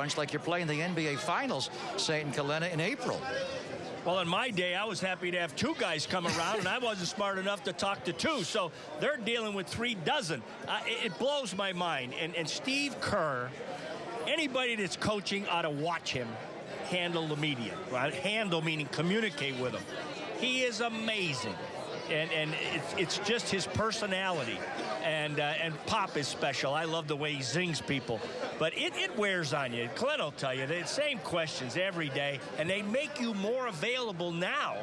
bunch like you're playing the NBA Finals, St. and Kalena, in April. Well, in my day, I was happy to have 2 guys come around, and I wasn't smart enough to talk to 2. So they're dealing with 3 dozen. It blows my mind. And Steve Kerr, anybody that's coaching ought to watch him handle the media. Right? Handle meaning communicate with them. He is amazing. And it's just his personality. And Pop is special. I love the way he zings people. But it wears on you. Clint will tell you, the same questions every day, and they make you more available now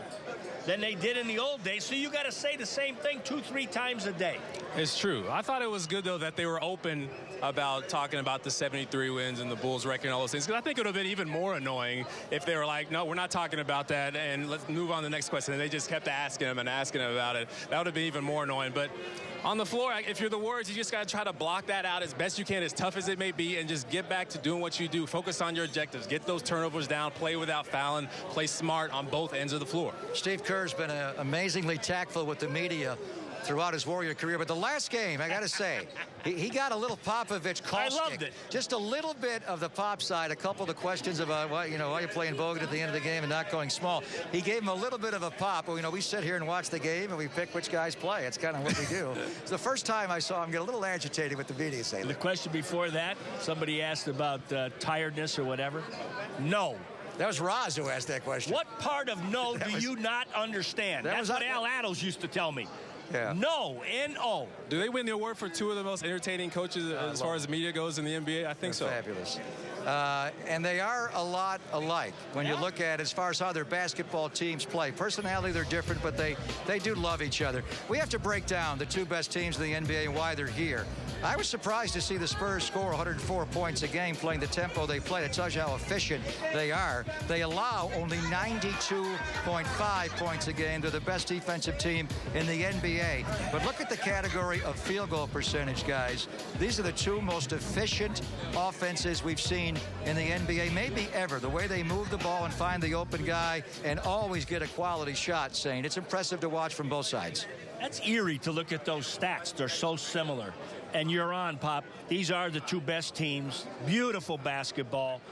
than they did in the old days. So you got to say the same thing 2-3 times a day. It's true. I thought it was good, though, that they were open about talking about the 73 wins and the Bulls record and all those things. Because I think it would have been even more annoying if they were like, no, we're not talking about that, and let's move on to the next question. And they just kept asking him about it. That would have been even more annoying. But on the floor, if you're the Warriors, you just got to try to block that out as best you can, as tough as it may be, and just get back to doing what you do. Focus on your objectives. Get those turnovers down. Play without fouling. Play smart on both ends of the floor. Steve Kerr's been amazingly tactful with the media throughout his Warrior career. But the last game, I got to say, he got a little Popovich caustic. I loved it. Just a little bit of the Pop side, a couple of the questions about, why you're playing Bogut at the end of the game and not going small. He gave him a little bit of a pop. We sit here and watch the game, and we pick which guys play. It's kind of what we do. It's the first time I saw him get a little agitated with the media. The question before that, somebody asked about tiredness or whatever. No. That was Roz who asked that question. What part of no do you not understand? That's what Al Attles used to tell me. Yeah. No, N-O. Do they win the award for 2 of the most entertaining coaches as far as the media goes in the NBA? I think so. Fabulous. And they are a lot alike when you look at as far as how their basketball teams play. Personality, they're different, but they do love each other. We have to break down the 2 best teams in the NBA and why they're here. I was surprised to see the Spurs score 104 points a game playing the tempo they play. It tells you how efficient they are. They allow only 92.5 points a game. They're the best defensive team in the NBA. But look at the category of field goal percentage, guys. These are the 2 most efficient offenses we've seen in the NBA, maybe ever. The way they move the ball and find the open guy and always get a quality shot, Saint. It's impressive to watch from both sides. That's eerie to look at those stats. They're so similar. And you're on, Pop. These are the 2 best teams. Beautiful basketball.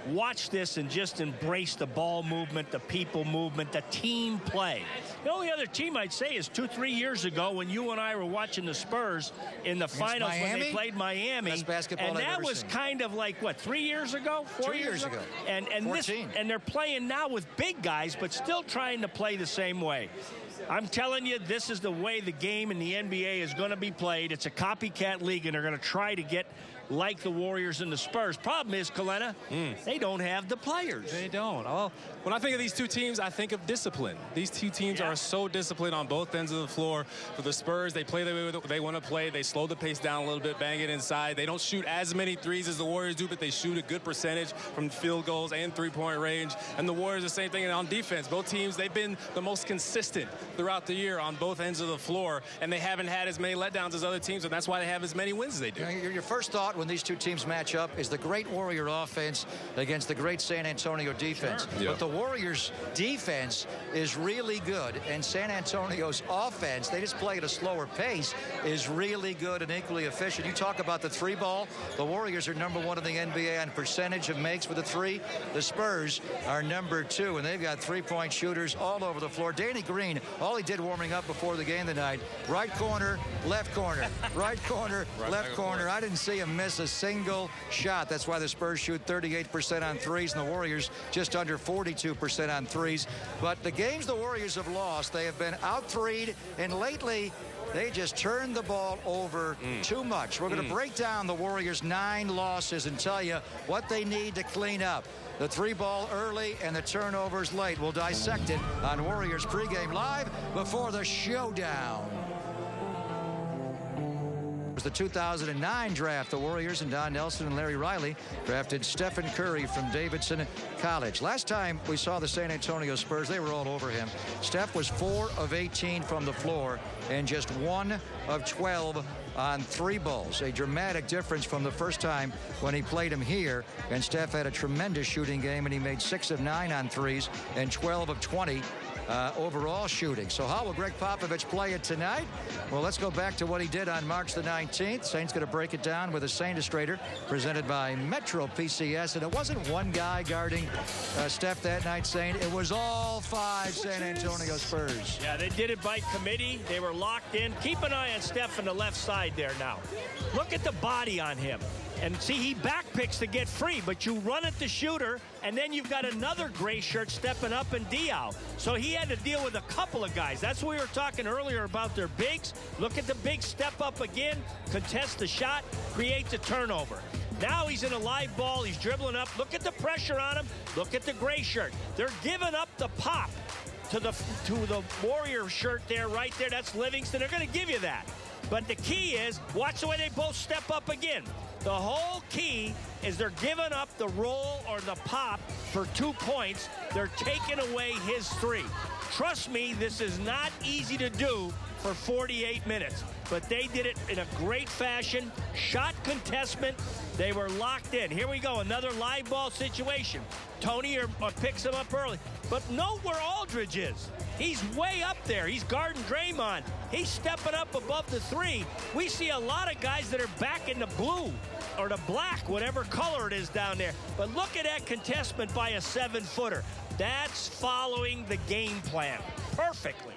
Watch this and just embrace the ball movement, the people movement, the team play. The only other team I'd say is 2-3 years ago when you and I were watching the Spurs in the finals when they played Miami. Best basketball and I've that ever was seen. kind of like, what, 3 years ago? 4 years ago? And 14. And they're playing now with big guys, but still trying to play the same way. I'm telling you, this is the way the game in the NBA is going to be played. It's a copycat league, and they're going to try to get like the Warriors and the Spurs. Problem is, Kalena, they don't have the players. They don't. Well, when I think of these 2 teams, I think of discipline. These 2 teams are so disciplined on both ends of the floor. For the Spurs, they play the way they want to play. They slow the pace down a little bit, bang it inside. They don't shoot as many threes as the Warriors do, but they shoot a good percentage from field goals and three-point range. And the Warriors, the same thing on defense. Both teams, they've been the most consistent throughout the year on both ends of the floor, and they haven't had as many letdowns as other teams, and that's why they have as many wins as they do. Your first thought when these 2 teams match up is the great Warrior offense against the great San Antonio defense. Sure. Yeah. But the Warriors defense is really good, and San Antonio's offense, they just play at a slower pace, is really good and equally efficient. You talk about the 3 ball. The Warriors are number 1 in the NBA on percentage of makes with the 3. The Spurs are number 2, and they've got 3-point shooters all over the floor. Danny Green, all he did warming up before the game tonight, right corner, left corner, right corner, left corner. I didn't see him miss a single shot. That's why the Spurs shoot 38% on threes, and the Warriors just under 42% on threes. But the games the Warriors have lost, they have been out-threed, and lately they just turned the ball over too much. We're going to break down the Warriors' 9 losses and tell you what they need to clean up. The 3-ball early and the turnovers late. We'll dissect it on Warriors Pregame Live before the showdown. It was the 2009 draft. The Warriors and Don Nelson and Larry Riley drafted Stephen Curry from Davidson College. Last time we saw the San Antonio Spurs, they were all over him. Steph was 4 of 18 from the floor and just 1 of 12 on 3 balls. A dramatic difference from the first time when he played him here. And Steph had a tremendous shooting game, and he made 6 of 9 on threes and 12 of 20 overall shooting. So how will Greg Popovich play it tonight? Well, let's go back to what he did on March the 19th. Saint's going to break it down with a Saint Illustrator presented by Metro PCS. And it wasn't one guy guarding Steph that night, Saint. It was all 5 San Antonio Spurs. Yeah, they did it by committee. They were locked in. Keep an eye on Steph on the left side there now. Look at the body on him. And see, he backpicks to get free, but you run at the shooter, and then you've got another gray shirt stepping up in Diaw. So he had to deal with a couple of guys. That's what we were talking earlier about their bigs. Look at the big step up again, contest the shot, creates a turnover. Now he's in a live ball. He's dribbling up. Look at the pressure on him. Look at the gray shirt. They're giving up the pop to the Warrior shirt there, right there. That's Livingston. They're going to give you that. But the key is, watch the way they both step up again. The whole key is they're giving up the roll or the pop for 2 points. They're taking away his 3. Trust me, this is not easy to do for 48 minutes. But they did it in a great fashion. Shot contestment. They were locked in. Here we go, another live ball situation. Tony picks him up early. But note where Aldridge is. He's way up there. He's guarding Draymond. He's stepping up above the 3. We see a lot of guys that are back in the blue or the black, whatever color it is down there. But look at that contestment by a 7-footer. That's following the game plan perfectly.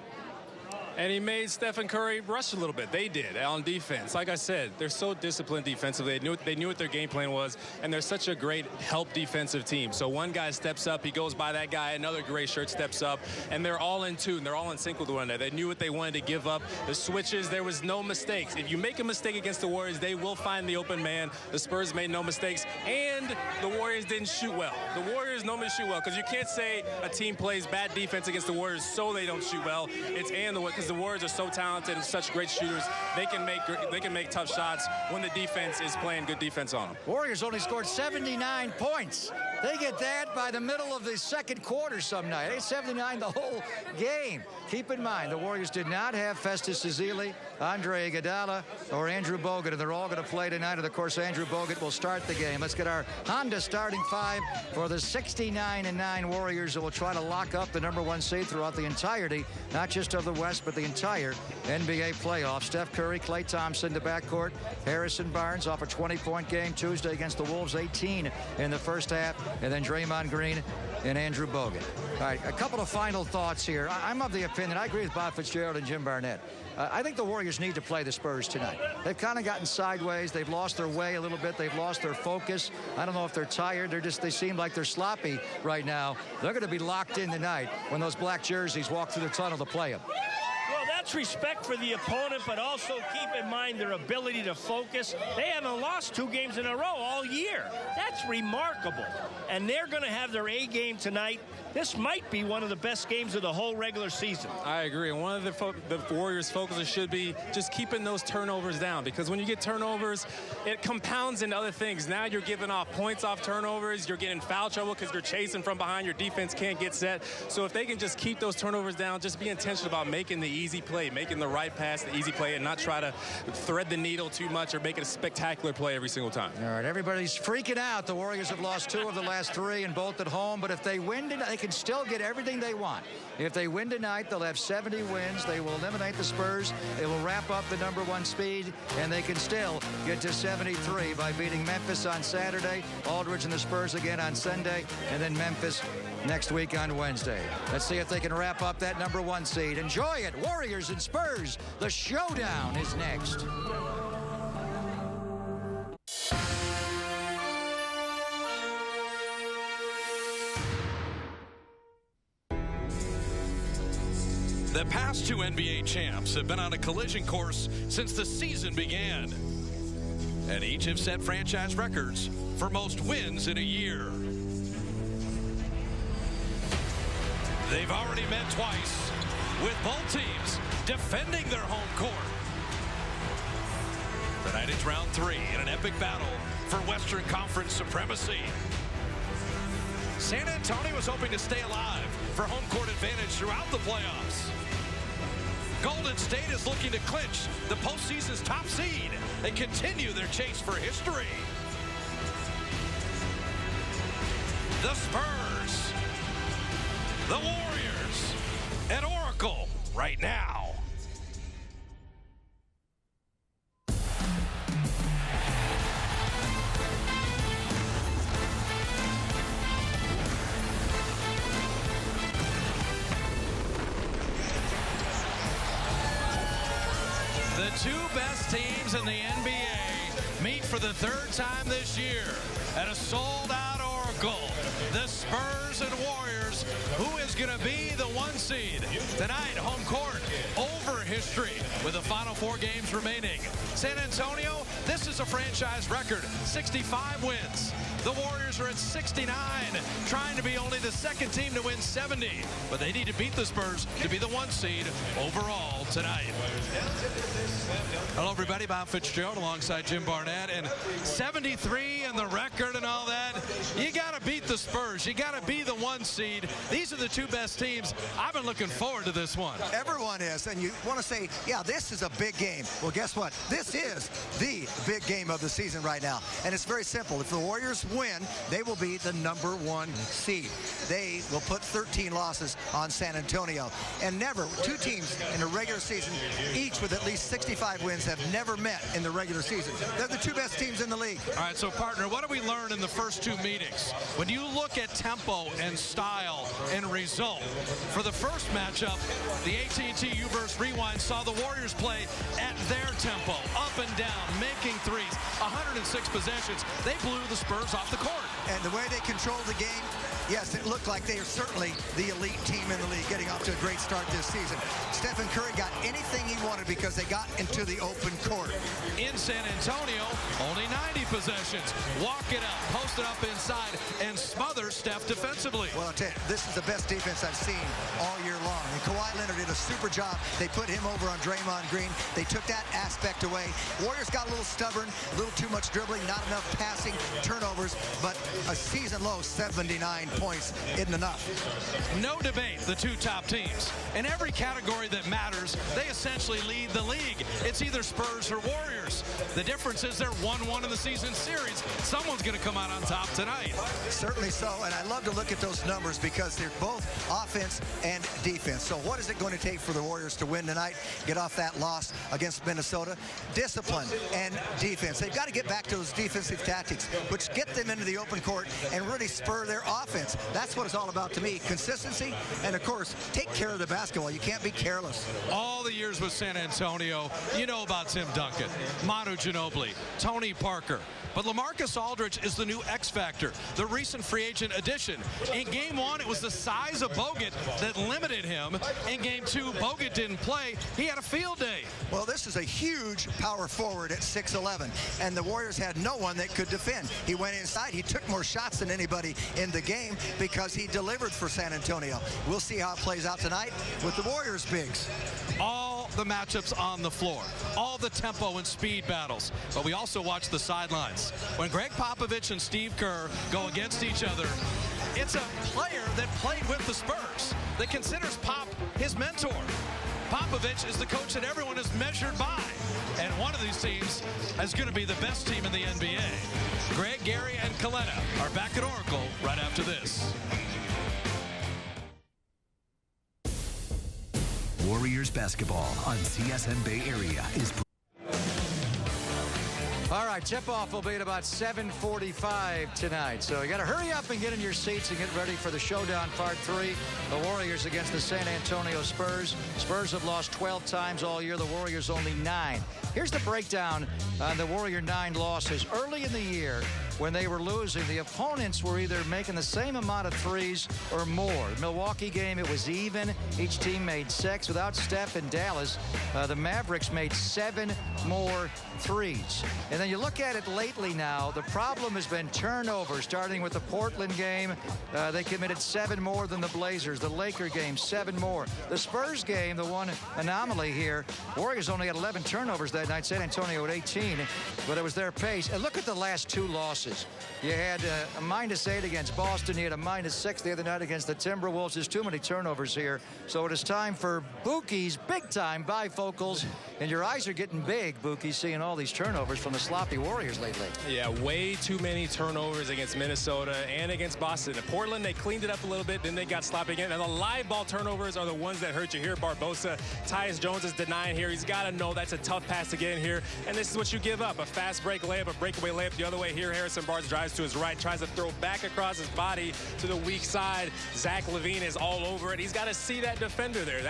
And he made Stephen Curry rush a little bit. They did on defense. Like I said, they're so disciplined defensively. They knew what their game plan was, and they're such a great help defensive team. So one guy steps up, he goes by that guy, another gray shirt steps up, and they're all in tune. They're all in sync with one another. They knew what they wanted to give up. The switches, there was no mistakes. If you make a mistake against the Warriors, they will find the open man. The Spurs made no mistakes, and the Warriors didn't shoot well. The Warriors normally shoot well, because you can't say a team plays bad defense against the Warriors so they don't shoot well. It's because the Warriors are so talented and such great shooters. They can make tough shots when the defense is playing good defense on them. Warriors only scored 79 points. They get that by the middle of the second quarter some night. They 79 the whole game. Keep in mind, the Warriors did not have Festus Ezeli, Andre Iguodala, or Andrew Bogut, and they're all going to play tonight. And, of course, Andrew Bogut will start the game. Let's get our Honda starting 5 for the 69-9 Warriors that will try to lock up the #1 seed throughout the entirety, not just of the West, but the entire NBA playoffs. Steph Curry, Klay Thompson, the backcourt. Harrison Barnes off a 20-point game Tuesday against the Wolves, 18 in the first half. And then Draymond Green and Andrew Bogut. All right, a couple of final thoughts here. I'm of the opinion, I agree with Bob Fitzgerald and Jim Barnett. I think the Warriors need to play the Spurs tonight. They've kind of gotten sideways. They've lost their way a little bit. They've lost their focus. I don't know if they're tired. They seem like they're sloppy right now. They're going to be locked in tonight when those black jerseys walk through the tunnel to play them. Well, that's respect for the opponent, but also keep in mind their ability to focus. They haven't lost 2 games in a row all year. That's remarkable. And they're going to have their A game tonight. This might be one of the best games of the whole regular season. I agree. And one of the Warriors' focuses should be just keeping those turnovers down, because when you get turnovers, it compounds into other things. Now you're giving off points off turnovers. You're getting foul trouble because you're chasing from behind. Your defense can't get set. So if they can just keep those turnovers down, just be intentional about making the easy play, making the right pass, the easy play, and not try to thread the needle too much or make it a spectacular play every single time. All right, everybody's freaking out. The Warriors have lost 2 of the last 3 and both at home. But if they win tonight, they can still get everything they want. If they win tonight, they'll have 70 wins. They will eliminate the Spurs. They will wrap up the #1 speed, and they can still get to 73 by beating Memphis on Saturday, Aldridge and the Spurs again on Sunday, and then Memphis next week on Wednesday. Let's see if they can wrap up that #1 seed. Enjoy it. Warriors and Spurs. The showdown is next. The past 2 NBA champs have been on a collision course since the season began, and each have set franchise records for most wins in a year. They've already met twice, with both teams defending their home court. Tonight it's round 3 in an epic battle for Western Conference supremacy. San Antonio was hoping to stay alive for home court advantage throughout the playoffs. Golden State is looking to clinch the postseason's top seed and continue their chase for history. The Spurs, the Warriors, at Oracle right now. The two best teams in the NBA meet for the third time this year at a sold-out Oracle. The Spurs and Warriors. Who is going to be the 1 seed? Tonight, home court over history with the final 4 games remaining. San Antonio, this is a franchise record, 65 wins. The Warriors are at 69, trying to be only the second team to win 70. But they need to beat the Spurs to be the 1 seed overall tonight. Hello, everybody. Bob Fitzgerald alongside Jim Barnett. And 73 and the record and all that. You got to beat the Spurs. You got to be the 1 seed. These are the 2 best teams. I've been looking forward to this one. Everyone is. And you want to say, yeah, this is a big game. Well, guess what? This is the big game of the season right now. And it's very simple. If the Warriors win, they will be the number 1 seed. They will put 13 losses on San Antonio. And never, 2 teams in a regular season, each with at least 65 wins, have never met in the regular season. They're the 2 best teams in the league. All right, so partner, what do we learn in the first 2 meetings? When you look at tempo and style and result, for the first matchup, the AT&T U-Burst Rewind saw the Warriors play at their tempo, up and down, making threes, 106 possessions. They blew the Spurs off the court. And the way they controlled the game, yes, it looked like they are certainly the elite team in the league, getting off to a great start this season. Stephen Curry got anything he wanted because they got into the open court. In San Antonio, only 90 possessions. Walk it up, post it up inside, and smother Steph defensively. Well, I'll tell you, this is the best defense I've seen all year long. And Kawhi Leonard did a super job. They put him over on Draymond Green. They took that aspect away. Warriors got a little stubborn, a little too much dribbling, not enough passing, turnovers, but a season low 79 points isn't enough. No debate, the 2 top teams. In every category that matters, they essentially lead the league. It's either Spurs or Warriors. The difference is they're 1-1 in the season series. Someone's going to come out on top tonight. Certainly so, and I love to look at those numbers because they're both offense and defense. So what is it going to take for the Warriors to win tonight, get off that loss against Minnesota? Discipline and defense. They've got to get back to those defensive tactics, which get them into the open court and really spur their offense. That's what it's all about to me. Consistency and, of course, take care of the basketball. You can't be careless. All the years with San Antonio, you know about Tim Duncan, Manu Ginobili, Tony Parker. But LaMarcus Aldridge is the new X factor, the recent free agent addition. In Game 1, it was the size of Bogut that limited him. In Game 2, Bogut didn't play. He had a field day. Well, this is a huge power forward at 6'11", and the Warriors had no one that could defend. He went inside. He took more shots than anybody in the game because he delivered for San Antonio. We'll see how it plays out tonight with the Warriors bigs. All the matchups on the floor, all the tempo and speed battles, but we also watch the sidelines. When Greg Popovich and Steve Kerr go against each other, it's a player that played with the Spurs that considers Pop his mentor. Popovich is the coach that everyone is measured by, and one of these teams is going to be the best team in the NBA. Greg, Gary, and Coletta are back at Oracle right after this. Warriors basketball on CSN Bay Area is. All right, tip-off will be at about 7:45 tonight. So you got to hurry up and get in your seats and get ready for the showdown, part 3. The Warriors against the San Antonio Spurs. Spurs have lost 12 times all year. The Warriors only 9. Here's the breakdown on the Warrior 9 losses. Early in the year, when they were losing, the opponents were either making the same amount of threes or more. The Milwaukee game, it was even. Each team made 6. Without Steph in Dallas, the Mavericks made 7 more threes. And then you look at it lately now, the problem has been turnovers, starting with the Portland game. They committed 7 more than the Blazers. The Laker game, 7 more. The Spurs game, the one anomaly here, Warriors only had 11 turnovers that night, San Antonio at 18, but it was their pace. And look at the last 2 losses. You had a -8 against Boston. You had a -6 the other night against the Timberwolves. There's too many turnovers here. So it is time for Bookie's big-time bifocals. And your eyes are getting big, Bookie, seeing all these turnovers from the sloppy Warriors lately. Yeah, way too many turnovers against Minnesota and against Boston. At Portland, they cleaned it up a little bit, then they got sloppy again. And the live ball turnovers are the ones that hurt you here. Barbosa, Tyus Jones is denying here. He's got to know that's a tough pass to get in here. And this is what you give up, a fast break layup, a breakaway layup the other way here. Harrison Barnes drives to his right, tries to throw back across his body to the weak side. Zach LaVine is all over it. He's got to see that defender there.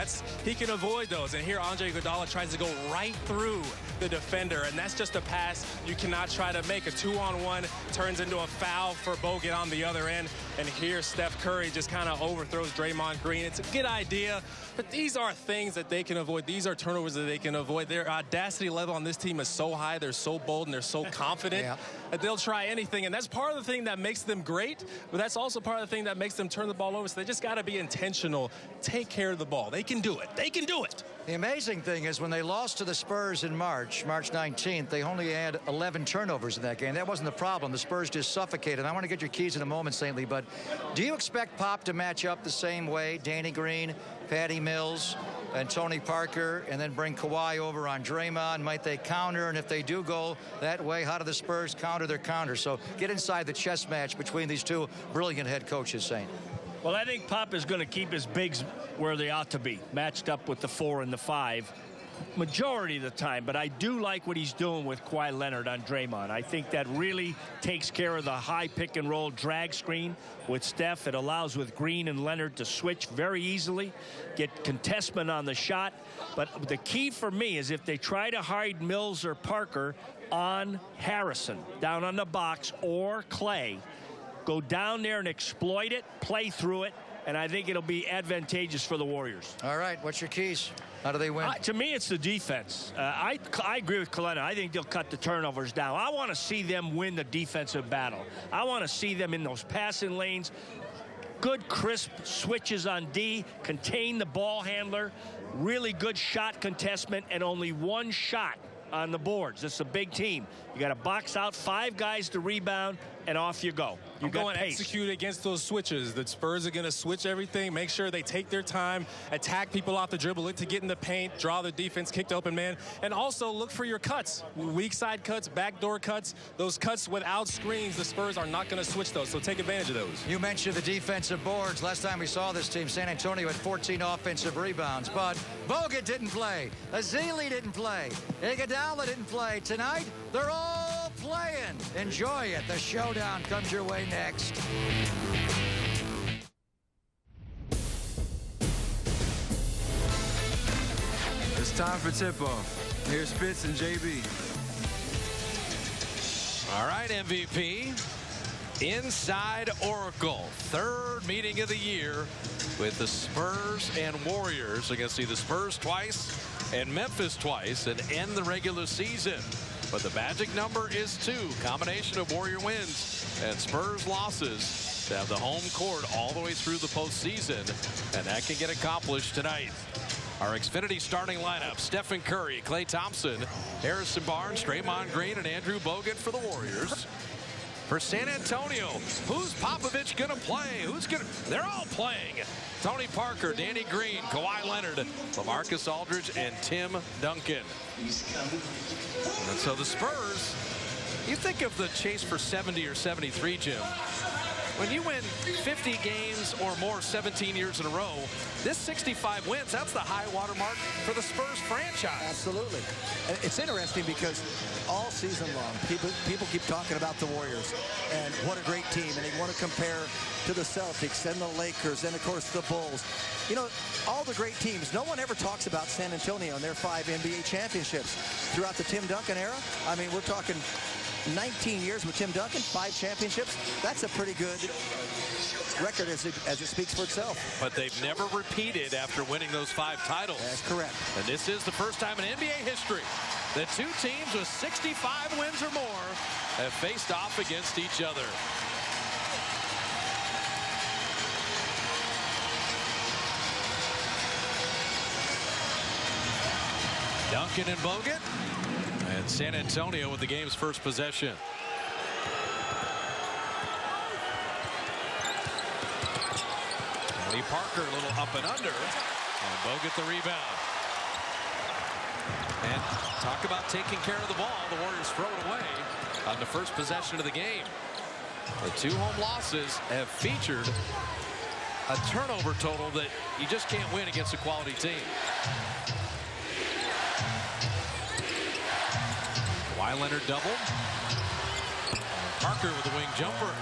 He can avoid those. And here Andre Iguodala tries to go right through the defender, and that's just a pass you cannot try to make. A 2-on-1 turns into a foul for Bogut on the other end. And here Steph Curry just kind of overthrows Draymond Green. It's a good idea, but these are things that they can avoid. These are turnovers that they can avoid. Their audacity level on this team is so high. They're so bold and they're so confident that they'll try anything. And that's part of the thing that makes them great, but that's also part of the thing that makes them turn the ball over. So they just got to be intentional. Take care of the ball. They can do it. They can do it. The amazing thing is when they lost to the Spurs in March 19th, they only had 11 turnovers in that game. That wasn't the problem. The Spurs just suffocated. I want to get your keys in a moment, St. Lee, but do you expect Pop to match up the same way? Danny Green, Patty Mills, and Tony Parker, and then bring Kawhi over on Draymond? Might they counter? And if they do go that way, how do the Spurs counter their counter? So get inside the chess match between these two brilliant head coaches, Saint. Well, I think Pop is going to keep his bigs where they ought to be, matched up with the 4 and the 5 majority of the time. But I do like what he's doing with Kawhi Leonard on Draymond. I think that really takes care of the high pick-and-roll drag screen with Steph. It allows with Green and Leonard to switch very easily, get contestment on the shot. But the key for me is if they try to hide Mills or Parker on Harrison, down on the box, or Clay, go down there and exploit it, play through it, and I think it'll be advantageous for the Warriors. All right, what's your keys? How do they win? To me, it's the defense. I agree with Kalena. I think they'll cut the turnovers down. I want to see them win the defensive battle. I want to see them in those passing lanes. Good, crisp switches on D, contain the ball handler, really good shot contestment, and only one shot on the boards. It's a big team. You got to box out 5 guys to rebound, and off you go. You go and execute against those switches. The Spurs are going to switch everything, make sure they take their time, attack people off the dribble, look to get in the paint, draw the defense, kick the open man, and also look for your cuts. Weak side cuts, backdoor cuts, those cuts without screens, the Spurs are not going to switch those, so take advantage of those. You mentioned the defensive boards. Last time we saw this team, San Antonio had 14 offensive rebounds, but Bogut didn't play. Azili didn't play. Iguodala didn't play. Tonight, they're all playing. Enjoy it. The showdown comes your way next. It's time for tip-off. Here's Spitz and JB. All right, MVP. Inside Oracle. 3rd meeting of the year with the Spurs and Warriors. Against the Spurs twice and Memphis twice and end the regular season. But the magic number is 2. Combination of Warrior wins and Spurs losses to have the home court all the way through the postseason. And that can get accomplished tonight. Our Xfinity starting lineup: Stephen Curry, Klay Thompson, Harrison Barnes, Draymond Green, and Andrew Bogut for the Warriors. For San Antonio, who's Popovich going to play? They're all playing. Tony Parker, Danny Green, Kawhi Leonard, LaMarcus Aldridge, and Tim Duncan. And so the Spurs, you think of the chase for 70 or 73, Jim. When you win 50 games or more 17 years in a row, this 65 wins, that's the high water mark for the Spurs franchise. Absolutely. It's interesting because all season long, people keep talking about the Warriors and what a great team, and they want to compare to the Celtics and the Lakers and, of course, the Bulls. You know, all the great teams, no one ever talks about San Antonio and their 5 NBA championships throughout the Tim Duncan era. I mean, we're talking 19 years with Tim Duncan, 5 championships. That's a pretty good record as it speaks for itself. But they've never repeated after winning those 5 titles. That's correct. And this is the first time in NBA history that 2 teams with 65 wins or more have faced off against each other. Duncan and Bogut. And San Antonio with the game's first possession. Tony Parker, a little up and under. And Bo get the rebound. And talk about taking care of the ball. The Warriors throw it away on the first possession of the game. The 2 home losses have featured a turnover total that you just can't win against a quality team. Kawhi Leonard double. Parker with a wing jumper.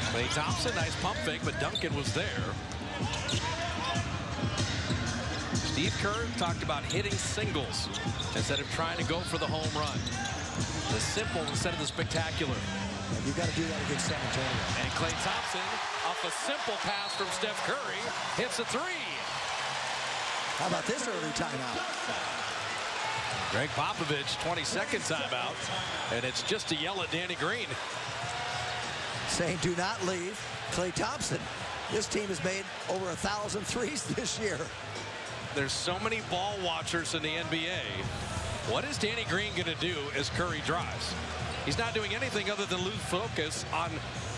Klay Thompson, nice pump fake, but Duncan was there. Steve Kerr talked about hitting singles instead of trying to go for the home run. The simple instead of the spectacular. And you've got to do that against San Antonio. And Klay Thompson, off a simple pass from Steph Curry, hits a 3. How about this early timeout? Greg Popovich, 22nd timeout, and it's just a yell at Danny Green. Saying do not leave. Klay Thompson. This team has made over 1,000 threes this year. There's so many ball watchers in the NBA. What is Danny Green going to do as Curry drives? He's not doing anything other than lose focus on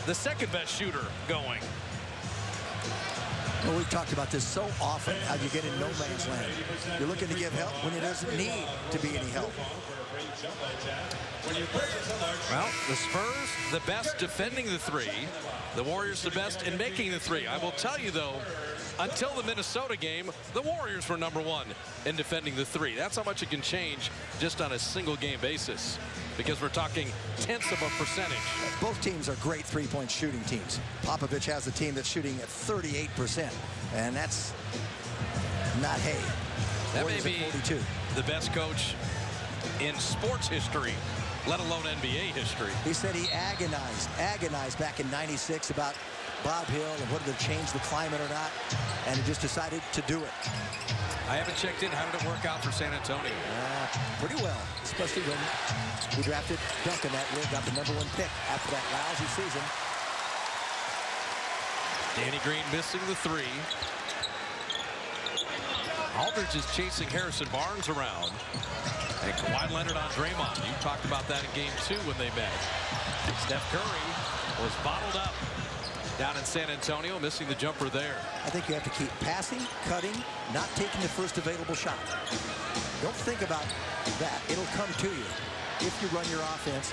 the second best shooter going. Well, we've talked about this so often, how you get in no man's land. You're looking to give help when it doesn't need to be any help. Well, the Spurs, the best defending the 3. The Warriors, the best in making the 3. I will tell you, though, until the Minnesota game, the Warriors were #1 in defending the 3. That's how much it can change just on a single game basis, because we're talking tenths of a percentage. Both teams are great three-point shooting teams. Popovich has a team that's shooting at 38%, and that's not hay. That Warriors may be at 42. the best coach in sports history, let alone NBA history. He said he agonized back in '96 about Bob Hill and whether to change the climate or not, and he just decided to do it. I haven't checked in. How did it work out for San Antonio? Pretty well, especially when we drafted Duncan that year, got the #1 pick after that lousy season. Danny Green missing the 3. Aldridge is chasing Harrison Barnes around. And Kawhi Leonard on Draymond. You talked about that in game 2 when they met. Steph Curry was bottled up down in San Antonio, missing the jumper there. I think you have to keep passing, cutting, not taking the first available shot. Don't think about that. It'll come to you if you run your offense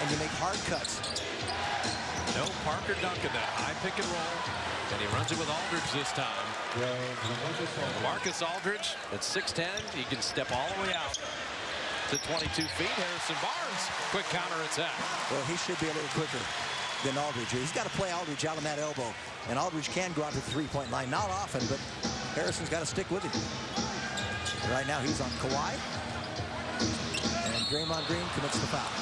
and you make hard cuts. No Parker Duncan, that high pick and roll. And he runs it with Aldridge this time. Marcus Aldridge at 6'10". He can step all the way out to 22 feet. Harrison Barnes, quick counter attack. Well, he should be a little quicker than Aldridge. He's got to play Aldridge out on that elbow. And Aldridge can go out to the three-point line. Not often, but Harrison's got to stick with him. Right now, he's on Kawhi. And Draymond Green commits the foul.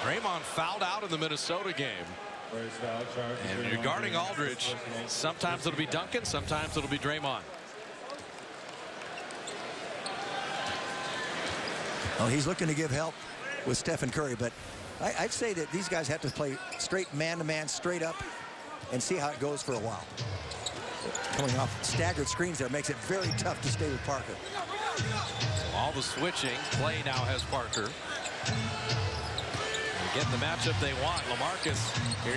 Draymond fouled out in the Minnesota game. And regarding Aldridge, sometimes it'll be Duncan, sometimes it'll be Draymond. Oh, he's looking to give help with Stephen Curry, but I'd say that these guys have to play straight man-to-man, straight up, and see how it goes for a while. Coming off staggered screens there makes it very tough to stay with Parker. All the switching. Clay now has Parker. Getting the matchup they want. LaMarcus,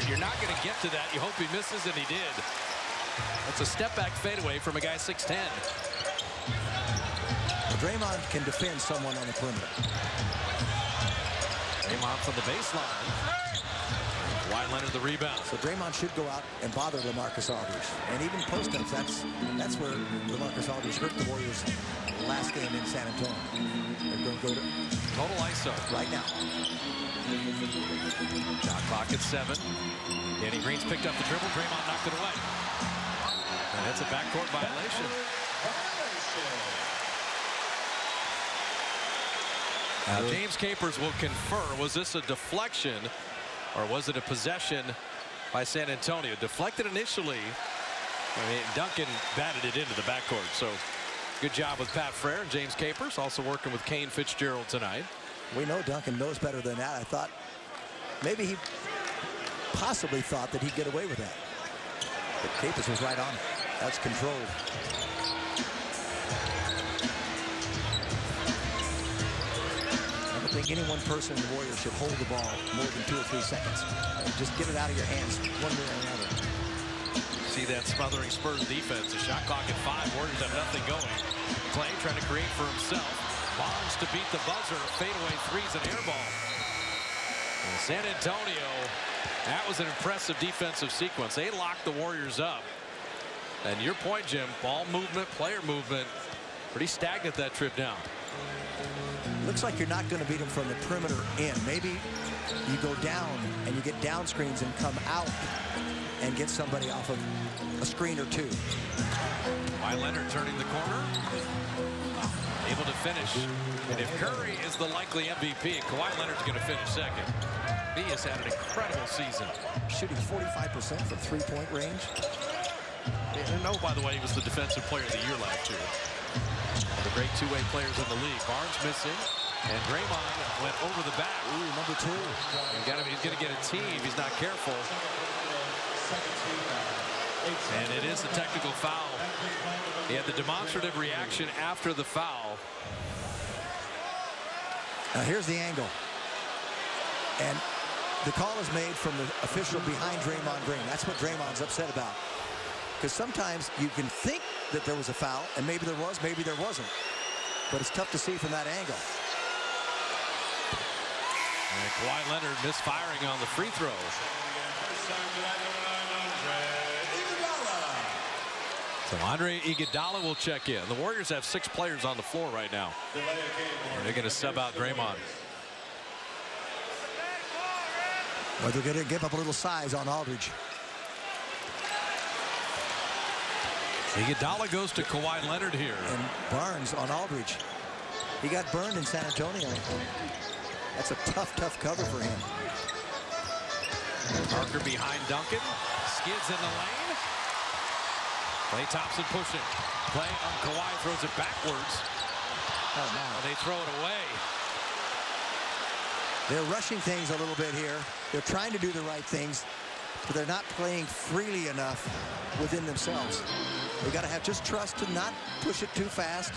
you're not going to get to that. You hope he misses, and he did. That's a step-back fadeaway from a guy 6'10". Well, Draymond can defend someone on the perimeter. Draymond from the baseline. Kawhi Leonard the rebound. So Draymond should go out and bother LaMarcus Aldridge. And even post-ups, that's where LaMarcus Aldridge hurt the Warriors last game in San Antonio. They're going to go to total ISO right now. Shot clock at 7. Danny Green's picked up the dribble. Draymond knocked it away. And it's a backcourt violation. Now James Capers will confer. Was this a deflection or was it a possession by San Antonio? Deflected initially. I mean, Duncan batted it into the backcourt. So good job with Pat Frere and James Capers, also working with Kane Fitzgerald tonight. We know Duncan knows better than that. I thought maybe he possibly thought that he'd get away with that. But Capers was right on it. That's controlled. Number think any one person in the Warriors should hold the ball more than 2 or 3 seconds. Just get it out of your hands one way or another. See that smothering Spurs defense. The shot clock at 5. Warriors have nothing going. Clay trying to create for himself. Barnes to beat the buzzer. Fadeaway threes and air ball. And San Antonio, that was an impressive defensive sequence. They locked the Warriors up. And your point, Jim, ball movement, player movement, pretty stagnant that trip down. Looks like you're not going to beat them from the perimeter in. Maybe you go down and you get down screens and come out and get somebody off of a screen or 2. Kawhi Leonard turning the corner. Able to finish. And if Curry is the likely MVP, Kawhi Leonard's going to finish second. He has had an incredible season. Shooting 45% from 3-point range. And no, by the way, he was the defensive player of the year last year. One of the great two-way players in the league. Barnes missing. And Draymond went over the back. Ooh, number 2. He's going to get a tee if he's not careful. And it is a technical foul. He had the demonstrative reaction after the foul. Now here's the angle. And the call is made from the official behind Draymond Green. That's what Draymond's upset about. Because sometimes you can think that there was a foul, and maybe there was, maybe there wasn't. But it's tough to see from that angle. And Kawhi Leonard misfiring on the free throw. So Andre Iguodala will check in. The Warriors have 6 players on the floor right now. And they're going to sub out Draymond. Well, they're going to give up a little size on Aldridge. Iguodala goes to Kawhi Leonard here. And Barnes on Aldridge. He got burned in San Antonio. That's a tough, tough cover for him. Parker behind Duncan. Skids in the lane. Klay Thompson pushing. Klay on Kawhi, throws it backwards. Oh, no. They throw it away. They're rushing things a little bit here. They're trying to do the right things, but they're not playing freely enough within themselves. They got to have just trust to not push it too fast,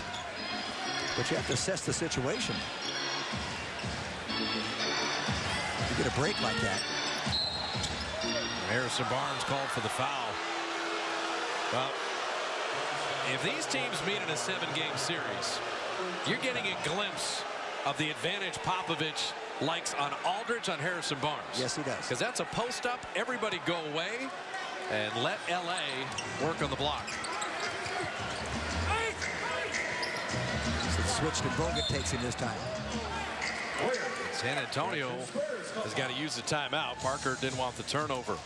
but you have to assess the situation. You get a break like that. Harrison Barnes called for the foul. Well, if these teams meet in a 7-game series, you're getting a glimpse of the advantage Popovich likes on Aldridge, on Harrison Barnes. Yes, he does. Because that's a post-up, everybody go away, and let L.A. work on the block. So it's switched and Bogut takes him this time. San Antonio has got to use the timeout. Parker didn't want the turnover.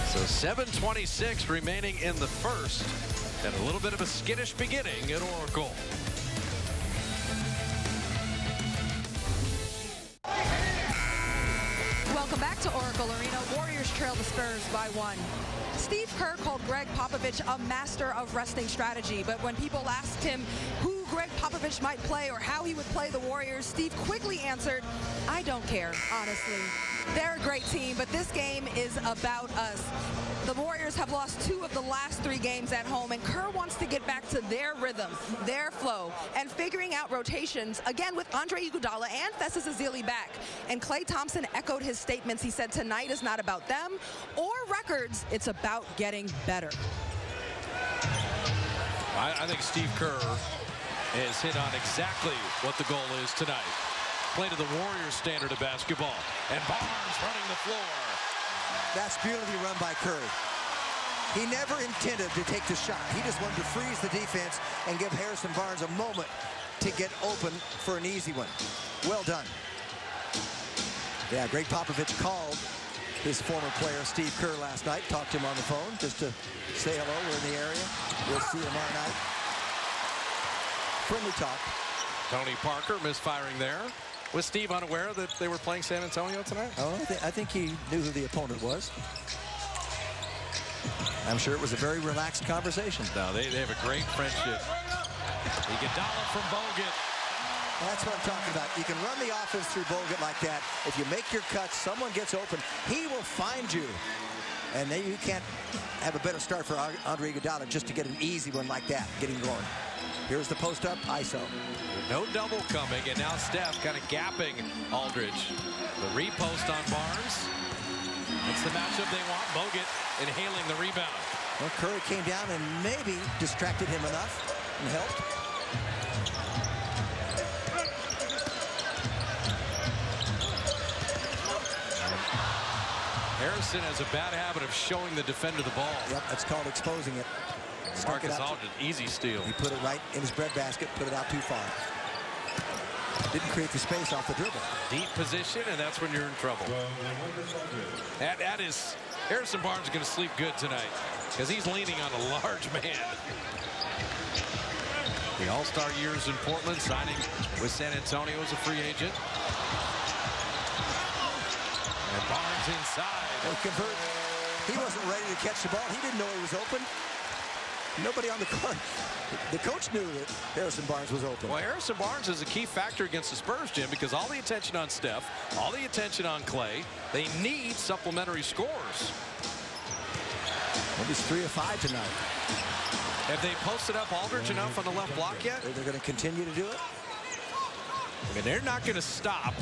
So 7:26 remaining in the first, and a little bit of a skittish beginning at Oracle. Welcome back to Oracle Arena. Warriors trail the Spurs by 1. Steve Kerr called Greg Popovich a master of resting strategy, but when people asked him who Greg Popovich might play or how he would play the Warriors, Steve quickly answered, I don't care, honestly. They're a great team, but this game is about us. The Warriors have lost 2 of the last 3 games at home, and Kerr wants to get back to their rhythm, their flow, and figuring out rotations, again with Andre Iguodala and Festus Ezeli back. And Klay Thompson echoed his statements. He said tonight is not about them or records, it's about getting better. I think Steve Kerr has hit on exactly what the goal is tonight. Play to the Warriors standard of basketball. And Barnes running the floor. That's beautifully run by Curry. He never intended to take the shot. He just wanted to freeze the defense and give Harrison Barnes a moment to get open for an easy one. Well done. Yeah, Greg Popovich called his former player Steve Kerr last night. Talked to him on the phone just to say hello. We're in the area. We'll see him tomorrow night. Friendly talk. Tony Parker misfiring there. Was Steve unaware that they were playing San Antonio tonight? Oh, I think he knew who the opponent was. I'm sure it was a very relaxed conversation. No, they have a great friendship. Iguodala from Bogut. That's what I'm talking about. You can run the offense through Bogut like that. If you make your cuts, someone gets open, he will find you. And then you can't have a better start for Andre Iguodala just to get an easy one like that, getting going. Here's the post up, ISO. No double coming, and now Steph kind of gapping Aldridge. The repost on Barnes. It's the matchup they want. Bogut inhaling the rebound. Well, Curry came down and maybe distracted him enough and helped. Harrison has a bad habit of showing the defender the ball. Yep, that's called exposing it. Marcus Aldridge, easy steal. He put it right in his breadbasket, put it out too far. Didn't create the space off the dribble. Deep position, and that's when you're in trouble. That is, Harrison Barnes is going to sleep good tonight because he's leaning on a large man. The All-Star years in Portland, signing with San Antonio as a free agent. And Barnes inside. He wasn't ready to catch the ball. He didn't know he was open. Nobody on the court. The coach knew that Harrison Barnes was open. Well, Harrison Barnes is a key factor against the Spurs, Jim, because all the attention on Steph, all the attention on Clay, they need supplementary scores. Well, he's 3 of 5 tonight. Have they posted up Aldridge enough on the left block yet? They're going to continue to do it. I mean, they're not going to stop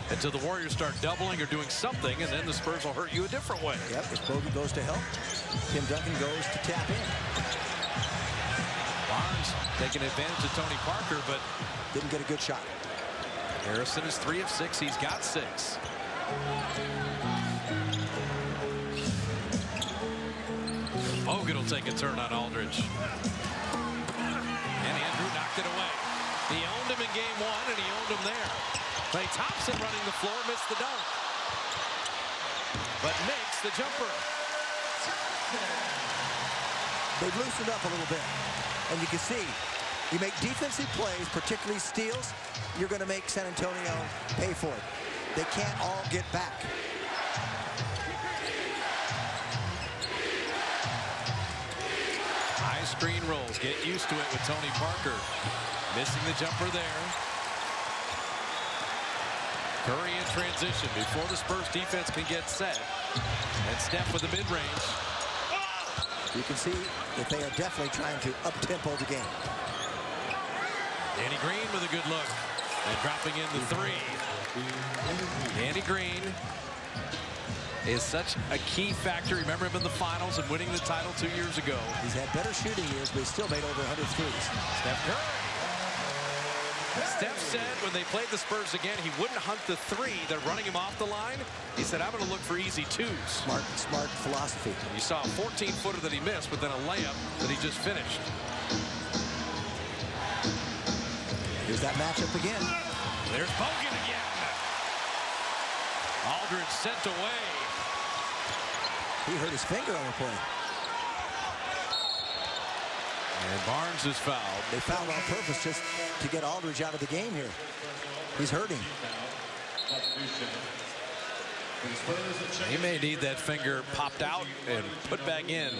until the Warriors start doubling or doing something, and then the Spurs will hurt you a different way. Yep, if Bogut goes to help, Tim Duncan goes to tap in. Barnes taking advantage of Tony Parker, but didn't get a good shot. Harrison is 3 of 6. He's got 6. Bogut will take a turn on Aldridge. And Andrew knocked it away. He owned him in game 1, and he owned him there. Klay Thompson running the floor, missed the dunk. But makes the jumper. They've loosened up a little bit. And you can see, you make defensive plays, particularly steals, you're going to make San Antonio pay for it. They can't all get back. High screen rolls. Get used to it with Tony Parker. Missing the jumper there. Curry in transition before the Spurs defense can get set. And Steph with the mid-range. You can see that they are definitely trying to up-tempo the game. Danny Green with a good look. And dropping in the 3. Danny Green is such a key factor. Remember him in the finals and winning the title 2 years ago. He's had better shooting years, but he still made over 100 threes. Steph Curry. Steph said when they played the Spurs again, he wouldn't hunt the 3. They're running him off the line. He said, I'm going to look for easy 2s. Smart philosophy. You saw a 14-footer that he missed, but then a layup that he just finished. Here's that matchup again. There's Bogut again. Aldridge sent away. He hurt his finger on the play. And Barnes is fouled. They fouled on purpose just to get Aldridge out of the game here. He's hurting. He may need that finger popped out and put back in.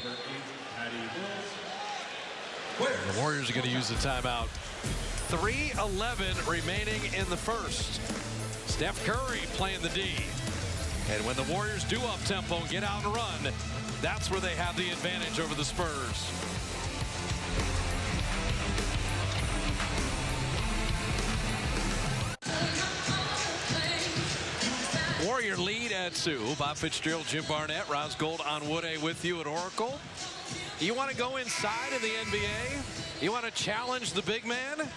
And the Warriors are going to use the timeout. 3:11 remaining in the first. Steph Curry playing the D. And when the Warriors do up-tempo and get out and run, that's where they have the advantage over the Spurs. Warrior lead at 2. Bob Fitzgerald, Jim Barnett, Roz Gold on Wood A with you at Oracle. You want to go inside in the NBA? You want to challenge the big man?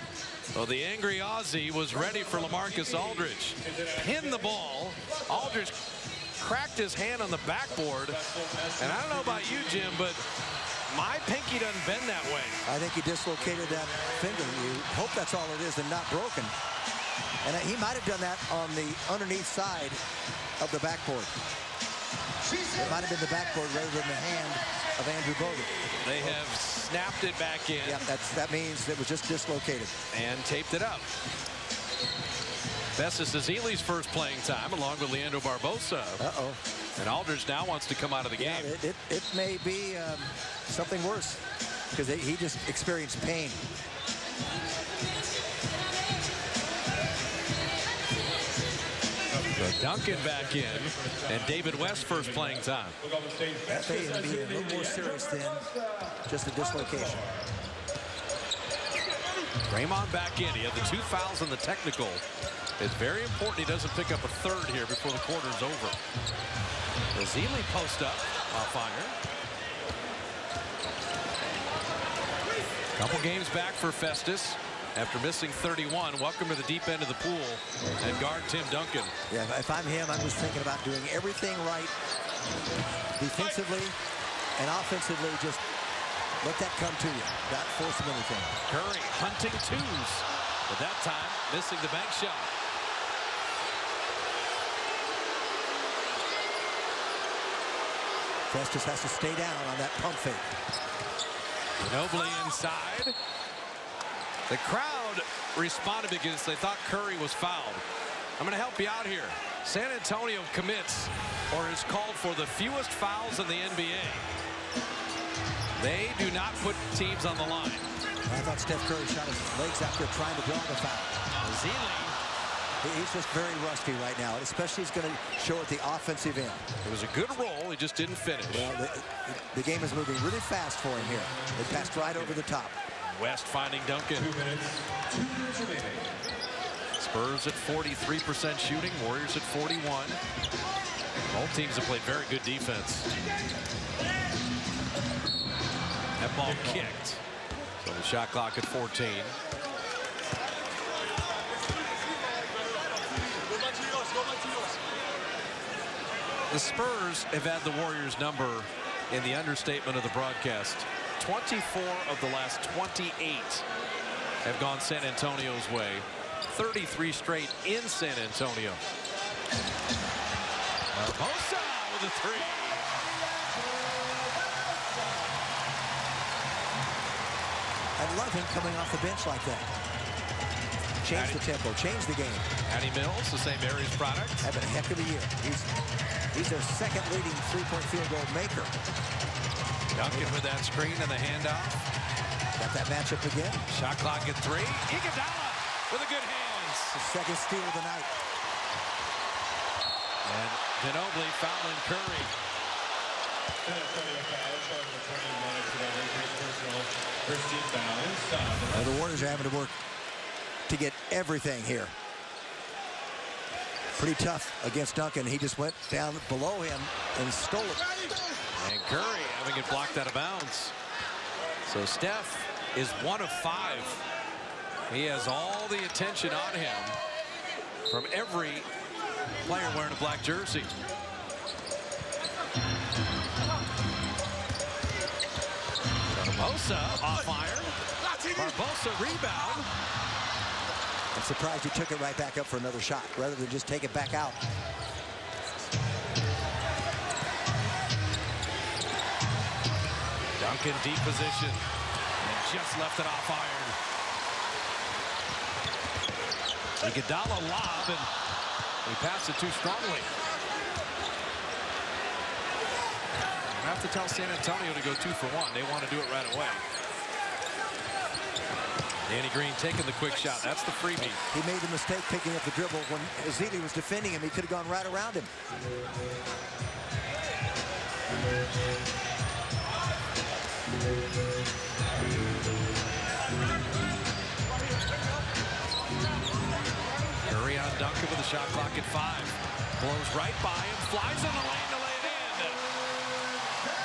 Well, the angry Aussie was ready for LaMarcus Aldridge. Pinned the ball. Aldridge cracked his hand on the backboard. And I don't know about you, Jim, but my pinky doesn't bend that way. I think he dislocated that finger. You hope that's all it is and not broken. And he might have done that on the underneath side of the backboard. It might have been the backboard rather than the hand of Andrew Bogut. They have snapped it back in. Yep, that means it was just dislocated. And taped it up. Festus Ezeli's first playing time along with Leandro Barbosa. Uh-oh. And Aldridge now wants to come out of the game. Yeah, it may be something worse because he just experienced pain. But Duncan back in, and David West first playing time. That may even be a little more serious than just a dislocation. Draymond back in. He had the 2 fouls and the technical. It's very important he doesn't pick up a third here before the quarter's over. Ezeli post up off iron. Couple games back for Festus after missing 31. Welcome to the deep end of the pool and guard Tim Duncan. Yeah, if I'm him, I'm just thinking about doing everything right defensively and offensively. Just let that come to you, not force him anything. Curry hunting twos, but that time missing the bank shot. Festus has to stay down on that pump fake. Ginobili inside. The crowd responded because they thought Curry was fouled. I'm going to help you out here. San Antonio commits or is called for the fewest fouls in the NBA. They do not put teams on the line. I thought Steph Curry shot his legs out there trying to draw the foul. Ezeli. He's just very rusty right now, especially he's going to show at the offensive end. It was a good roll. He just didn't finish. Well, the game is moving really fast for him here. They passed right over the top. West finding Duncan. Spurs at 43% shooting. Warriors at 41. Both teams have played very good defense. That ball kicked. So the shot clock at 14. The Spurs have had the Warriors number in the understatement of the broadcast. 24 of the last 28 have gone San Antonio's way. 33 straight in San Antonio. Barbosa with a 3. I love him coming off the bench like that. Change the tempo, change the game. Patty Mills, the St. Mary's product. Having a heck of a year. He's their second leading three-point field goal maker. Duncan with that screen and the handoff. Got that matchup again. Shot clock at 3. Iguodala with a good hands. The second steal of the night. And Ginobili fouling Curry. Well, the Warriors are having to work to get everything here. Pretty tough against Duncan. He just went down below him and stole it. And Curry having it blocked out of bounds. So Steph is 1 of 5. He has all the attention on him from every player wearing a black jersey. Barbosa off iron. Barbosa rebound. I'm surprised he took it right back up for another shot rather than just take it back out. Duncan deep position and just left it off iron. Iguodala lob and he passed it too strongly. You have to tell San Antonio to go 2 for 1. They want to do it right away. Danny Green taking the quick shot. That's the freebie. He made the mistake picking up the dribble when Ezeli was defending him. He could have gone right around him. Curry on Duncan with the shot clock at 5. Blows right by him. Flies in the lane to lay it in.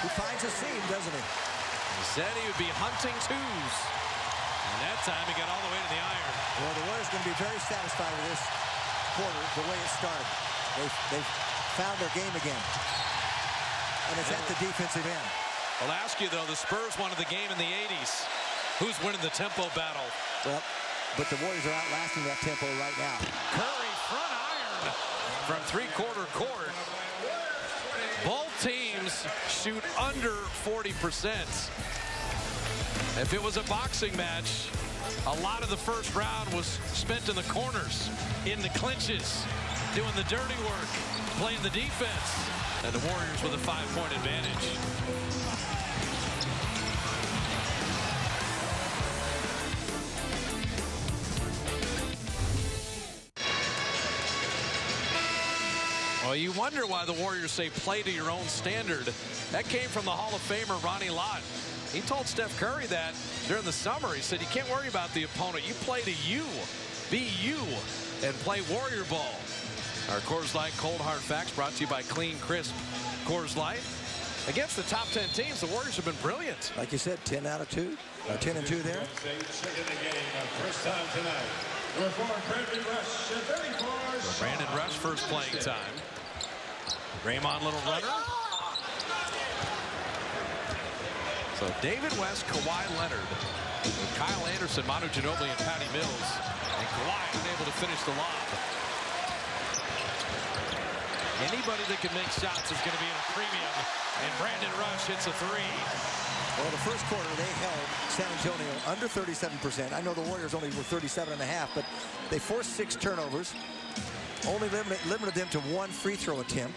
He finds a seam, doesn't he? He said he would be hunting twos. And that time he got all the way to the iron. Well, the Warriors going to be very satisfied with this quarter, the way it started. They've found their game again. And it's at the defensive end. I'll ask you, though, the Spurs wanted the game in the 80s. Who's winning the tempo battle? Well, but the Warriors are outlasting that tempo right now. Curry front iron from three-quarter court. Both teams shoot under 40%. If it was a boxing match, a lot of the first round was spent in the corners, in the clinches, doing the dirty work, playing the defense. And the Warriors with a 5-point advantage. Well, you wonder why the Warriors say play to your own standard. That came from the Hall of Famer Ronnie Lott. He told Steph Curry that during the summer. He said, you can't worry about the opponent. You play to you. Be you and play Warrior ball. Our Coors Light Cold Hard Facts brought to you by Clean Crisp Coors Light. Against the top 10 teams, the Warriors have been brilliant. Like you said, 10 out of 2. 10 and 2 there. First time tonight. Brandon Rush first playing time. Draymond little runner. So David West, Kawhi Leonard, with Kyle Anderson, Manu Ginobili, and Patty Mills. And Kawhi unable to finish the lob. Anybody that can make shots is going to be at a premium. And Brandon Rush hits a 3. Well, the first quarter, they held San Antonio under 37%. I know the Warriors only were 37.5, but they forced 6 turnovers, only limited them to 1 free throw attempt,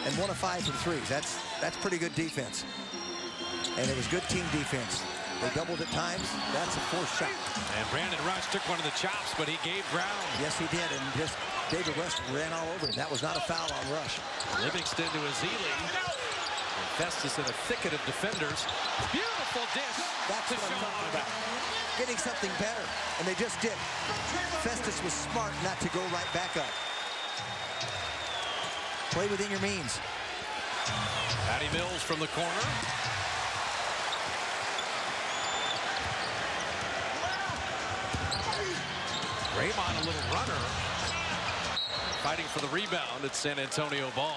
and 1 of 5 from threes. That's pretty good defense. And it was good team defense. They doubled at times. That's a forced shot. And Brandon Rush took one of the chops, but he gave ground. Yes, he did. And just David West ran all over him. That was not a foul on Rush. Livingston to Ezeli. And Festus in a thicket of defenders. Beautiful dish. That's what I'm talking about. Getting something better. And they just did. Festus was smart not to go right back up. Play within your means. Patty Mills from the corner. Draymond, a little runner, fighting for the rebound at San Antonio ball.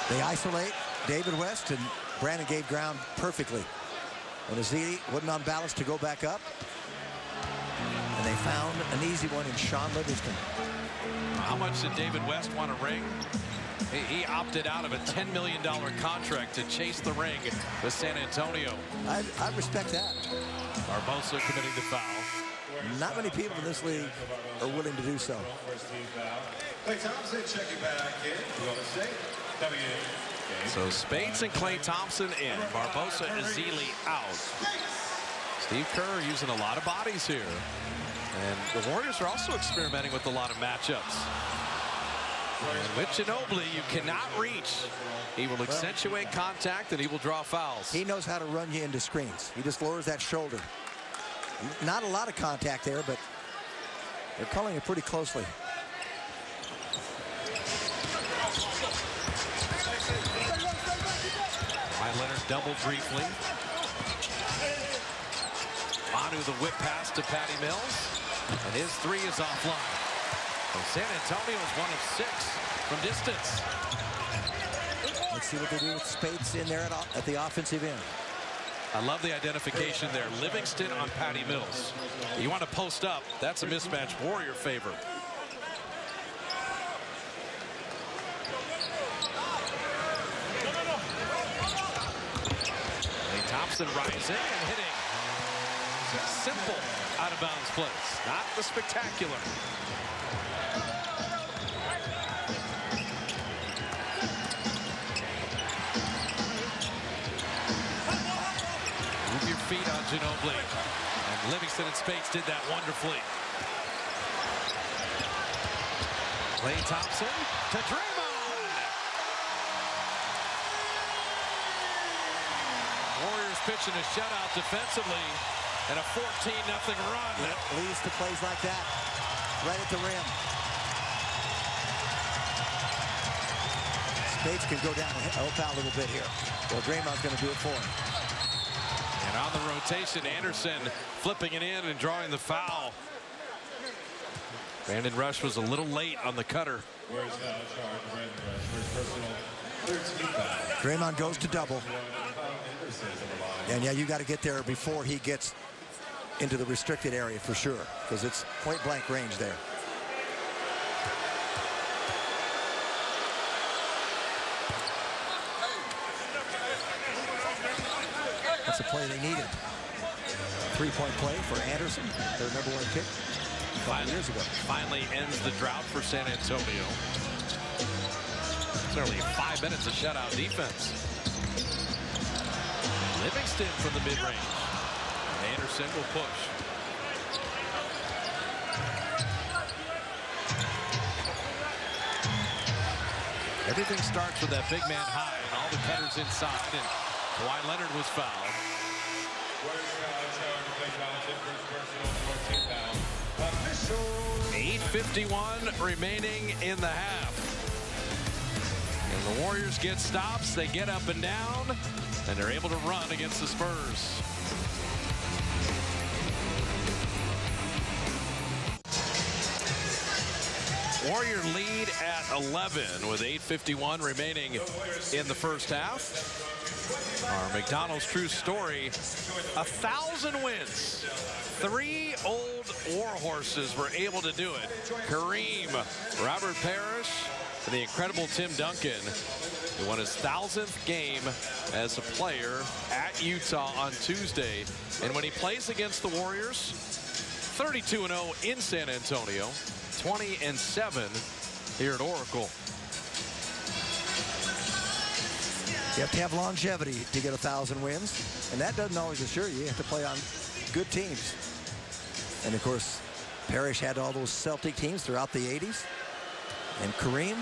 They isolate David West, and Brandon gave ground perfectly. When Ezeli wasn't on balance to go back up, and they found an easy one in Sean Livingston. How much did David West want to ring? He opted out of a $10 million contract to chase the ring with San Antonio. I respect that. Barbosa committing the foul. Not many people in this league are willing to do so. Klay Thompson checking back in. Golden State. So Spades and Klay Thompson in. Barbosa and Ezeli out. Steve Kerr using a lot of bodies here. And the Warriors are also experimenting with a lot of matchups. And with Ginobili, you cannot reach. He will accentuate contact and he will draw fouls. He knows how to run you into screens. He just lowers that shoulder. Not a lot of contact there, but they're calling it pretty closely. Kawhi Leonard doubled briefly. Manu the whip pass to Patty Mills. And his 3 is offline. And San Antonio is 1 of 6 from distance. Let's see what they do with Spades in there at the offensive end. I love the identification there. Livingston on Patty Mills. You want to post up. That's a mismatch. Warrior favor. Klay Thompson rising and hitting. Simple out-of-bounds plays. Not the spectacular. Move your feet on Ginobili. And Livingston and Spades did that wonderfully. Klay Thompson to Draymond. Warriors pitching a shutout defensively. And a 14-0 run. It leads to plays like that. Right at the rim. Spades can go down and help out a little bit here. Well, Draymond's going to do it for him. And on the rotation, Anderson flipping it in and drawing the foul. Brandon Rush was a little late on the cutter. Draymond goes to double. And yeah, you got to get there before he gets into the restricted area for sure, because it's point blank range there. That's a play they needed. 3-point play for Anderson, their #1 pick 5 years ago. Finally ends the drought for San Antonio. It's only 5 minutes of shutout defense. Livingston from the mid-range. Anderson will push. Everything starts with that big man high and all the cutters inside, and Kawhi Leonard was fouled. 8:51 remaining in the half. And the Warriors get stops, they get up and down, and they're able to run against the Spurs. Warrior lead at 11 with 8:51 remaining in the first half. Our McDonald's true story, 1,000 wins. 3 old war horses were able to do it. Kareem, Robert Parrish, and the incredible Tim Duncan, who won his 1,000th game as a player at Utah on Tuesday. And when he plays against the Warriors, 32-0 in San Antonio, 20-7 here at Oracle. You have to have longevity to get 1,000 wins, and that doesn't always assure you. You have to play on good teams. And, of course, Parrish had all those Celtic teams throughout the 80s. And Kareem,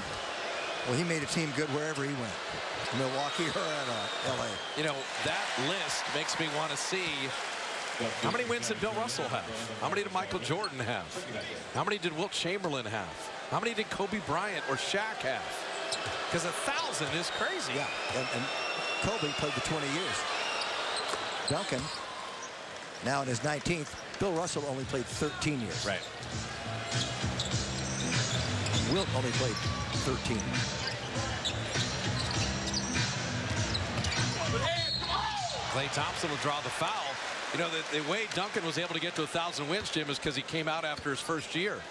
well, he made a team good wherever he went, Milwaukee or L.A. You know, that list makes me want to see how many wins did Bill Russell have? How many did Michael Jordan have? How many did Wilt Chamberlain have? How many did Kobe Bryant or Shaq have? Because 1,000 is crazy. Yeah, and Kobe played for 20 years. Duncan, now in his 19th. Bill Russell only played 13 years. Right. Wilt only played 13. Klay Thompson will draw the foul. You know, the way Duncan was able to get to 1,000 wins, Jim, is because he came out after his first year.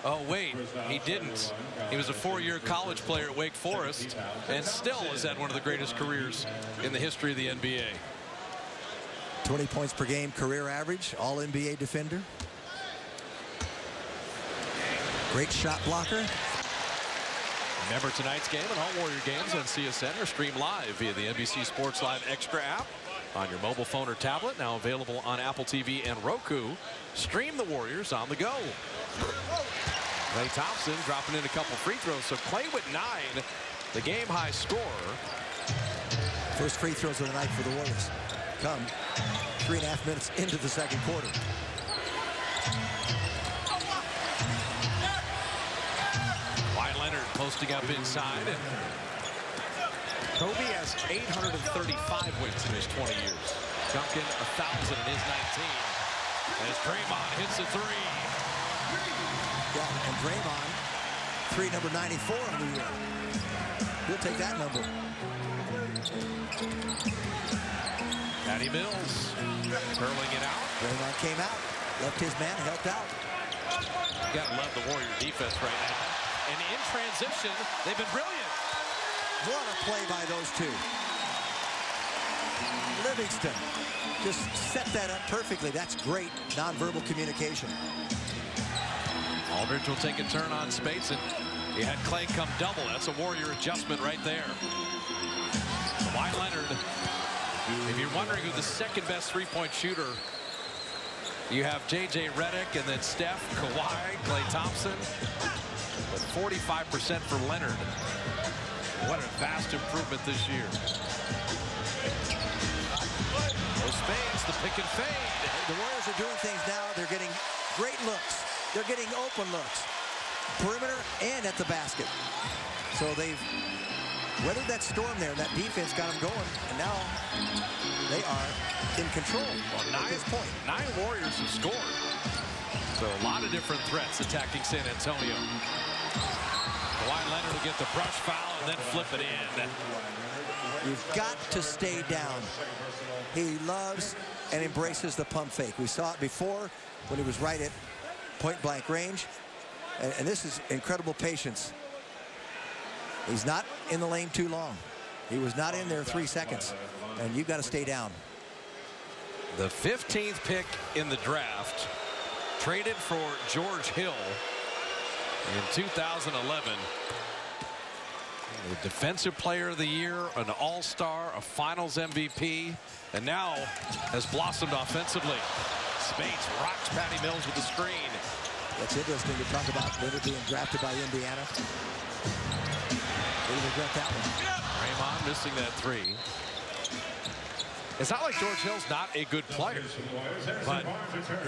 Oh, wait, he didn't. He was a 4-year college player at Wake Forest and still has had one of the greatest careers in the history of the NBA. 20 points per game career average, all NBA defender. Great shot blocker. Remember, tonight's game and all Warrior games on CSN are streamed live via the NBC Sports Live Extra app on your mobile phone or tablet, now available on Apple TV and Roku. Stream the Warriors on the go. Klay Thompson dropping in a couple free throws. So Klay with 9, the game high score. First free throws of the night for the Warriors come 3.5 minutes into the second quarter. Kawhi Leonard posting up inside. And Kobe has 835 wins in his 20 years. Duncan 1,000 in his 19. As Draymond hits a 3. Yeah, and Draymond, 3 number 94 on the year. He'll take that number. Patty Mills curling it out. Draymond came out, left his man, helped out. You gotta love the Warrior defense right now. And in transition, they've been brilliant. What a play by those two. Livingston just set that up perfectly. That's great nonverbal communication. Aldridge will take a turn on Spates, and he had Klay come double. That's a Warrior adjustment right there. Kawhi Leonard, if you're wondering who the second best three-point shooter, you have J.J. Redick and then Steph, Kawhi, Klay Thompson. But 45% for Leonard. What a vast improvement this year. Those fades, the pick and fade. The Warriors are doing things now. They're getting great looks. They're getting open looks. Perimeter and at the basket. So they've weathered that storm there. That defense got them going. And now they are in control at this point. 9 Warriors have scored. So a lot of different threats attacking San Antonio. Kawhi Leonard will get the brush foul and then flip it in. You've got to stay down. He loves and embraces the pump fake. We saw it before when he was right at point-blank range. And this is incredible patience. He's not in the lane too long. He was not in there 3 seconds. And you've got to stay down. The 15th pick in the draft, traded for George Hill in 2011. The Defensive Player of the Year, an All-Star, a Finals MVP, and now has blossomed offensively. Spates rocks Patty Mills with the screen. That's interesting to talk about Leonard being drafted by Indiana. They regret that one. Draymond missing that three. It's not like George Hill's not a good player, but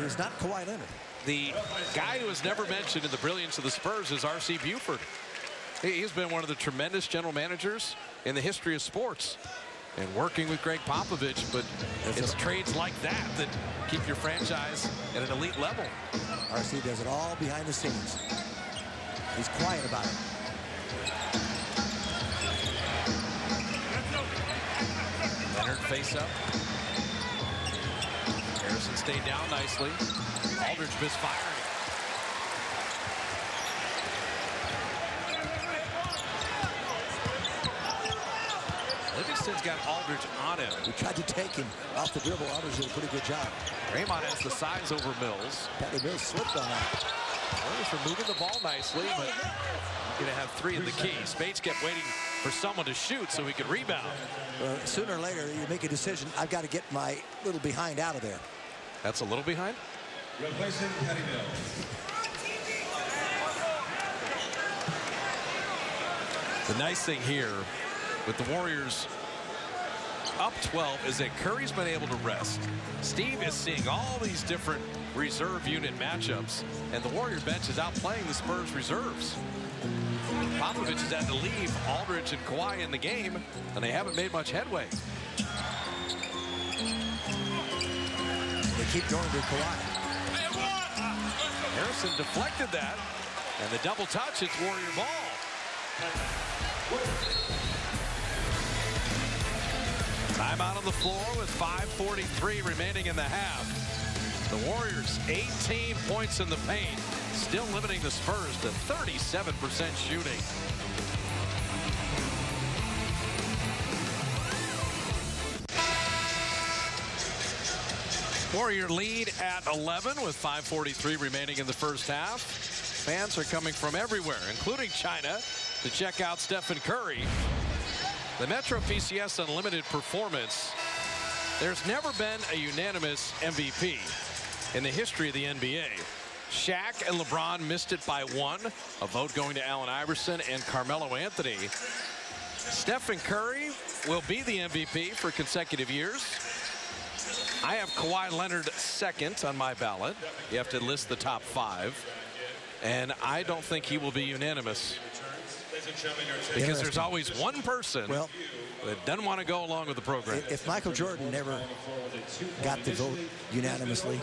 he's not Kawhi Leonard. The guy who is never mentioned in the brilliance of the Spurs is R.C. Buford. He's been one of the tremendous general managers in the history of sports, and working with Greg Popovich, but it's trades like that that keep your franchise at an elite level. R.C. does it all behind the scenes. He's quiet about it. Leonard face up. Harrison stayed down nicely. Aldridge misfiring. Livingston's got Aldridge on him. We tried to take him off the dribble. Aldridge did a pretty good job. Draymond has the size over Mills. Patty Mills slipped on that. Warriors are moving the ball nicely, but going to have three in the key. Spades kept waiting for someone to shoot so he could rebound. Sooner or later, you make a decision. I've got to get my little behind out of there. That's a little behind? Replacing Patty Mills. The nice thing here with the Warriors up 12 is that Curry's been able to rest. Steve is seeing all these different reserve unit matchups, and the Warrior bench is outplaying the Spurs reserves. Popovich has had to leave Aldridge and Kawhi in the game, and they haven't made much headway. They keep going to Kawhi. Harrison deflected that, and the double touch, it's Warrior ball. Timeout on the floor with 5:43 remaining in the half. The Warriors 18 points in the paint, still limiting the Spurs to 37% shooting. Warrior lead at 11 with 5:43 remaining in the first half. Fans are coming from everywhere, including China, to check out Stephen Curry. The Metro PCS Unlimited performance. There's never been a unanimous MVP in the history of the NBA. Shaq and LeBron missed it by one, a vote going to Allen Iverson and Carmelo Anthony. Stephen Curry will be the MVP for consecutive years. I have Kawhi Leonard second on my ballot. You have to list the top five. And I don't think he will be unanimous, because there's always one person that doesn't want to go along with the program. If Michael Jordan never got the vote unanimously,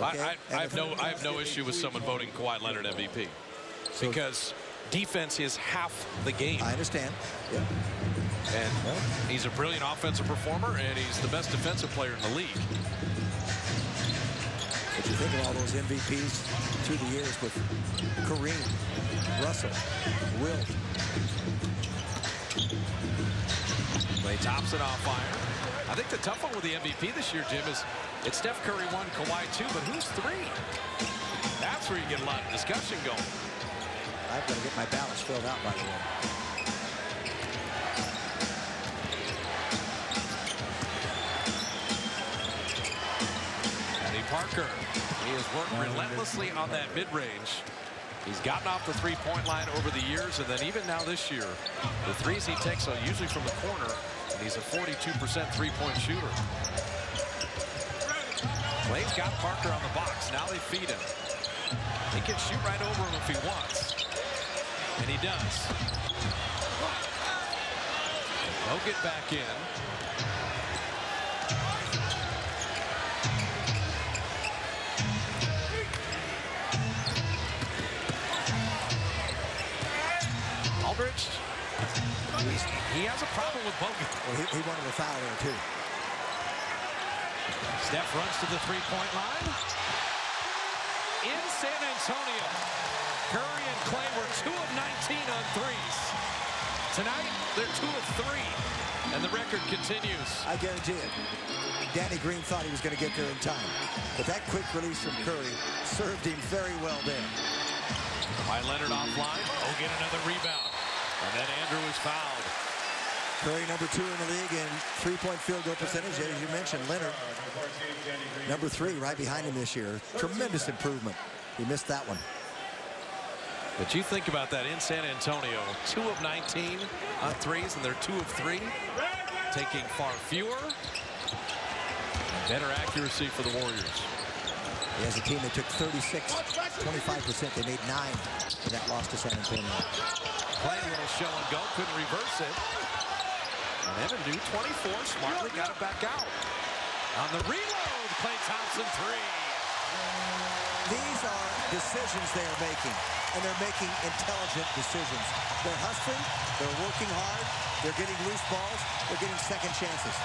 okay, I have no issue with someone voting Kawhi Leonard MVP, because defense is half the game. I understand. Yeah. And he's a brilliant offensive performer, and he's the best defensive player in the league. If you think of all those MVPs through the years with Kareem, Russell, Wilt. Klay Thompson off fire. I think the tough one with the MVP this year, Jim, is it's Steph Curry 1, Kawhi 2, but who's 3? That's where you get a lot of discussion going. I've got to get my balance filled out, by the way. Parker, he has worked relentlessly on that mid-range. He's gotten off the three-point line over the years, and then even now this year, the threes he takes are usually from the corner, and he's a 42% three-point shooter. Clay's got Parker on the box. Now they feed him. He can shoot right over him if he wants, and he does. They'll get back in. Aldridge, he has a problem with Bogut. Well, he wanted a foul there, too. Steph runs to the three-point line. In San Antonio, Curry and Klay were 2 of 19 on threes. Tonight, they're 2 of 3, and the record continues. I guarantee it. Danny Green thought he was going to get there in time, but that quick release from Curry served him very well there. By Leonard offline. Oh, get another rebound. And then Andrew is fouled. Curry, number 2 in the league in three-point field goal percentage. As you mentioned, Leonard, number 3, right behind him this year. Tremendous improvement. He missed that one. But you think about that in San Antonio, 2 of 19 on threes, and they're 2 of 3, taking far fewer. Better accuracy for the Warriors. As a team, they took 36, 25%. They made 9 for that loss to San Antonio. Playing a little show and go, couldn't reverse it. And Evan Dew, 24, smartly got it back out. On the reload, Klay Thompson 3. These are decisions they are making, and they're making intelligent decisions. They're hustling, they're working hard, they're getting loose balls, they're getting second chances.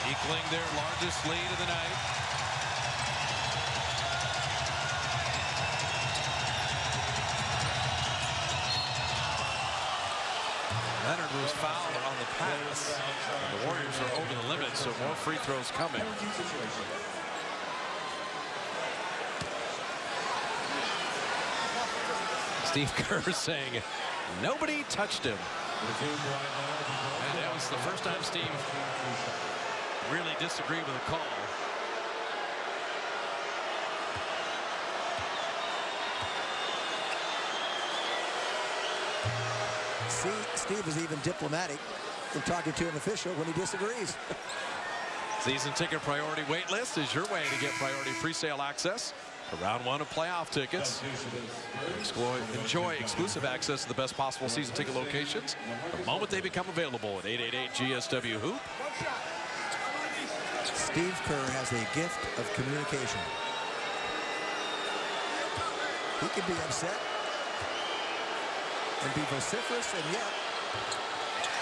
Equaling their largest lead of the night. Leonard was fouled on the pass. And the Warriors are over the limit, so more free throws coming. Steve Kerr saying nobody touched him. And that was the first time Steve really disagreed with the call. See, Steve is even diplomatic in talking to an official when he disagrees. Season ticket priority wait list is your way to get priority pre-sale access for round 1 of playoff tickets. Enjoy exclusive access to the best possible season ticket locations the moment they become available at 888-GSW-HOOP. Steve Kerr has a gift of communication. He can be upset and be vociferous, and yet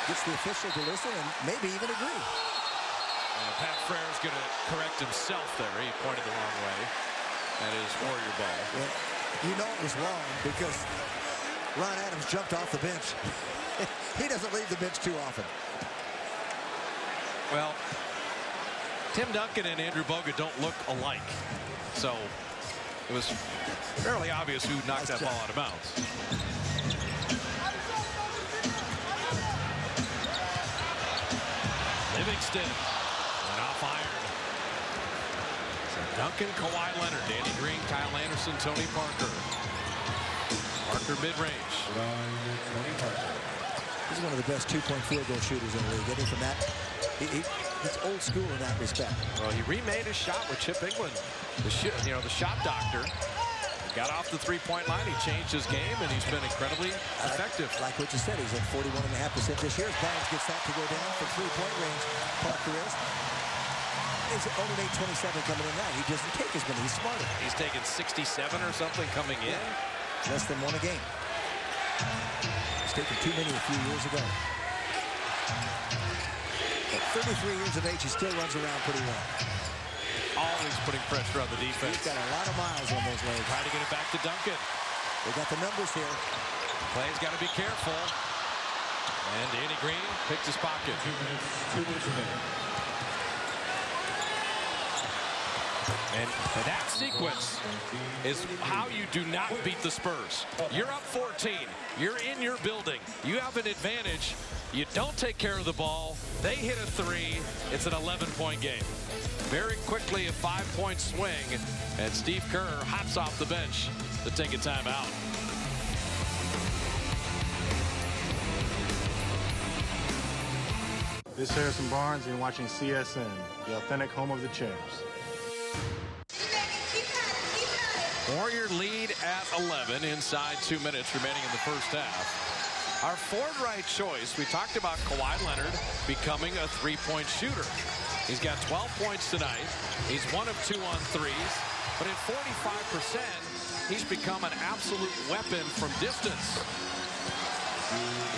gets the official to listen and maybe even agree. Pat Fraier's going to correct himself there. He pointed the wrong way. That is Warrior ball. Well, you know it was wrong because Ron Adams jumped off the bench. He doesn't leave the bench too often. Well, Tim Duncan and Andrew Bogut don't look alike. So it was fairly obvious who knocked that ball out of bounds. Livingston went off iron. Duncan, Kawhi Leonard, Danny Green, Kyle Anderson, Tony Parker. Parker mid-range. He's one of the best two-point field goal shooters in the league. Getting from that, he's old school in that respect. Well, he remade his shot with Chip England, the shot doctor. He got off the three-point line. He changed his game, and he's been incredibly effective. Like what you said, he's at 41.5% this year. As Barnes gets that to go down from three-point range, Parker is. He's only made 27 coming in now. He doesn't take as many. He's smarter. He's taken 67 or something coming in. Less than 1 a game. He's taken too many a few years ago. At 33 years of age, he still runs around pretty well. Always putting pressure on the defense. He's got a lot of miles on those legs. Trying to get it back to Duncan. They got the numbers here. Clay's got to be careful. And Danny Green picks his pocket. 2 minutes remaining. And that sequence is how you do not beat the Spurs. You're up 14. You're in your building. You have an advantage. You don't take care of the ball. They hit a 3. It's an 11-point game. Very quickly, a 5-point swing. And Steve Kerr hops off the bench to take a timeout. This is Harrison Barnes, and you're watching CSN, the authentic home of the champs. Warrior lead at 11 inside 2 minutes remaining in the first half. Our forward right choice, we talked about Kawhi Leonard becoming a three-point shooter. He's got 12 points tonight. He's 1 of 2 on threes. But at 45%, he's become an absolute weapon from distance.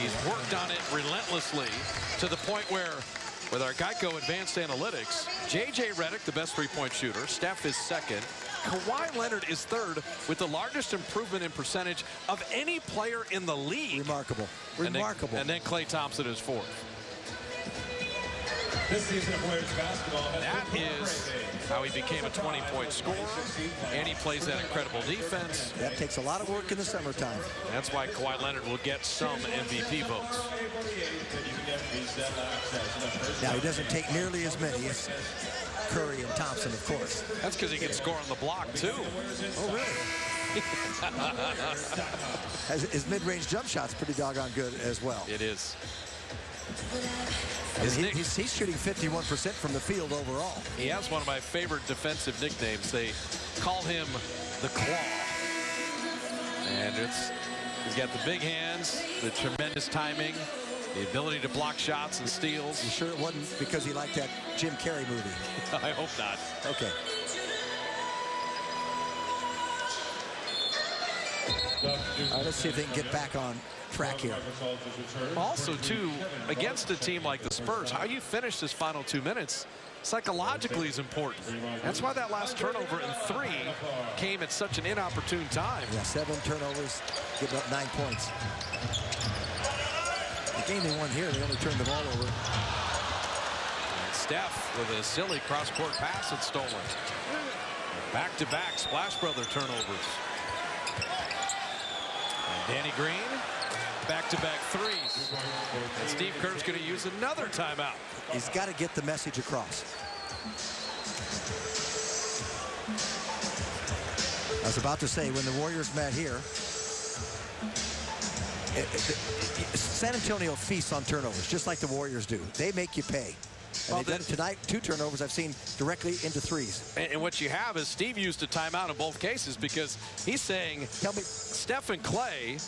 He's worked on it relentlessly to the point where, with our Geico Advanced Analytics, J.J. Redick, the best three-point shooter. Steph is second. Kawhi Leonard is third with the largest improvement in percentage of any player in the league. Remarkable. Remarkable. And then Klay Thompson is fourth. This season of Warriors basketball. That is how he became a 20-point scorer, and he plays that incredible defense. That takes a lot of work in the summertime. That's why Kawhi Leonard will get some MVP votes. Now, he doesn't take nearly as many as Curry and Thompson, of course. That's because he can score on the block, too. Oh, really? His mid-range jump shot's pretty doggone good as well. It is. He's shooting 51% from the field overall. He has one of my favorite defensive nicknames. They call him the Claw. And he's got the big hands, the tremendous timing, the ability to block shots and steals. You sure it wasn't because he liked that Jim Carrey movie? I hope not. Okay. All right, let's see if they can get back on track here. Also, too, against a team like the Spurs, how you finish this final 2 minutes psychologically is important. That's why that last turnover in 3 came at such an inopportune time. Yeah, 7 turnovers, give up 9 points. The game they won here, they only turned the ball over. And Steph with a silly cross-court pass that's stolen. Back-to-back Splash Brother turnovers. And Danny Green, back-to-back threes. And Steve Kerr's going to use another timeout. He's got to get the message across. I was about to say, when the Warriors met here, San Antonio feasts on turnovers, just like the Warriors do. They make you pay. And they've done it tonight. 2 turnovers I've seen directly into threes. And what you have is Steve used a timeout in both cases because he's saying, Steph and Clay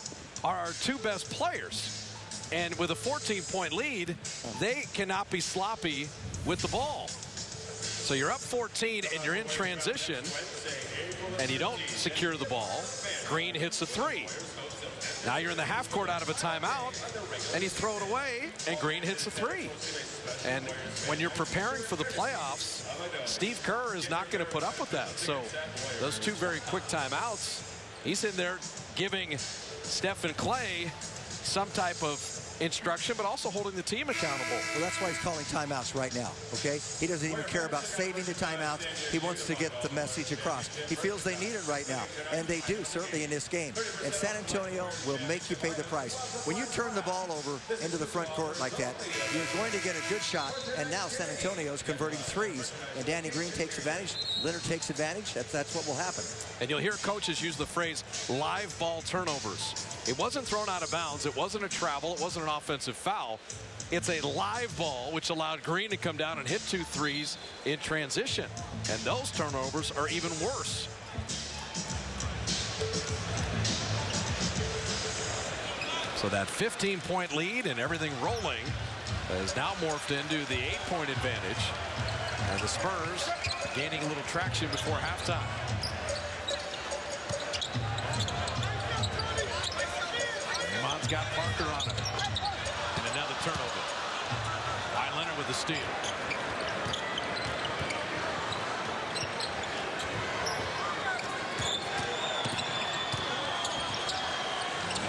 are our 2 best players. And with a 14-point lead, they cannot be sloppy with the ball. So you're up 14 and you're in transition and you don't secure the ball. Green hits a 3. Now you're in the half court out of a timeout and you throw it away and Green hits a 3. And when you're preparing for the playoffs, Steve Kerr is not going to put up with that. So those 2 very quick timeouts, he's in there giving Steph and Clay some type of instruction, but also holding the team accountable. Well, that's why he's calling timeouts right now, okay? He doesn't even care about saving the timeouts. He wants to get the message across. He feels they need it right now, and they do, certainly in this game. And San Antonio will make you pay the price. When you turn the ball over into the front court like that, you're going to get a good shot, and now San Antonio is converting threes, and Danny Green takes advantage. Leonard takes advantage. That's what will happen. And you'll hear coaches use the phrase live ball turnovers. It wasn't thrown out of bounds. It wasn't a travel. It wasn't an offensive foul. It's a live ball, which allowed Green to come down and hit 2 threes in transition. And those turnovers are even worse. So that 15-point lead and everything rolling is now morphed into the 8-point advantage. And the Spurs gaining a little traction before halftime. Draymond's got Parker on him. And another turnover. Kawhi Leonard with the steal.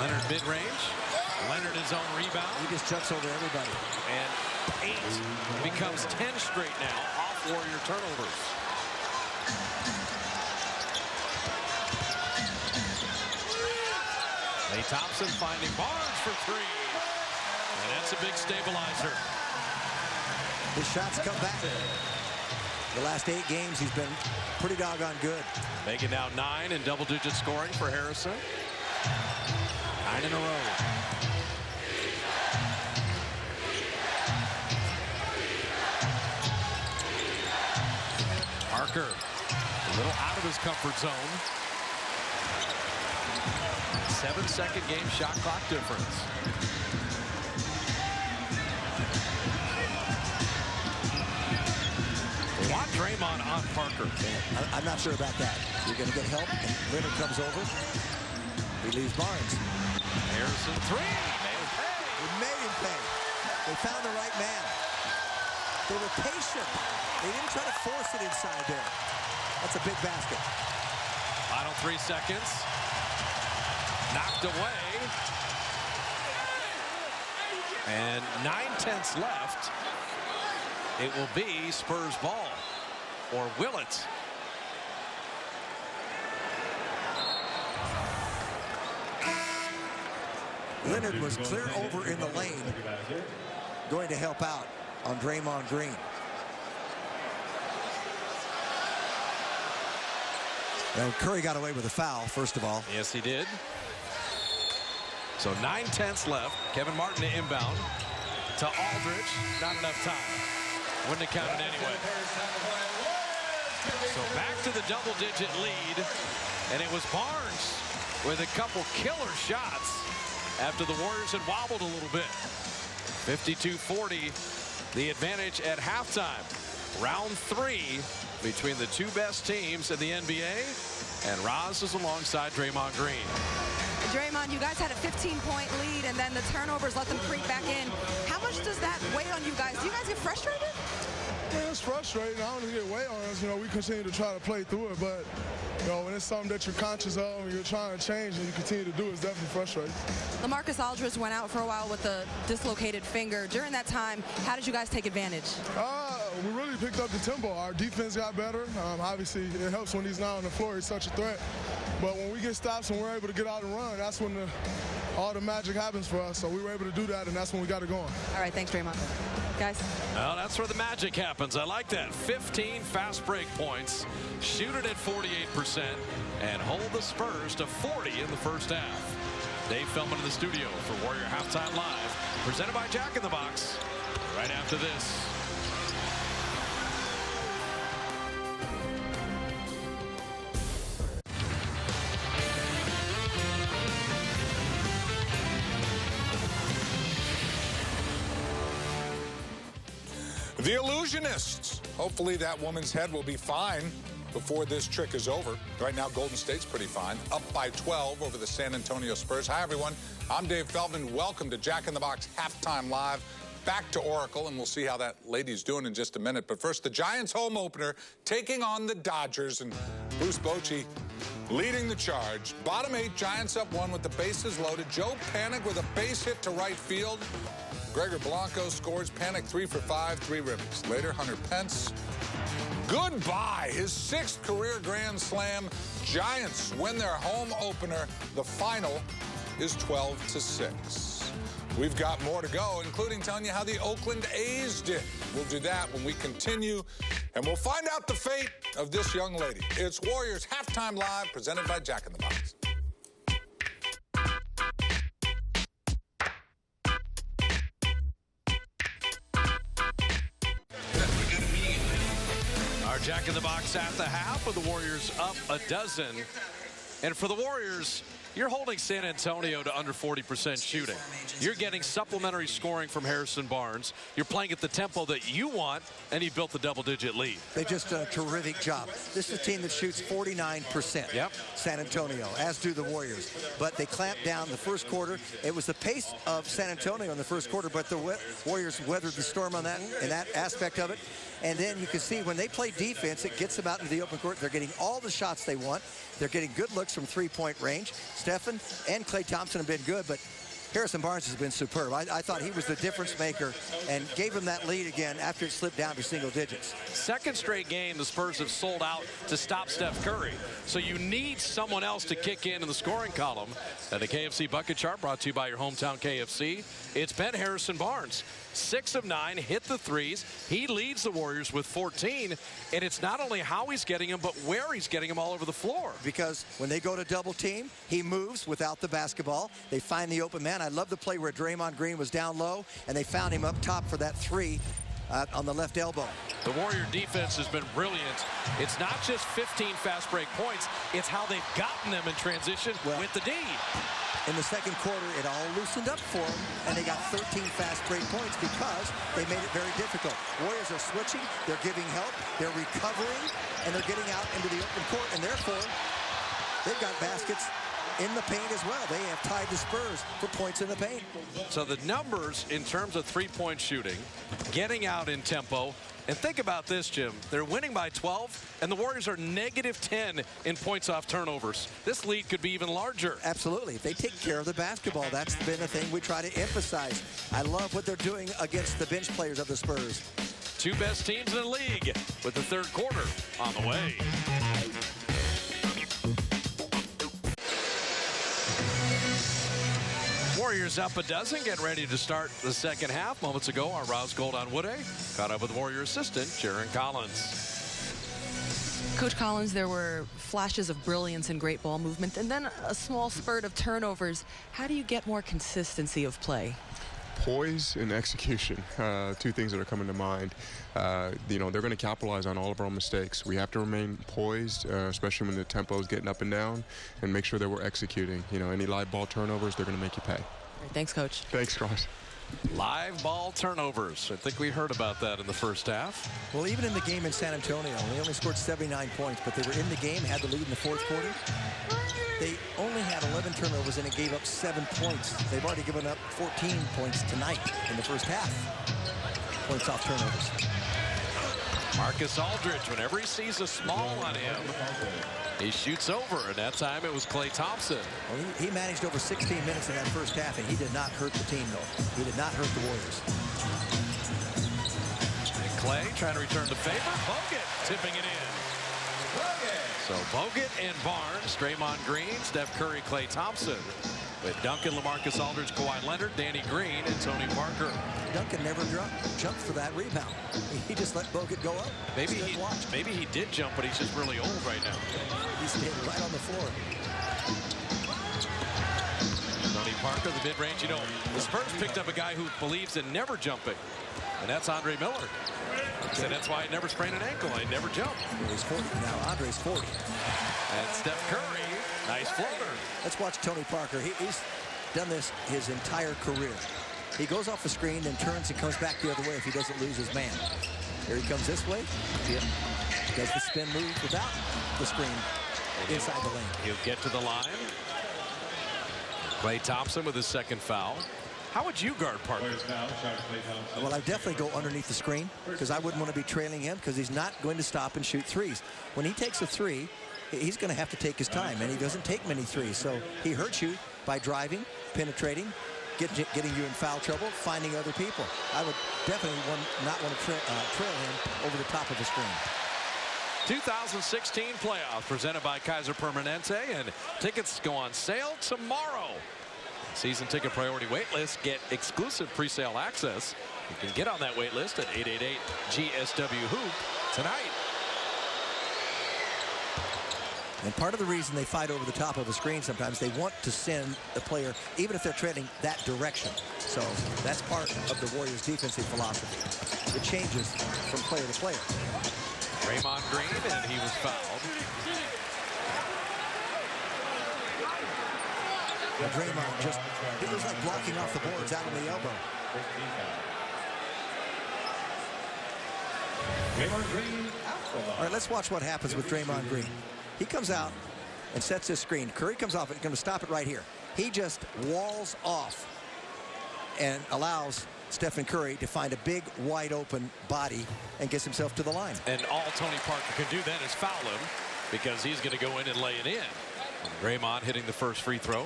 Leonard mid-range. Leonard his own rebound. He just jumps over everybody. And 8 becomes 10 straight now off Warrior turnovers. Klay Thompson finding Barnes for 3. And that's a big stabilizer. His shots come back. The last 8 games, he's been pretty doggone good. Making now 9 in double-digit scoring for Harrison. 9 in a row. Parker, a little out of his comfort zone. 7-second game shot clock difference. They want Draymond on Parker. I'm not sure about that. You're going to get help, and Leonard comes over. He leaves Barnes. Harrison 3. Made him pay. He made him pay. They found the right man. They were patient. They didn't try to force it inside there. That's a big basket. Final 3 seconds. Knocked away. And 9/10 left. It will be Spurs ball. Or will it? Leonard was clear over in the lane, going to help out on Draymond Green. Well, Curry got away with a foul, first of all. Yes, he did. So 9/10 left. Kevin Martin to inbound to Aldridge. Not enough time. Wouldn't have counted anyway. So back to the double-digit lead. And it was Barnes with a couple killer shots after the Warriors had wobbled a little bit. 52-40, the advantage at halftime. Round 3 between the two best teams in the NBA. And Roz is alongside Draymond Green. Draymond, you guys had a 15-point lead, and then the turnovers let them creep back in. How much does that weigh on you guys? Do you guys get frustrated? Yeah, it's frustrating. I don't get weight on us. You know, we continue to try to play through it, but you know, when it's something that you're conscious of and you're trying to change and you continue to do, it's definitely frustrating. LaMarcus Aldridge went out for a while with a dislocated finger. During that time, how did you guys take advantage? We really picked up the tempo. Our defense got better. Obviously, it helps when he's not on the floor. He's such a threat. But when we get stops and we're able to get out and run, that's when all the magic happens for us. So we were able to do that, and that's when we got it going. All right, thanks, Draymond. Guys. Well, that's where the magic happens. I like that. 15 fast break points. Shoot it at 48% and hold the Spurs to 40 in the first half. Dave Feldman in the studio for Warrior Halftime Live, presented by Jack in the Box. Right after this. The Illusionists. Hopefully that woman's head will be fine before this trick is over. Right now, Golden State's pretty fine. Up by 12 over the San Antonio Spurs. Hi, everyone. I'm Dave Feldman. Welcome to Jack in the Box Halftime Live. Back to Oracle, and we'll see how that lady's doing in just a minute. But first, the Giants home opener taking on the Dodgers, and Bruce Bochy leading the charge. Bottom 8, Giants up 1 with the bases loaded. Joe Panik with a base hit to right field. Gregor Blanco scores. Panik 3 for 5, 3 ribbies. Later, Hunter Pence. Goodbye. His 6th career grand slam. Giants win their home opener. The final is 12-6. We've got more to go, including telling you how the Oakland A's did. We'll do that when we continue, and we'll find out the fate of this young lady. It's Warriors Halftime Live, presented by Jack in the Box. Jack in the Box at the half with the Warriors up a dozen. And for the Warriors, you're holding San Antonio to under 40% shooting. You're getting supplementary scoring from Harrison Barnes. You're playing at the tempo that you want, and you built the double-digit lead. They just did a terrific job. This is a team that shoots 49%. Yep. San Antonio, as do the Warriors. But they clamped down the first quarter. It was the pace of San Antonio in the first quarter, but the Warriors weathered the storm on that, in that aspect of it. And then you can see when they play defense, it gets them out into the open court. They're getting all the shots they want. They're getting good looks from three-point range. Stephen and Klay Thompson have been good, but Harrison Barnes has been superb. I thought he was the difference maker and gave him that lead again after it slipped down to single digits. Second straight game, the Spurs have sold out to stop Steph Curry. So you need someone else to kick in the scoring column. And the KFC Bucket Chart brought to you by your hometown KFC. It's been Harrison Barnes. 6 of 9, hit the threes. He leads the Warriors with 14. And it's not only how he's getting them, but where he's getting them all over the floor. Because when they go to double team, he moves without the basketball. They find the open man. I love the play where Draymond Green was down low, and they found him up top for that three on the left elbow. The Warrior defense has been brilliant. It's not just 15 fast break points. It's how they've gotten them in transition with the D. In the second quarter, it all loosened up for them, and they got 13 fast break points because they made it very difficult. Warriors are switching, they're giving help, they're recovering, and they're getting out into the open court, and therefore, they've got baskets in the paint as well. They have tied the Spurs for points in the paint. So the numbers in terms of three-point shooting, getting out in tempo, and think about this, Jim. They're winning by 12, and the Warriors are -10 in points off turnovers. This lead could be even larger. Absolutely. If they take care of the basketball, that's been a thing we try to emphasize. I love what they're doing against the bench players of the Spurs. Two best teams in the league with the third quarter on the way. Warriors up a dozen, getting ready to start the second half. Moments ago, our Roz Gold on Woode caught up with Warrior assistant Jaron Collins. Coach Collins, there were flashes of brilliance and great ball movement, and then a small spurt of turnovers. How do you get more consistency of play? Poise and execution, two things that are coming to mind. You know, they're going to capitalize on all of our mistakes. We have to remain poised, especially when the tempo is getting up and down, and make sure that we're executing. You know, any live ball turnovers, they're going to make you pay. Thanks, Coach. Thanks, Cross. Live ball turnovers. I think we heard about that in the first half. Well, even in the game in San Antonio, they only scored 79 points, but they were in the game, had the lead in the fourth quarter. They only had 11 turnovers, and it gave up 7 points. They've already given up 14 points tonight in the first half. Points off turnovers. Marcus Aldridge, whenever he sees a small on him, he shoots over, and that time it was Klay Thompson. Well, he managed over 16 minutes in that first half, and he did not hurt the team, though. He did not hurt the Warriors. And Klay trying to return the favor. Bogut tipping it in. So Bogut and Barnes, Draymond Green, Steph Curry, Klay Thompson, with Duncan, LaMarcus Aldridge, Kawhi Leonard, Danny Green, and Tony Parker. Duncan never jumped for that rebound. He just let Bogut go up. Maybe he did jump, but he's just really old right now. He's hit right on the floor. Tony Parker, the mid-range. You know, the Spurs picked up a guy who believes in never jumping, and that's Andre Miller. He said that's why I never sprained an ankle. I never jumped. Well, he's 40 now. Andre's 40. And Steph Curry, nice floater. Let's watch Tony Parker. He's done this his entire career. He goes off the screen and turns and comes back the other way if he doesn't lose his man. Here he comes this way. He does the spin move without the screen inside the lane. He'll get to the line. Klay Thompson with his second foul. How would you guard Parker? Well, I definitely go underneath the screen because I wouldn't want to be trailing him because he's not going to stop and shoot threes. When he takes a three, he's going to have to take his time, and he doesn't take many threes. So he hurts you by driving, penetrating, getting you in foul trouble, finding other people. I would definitely not want to trail him over the top of the screen. 2016 playoff presented by Kaiser Permanente, and tickets go on sale tomorrow. Season ticket priority wait list. Get exclusive pre-sale access. You can get on that wait list at 888-GSW-HOOP tonight. And part of the reason they fight over the top of a screen sometimes, they want to send the player, even if they're trailing that direction. So that's part of the Warriors' defensive philosophy. It changes from player to player. Draymond Green, and he was fouled. And Draymond it was like blocking off the boards out on the elbow. All right, let's watch what happens with Draymond Green. He comes out and sets his screen. Curry comes off it, going to stop it right here. He just walls off and allows Stephen Curry to find a big, wide open body and gets himself to the line. And all Tony Parker can do then is foul him because he's going to go in and lay it in. Draymond hitting the first free throw.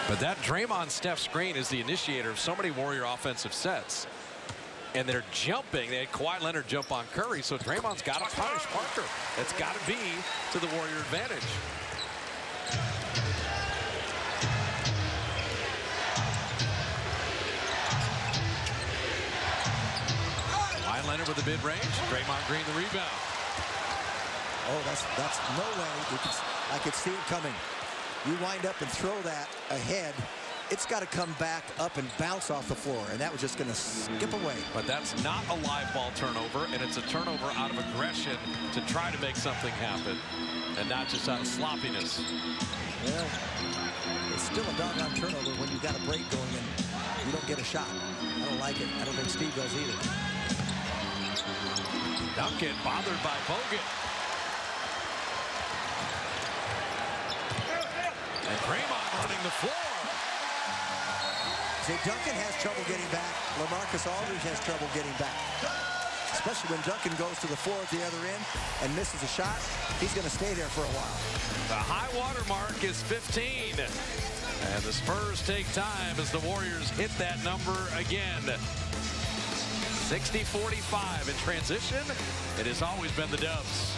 But that Draymond-Steph screen is the initiator of so many Warrior offensive sets. And they're jumping. They had Kawhi Leonard jump on Curry, so Draymond's got to punish Parker. It's got to be to the Warrior advantage. Kawhi Leonard with the mid-range. Draymond Green the rebound. Oh, that's no way. I could see it coming. You wind up and throw that ahead. It's got to come back up and bounce off the floor, and that was just going to skip away. But that's not a live ball turnover, and it's a turnover out of aggression to try to make something happen, and not just out of sloppiness. Well, it's still a doggone turnover when you got a break going and you don't get a shot. I don't like it. I don't think Steve does either. Duncan bothered by Bogut. And Draymond running the floor. See, Duncan has trouble getting back. LaMarcus Aldridge has trouble getting back. Especially when Duncan goes to the floor at the other end and misses a shot. He's going to stay there for a while. The high water mark is 15. And the Spurs take time as the Warriors hit that number again. 60-45 in transition. It has always been the Dubs.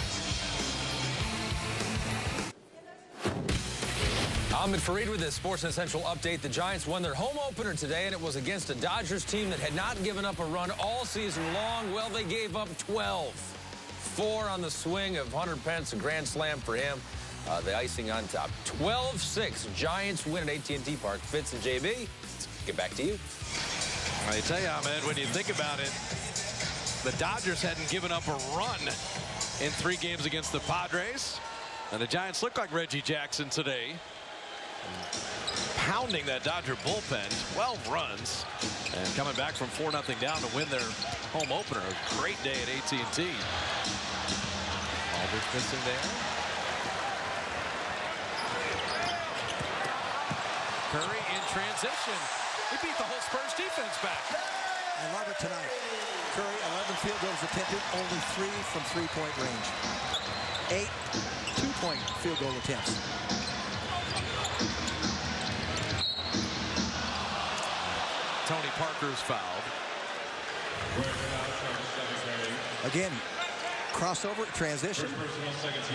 Ahmed Fareed with this Sports Essential update. The Giants won their home opener today, and it was against a Dodgers team that had not given up a run all season long. Well, they gave up 12. 4 on the swing of Hunter Pence, a grand slam for him. The icing on top. 12-6. Giants win at AT&T Park. Fitz and JB, let's get back to you. I tell you, Ahmed, when you think about it, the Dodgers hadn't given up a run in 3 games against the Padres. And the Giants look like Reggie Jackson today. Pounding that Dodger bullpen, 12 runs, and coming back from 4-0 down to win their home opener. A great day at AT&T. Aldridge missing there. Curry in transition. He beat the whole Spurs defense back. I love it tonight. Curry, 11 field goals attempted, only 3 from three-point range. 8 two-point field goal attempts. Tony Parker's fouled. Again, crossover, transition.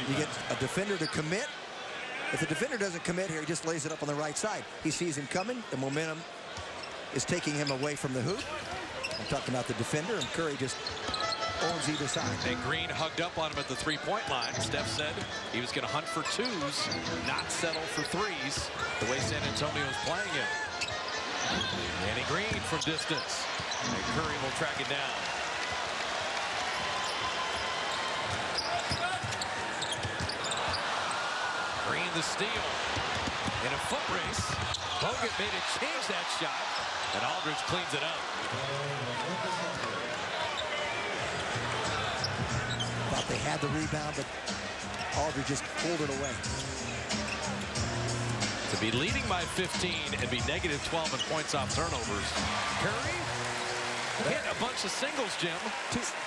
You get a defender to commit. If the defender doesn't commit here, he just lays it up on the right side. He sees him coming. The momentum is taking him away from the hoop. I'm talking about the defender, and Curry just owns either side. And Green hugged up on him at the three-point line. Steph said he was going to hunt for 2s, not settle for 3s, the way San Antonio's playing him. Danny Green from distance. And Curry will track it down. Green the steal. In a foot race. Bogut made it change that shot. And Aldridge cleans it up. Thought they had the rebound, but Aldridge just pulled it away. To be leading by 15 and be negative 12 in points off turnovers. Curry hit a bunch of singles, Jim.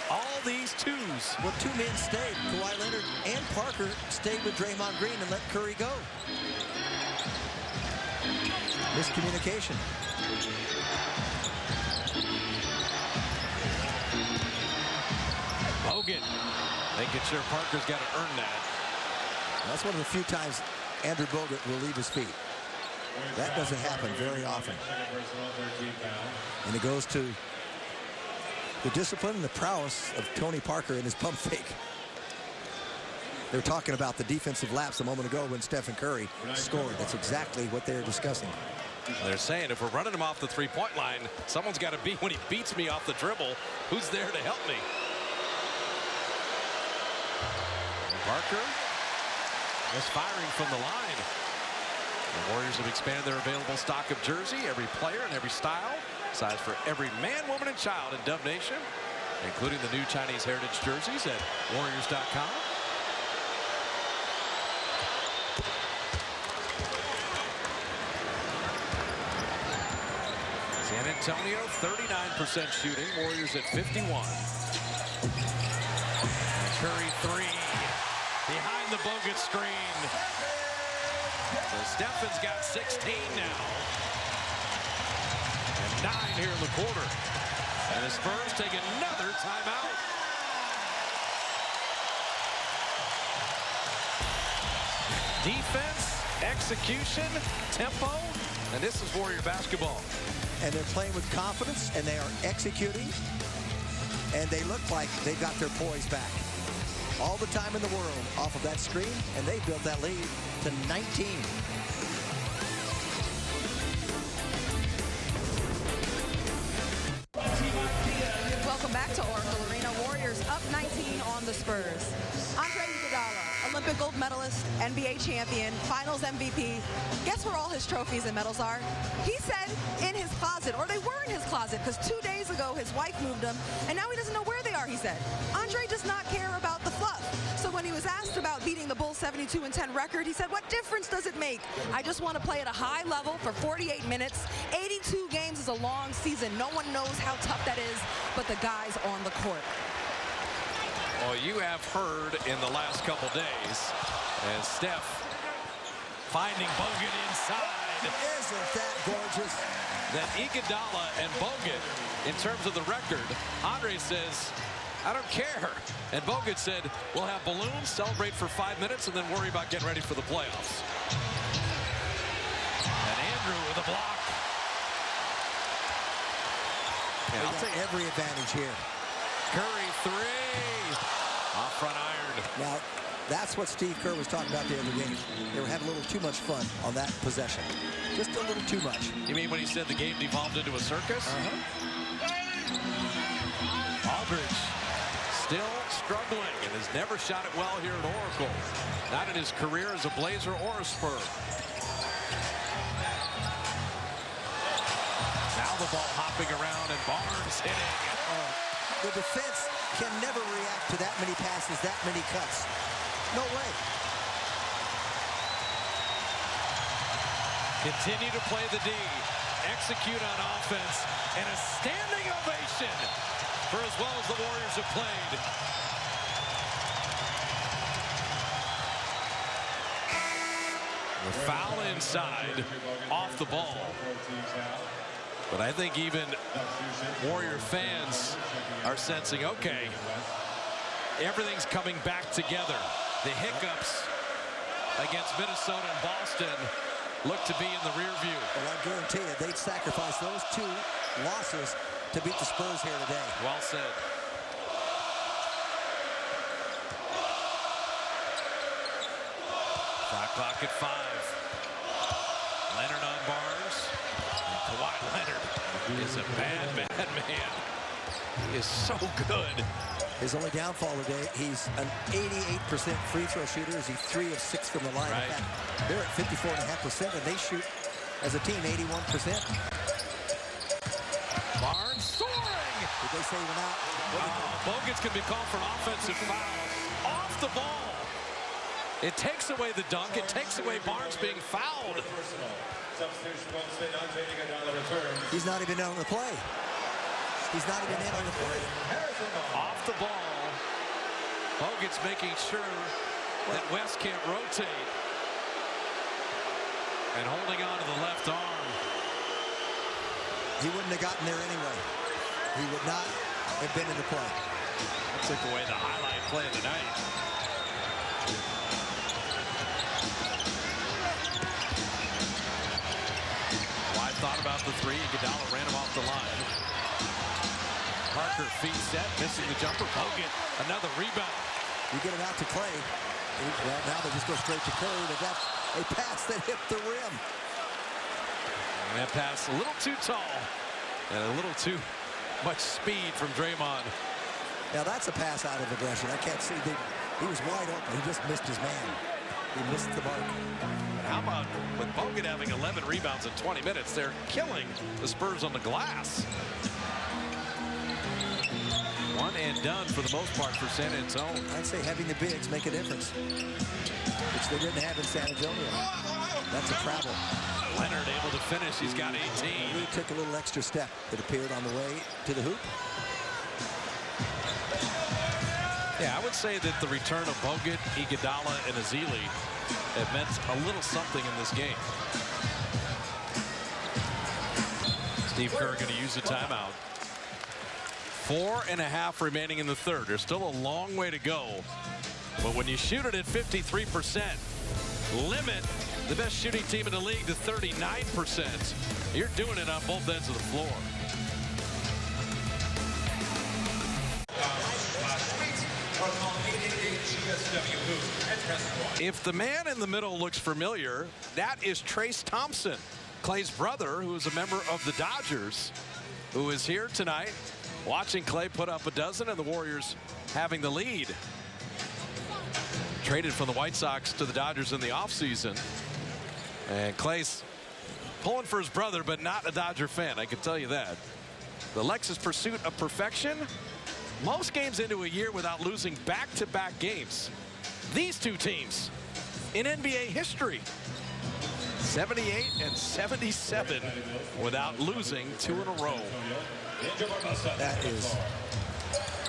All these 2s. Well, 2 men stayed. Kawhi Leonard and Parker stayed with Draymond Green and let Curry go. Miscommunication. Bogut making sure Parker's got to earn that. That's one of the few times Andrew Bogut will leave his feet. That doesn't happen very often. And it goes to the discipline and the prowess of Tony Parker and his pump fake. They were talking about the defensive lapse a moment ago when Stephen Curry scored. That's exactly what they're discussing. They're saying if we're running him off the three-point line, someone's got to be when he beats me off the dribble. Who's there to help me? Parker is firing from the line. The Warriors have expanded their available stock of jersey, every player and every style, size for every man, woman, and child in Dub Nation, including the new Chinese heritage jerseys at Warriors.com. San Antonio, 39% shooting. Warriors at 51. Curry 3. Behind the Bogut screen. So Stephen's got 16 now. And 9 here in the quarter. And the Spurs take another timeout. Defense, execution, tempo, and this is Warrior basketball. And they're playing with confidence, and they are executing. And they look like they've got their poise back. All the time in the world off of that screen, and they built that lead to 19. Welcome back to Oracle Arena. Warriors up 19 on the Spurs. Andre Iguodala, Olympic gold medalist, NBA champion, Finals MVP. Guess where all his trophies and medals are? He said in his closet, or they were in his closet, because 2 days ago his wife moved them, and now he doesn't know where they are, he said. Andre does not care about the fluff. So when he was asked about beating the Bulls' 72-10 record, he said, what difference does it make? I just want to play at a high level for 48 minutes. 82 games is a long season. No one knows how tough that is but the guys on the court. Well, you have heard in the last couple days, and Steph finding Bogut inside. Isn't that gorgeous? That Iguodala and Bogut, in terms of the record, Andre says, I don't care. And Bogut said, we'll have balloons, celebrate for 5 minutes, and then worry about getting ready for the playoffs. And Andrew with a block. Yeah, I'll take every advantage here. Curry, three. Off front iron. Now, that's what Steve Kerr was talking about the other game. They were having a little too much fun on that possession. Just a little too much. You mean when he said the game devolved into a circus? Aldridge still struggling and has never shot it well here at Oracle. Not in his career as a Blazer or a Spur. Now the ball hopping around and Barnes hitting. The defense can never react to that many passes, that many cuts. No way. Continue to play the D. Execute on offense. And a standing ovation for as well as the Warriors have played. The foul inside, off the ball. But I think even Warrior fans are sensing, okay, everything's coming back together. The hiccups against Minnesota and Boston look to be in the rear view. Well, I guarantee you, they'd sacrifice those two losses to beat the Spurs here today. Well said. Shot clock at 5. Leonard on Barnes. And Kawhi Leonard is a bad man. He is so good. His only downfall today, he's an 88% free throw shooter as he's 3 of 6 from the line. Right. In fact, they're at 54.5%, and they shoot, as a team, 81%. Barnes soaring. Did they say even out? Bogut's going to be called for an offensive foul. Off the ball. It takes away the dunk. It takes away Barnes being fouled. He's not even on the play. He's not even in on the play. Off the ball. Bogut's making sure that West can't rotate. And holding on to the left arm. He wouldn't have gotten there anyway. He would not have been in the play. Took away the highlight play of the night. Wide thought about the three. Iguodala ran him off the line. Parker feet set, missing the jumper. Bogut, another rebound. You get it out to Clay. Well, now they just go straight to Curry. They got a pass that hit the rim. And that pass a little too tall and a little too much speed from Draymond. Now that's a pass out of aggression. I can't see. He was wide open. He just missed his man. He missed the mark. How about with Bogut having 11 rebounds in 20 minutes? They're killing the Spurs on the glass. One and done for the most part for San Antonio. I'd say having the bigs make a difference, which they didn't have in San Antonio. That's a problem. Leonard able to finish. He's got 18. He took a little extra step. It appeared on the way to the hoop. Yeah, I would say that the return of Bogut, Iguodala, and Ezeli have meant a little something in this game. Steve Kerr going to use a timeout. 4.5 remaining in the third. There's still a long way to go. But when you shoot it at 53%, limit the best shooting team in the league to 39%. You're doing it on both ends of the floor. If the man in the middle looks familiar, that is Trace Thompson, Clay's brother, who is a member of the Dodgers, who is here tonight watching Clay put up a dozen and the Warriors having the lead. Traded from the White Sox to the Dodgers in the offseason. And Clay's pulling for his brother, but not a Dodger fan, I can tell you that. The Lexus pursuit of perfection. Most games into a year without losing back-to-back games. These two teams in NBA history. 78 and 77 without losing 2 in a row. That is,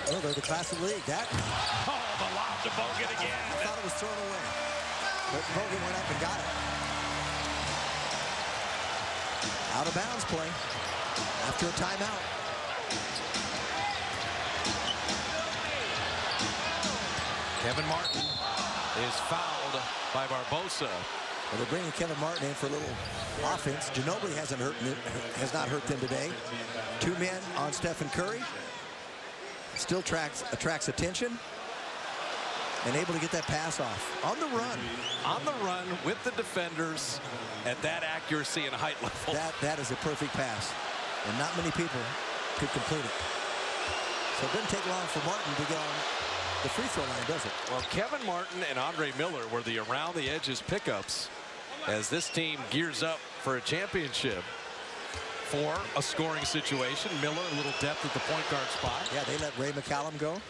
well, they're the class of the league. That. Oh, the lob to Bogut again. I thought it was thrown away. But Bogut went up and got it. Out of bounds play after a timeout. Kevin Martin is fouled by Barbosa. Well, they're bringing Kevin Martin in for a little offense. Ginobili has not hurt them today. 2 men on Stephen Curry. Still attracts attention. And able to get that pass off. On the run. On the run with the defenders at that accuracy and height level. That is a perfect pass. And not many people could complete it. So it doesn't take long for Martin to get on the free throw line, does it? Well, Kevin Martin and Andre Miller were the around the edges pickups as this team gears up for a championship. For a scoring situation. Miller, a little depth at the point guard spot. Yeah, they let Ray McCallum go.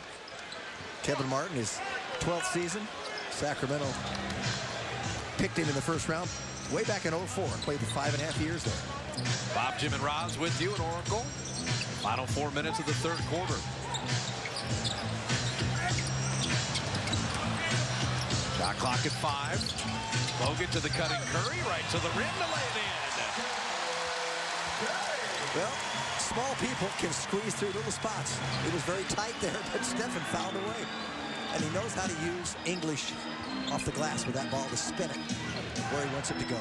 Kevin Martin, his 12th season. Sacramento picked him in the first round way back in 04. Played the 5.5 years there. Bob, Jim, and Roz with you at Oracle. Final 4 minutes of the third quarter. Shot clock at 5. Bogut to the cutting Curry, right to the rim to lay it in. Well, small people can squeeze through little spots. It was very tight there, but Stephen found a way. And he knows how to use English off the glass with that ball to spin it where he wants it to go.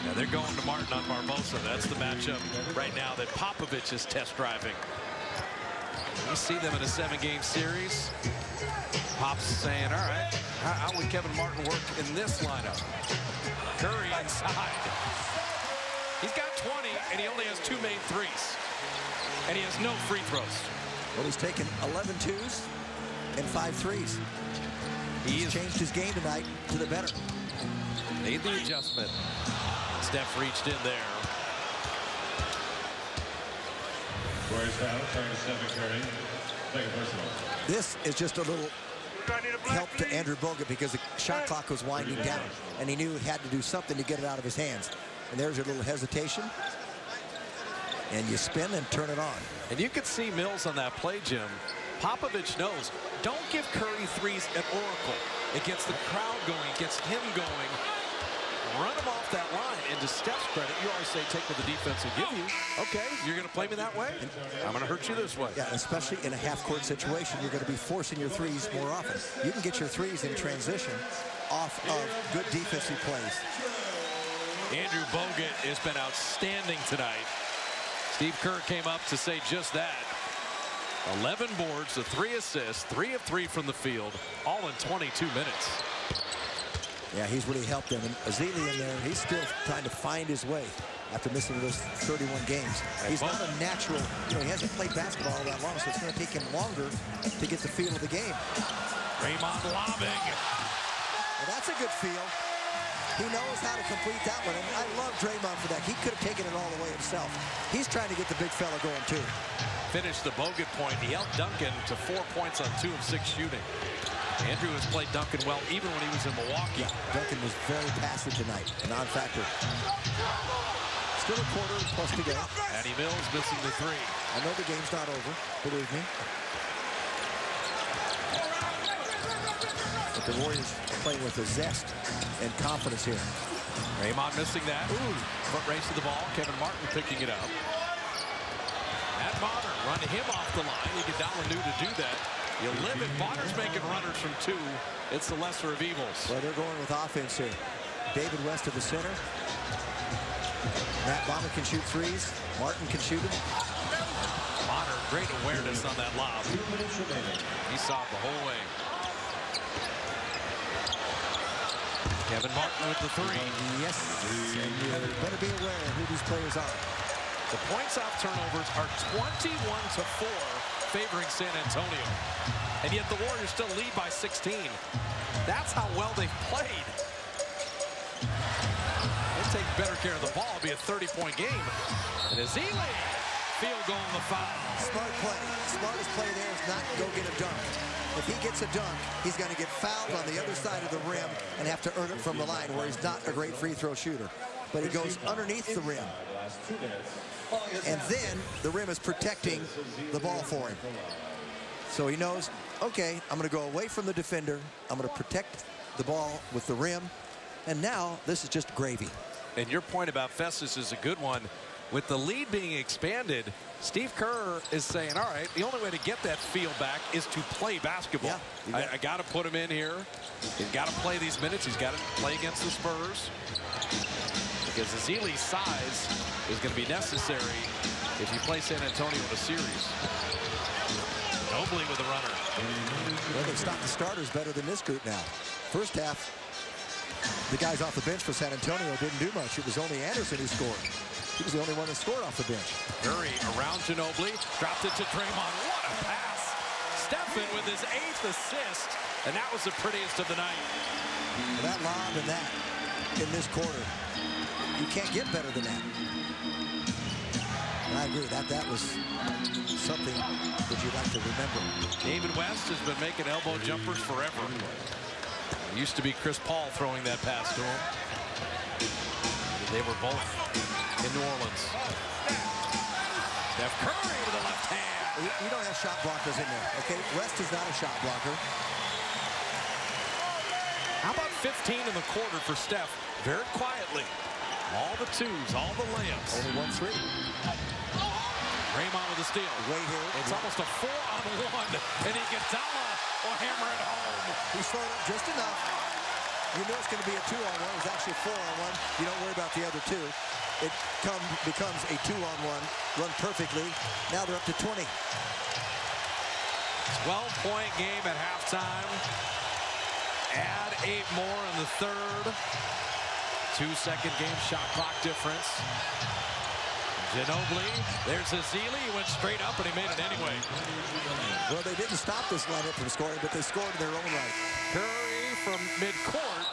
Yeah, they're going to Martin on Barbosa. That's the matchup right now that Popovich is test driving. We see them in a 7-game series. Pop's saying, all right, how would Kevin Martin work in this lineup? Curry inside. He's got 20, and he only has 2 made threes. And he has no free throws. Well, he's taken 11 twos and 5 threes. He's changed his game tonight to the better. Made the adjustment. Steph reached in there. Warriors foul, turn to Stephen Curry. Second personal. This is just a little help to Andrew Bogut because the shot clock was winding down, and he knew he had to do something to get it out of his hands. And there's your little hesitation. And you spin and turn it on. And you could see Mills on that play, Jim. Popovich knows, don't give Curry threes at Oracle. It gets the crowd going, it gets him going. Run him off that line. And to Steph's credit, you always say, take what the defense will give you. Okay, you're going to play me that way? I'm going to hurt you this way. Yeah, especially in a half-court situation, you're going to be forcing your threes more often. You can get your threes in transition off of good defensive plays. Andrew Bogut has been outstanding tonight. Steve Kerr came up to say just that. 11 boards, the 3 assists, 3 of 3 from the field, all in 22 minutes. Yeah, he's really helped them. And Ezeli in there, he's still trying to find his way after missing those 31 games. He's not a natural, he hasn't played basketball all that long, so it's going to take him longer to get the feel of the game. Draymond lobbing. Well, that's a good feel. He knows how to complete that one, and I love Draymond for that. He could have taken it all the way himself. He's trying to get the big fella going, too. Finished the Bogut point. He held Duncan to 4 points on 2 of 6 shooting. Andrew has played Duncan well even when he was in Milwaukee. Yeah, Duncan was very passive tonight, a non-factor. Still a quarter plus to go. Patty Mills missing the 3. I know the game's not over, believe me. But the Warriors are playing with a zest and confidence here. Draymond missing that. Ooh, foot race to the ball. Kevin Martin picking it up. At Bonner, run him off the line. Iguodala knew to do that. You live it. Bonner's making runners from 2. It's the lesser of evils. Well, they're going with offense here. David West to the center. Matt Bonner can shoot threes. Martin can shoot them. Bonner, great awareness on that lob. He saw it the whole way. Kevin Martin with the 3. Yes, and you better be aware of who these players are. The points off turnovers are 21-4 favoring San Antonio. And yet the Warriors still lead by 16. That's how well they've played. They take better care of the ball. It'll be a 30-point game. And Ezeli, field goal on the foul. Smart play. Smartest play there is not go get a dunk. If he gets a dunk, he's going to get fouled on the other side of the rim and have to earn it from the line, where he's not a great free throw shooter. But he goes underneath the rim. And then the rim is protecting the ball for him. So he knows, okay, I'm going to go away from the defender. I'm going to protect the ball with the rim. And now this is just gravy. And your point about Festus is a good one. with the lead being expanded, Steve Kerr is saying, all right, the only way to get that feel back is to play basketball. Yeah, I got to put him in here. He's got to play these minutes. He's got to play against the Spurs. Because Ezeli's size is going to be necessary if you play San Antonio in a series. Ginobili with a runner. Well, they've stopped the starters better than this group now. First half, the guys off the bench for San Antonio didn't do much. It was only Anderson who scored. He was the only one that scored off the bench. Curry around Ginobili, dropped it to Draymond. What a pass! Stephen with his 8th assist, and that was the prettiest of the night. That lob and that in this quarter, you can't get better than that. And I agree that was something that you'd like to remember. David West has been making elbow jumpers forever. It used to be Chris Paul throwing that pass to him. They were both in New Orleans. Steph Curry with the left hand. You don't have shot blockers in there, okay? West is not a shot blocker. How about 15 in the quarter for Steph? Very quietly. All the twos, all the layups. Only 1-3. Draymond with the steal. Right here. It's almost a 4-on-1, and Iguodala will hammer it home. He slowed up just enough. You know it's going to be a 2-on-1. It was actually a 4-on-1. You don't worry about the other two. It becomes a 2-on-1. Run perfectly. Now they're up to 20. 12-point game at halftime. Add 8 more in the third. 2-second game shot clock difference. Ginobili, there's Ezeli. He went straight up and he made it anyway. Well, they didn't stop this lineup from scoring, but they scored in their own right. Curry from midcourt,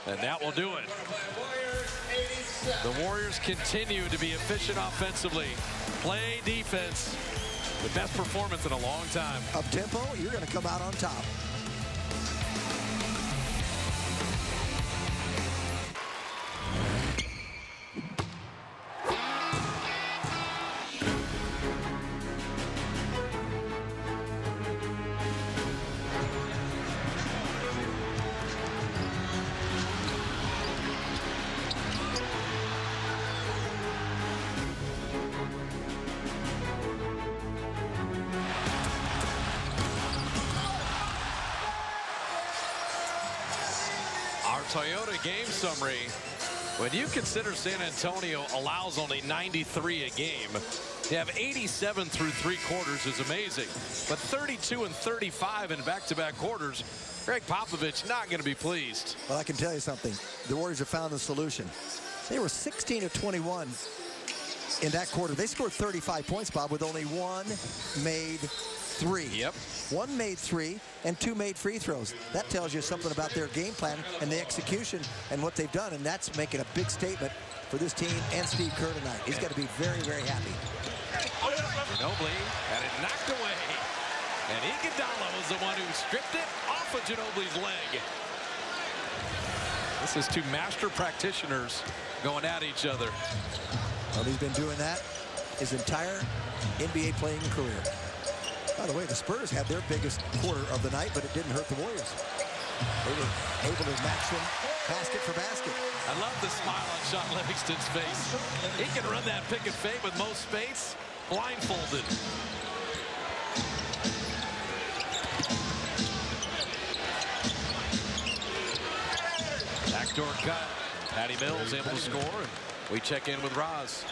and that will do it. The Warriors continue to be efficient offensively. Play defense. The best performance in a long time. Up-tempo, you're going to come out on top. Toyota game summary. When you consider San Antonio allows only 93 a game, to have 87 through 3 quarters is amazing. But 32 and 35 in back-to-back quarters, Greg Popovich not going to be pleased. Well, I can tell you something. The Warriors have found the solution. They were 16 of 21 in that quarter. They scored 35 points, Bob, with only 1 made 3. Yep. 1 made 3 and 2 made free throws. That tells you something about their game plan and the execution and what they've done, and that's making a big statement for this team and Steve Kerr tonight. He's got to be very, very happy. Ginobili had it knocked away, and Iguodala was the one who stripped it off of Ginobili's leg. This is 2 master practitioners going at each other. Well, he's been doing that his entire NBA playing career. By the way, the Spurs had their biggest quarter of the night, but it didn't hurt the Warriors. They were able to match them basket for basket. I love the smile on Sean Livingston's face. He can run that pick and fade with most space, blindfolded. Backdoor cut. Patty Mills able to score, and we check in with Roz.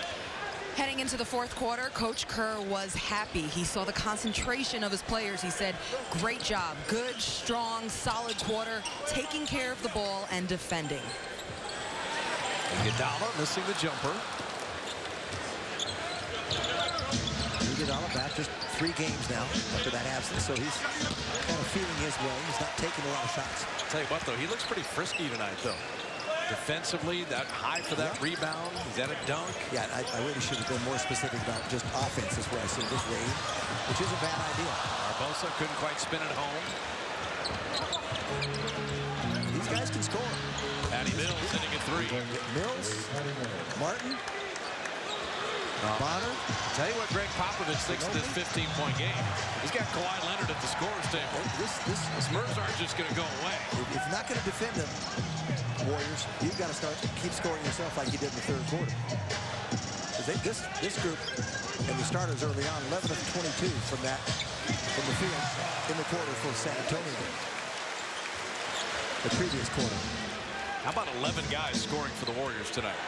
Heading into the fourth quarter, Coach Kerr was happy. He saw the concentration of his players. He said, great job. Good, strong, solid quarter, taking care of the ball and defending. Iguodala missing the jumper. Iguodala back just 3 games now after that absence, so he's kind of feeling his way. He's not taking a lot of shots. I'll tell you what, though, he looks pretty frisky tonight, though. Defensively, that high for that rebound. Is that a dunk? Yeah, I really should have been more specific about just offense. That's where I see this raid, which is a bad idea. Barbosa couldn't quite spin it home. These guys can score. Patty Mills hitting a 3. Mills, Martin, Bonner. Tell you what Greg Popovich thinks of this 15-point game. He's got Kawhi Leonard at the scorer's table. The Spurs aren't just going to go away. If you're not going to defend them, Warriors, you've got to keep scoring yourself like you did in the third quarter. This group and the starters early on, 11 of 22 from the field in the quarter for San Antonio. The previous quarter. How about 11 guys scoring for the Warriors tonight?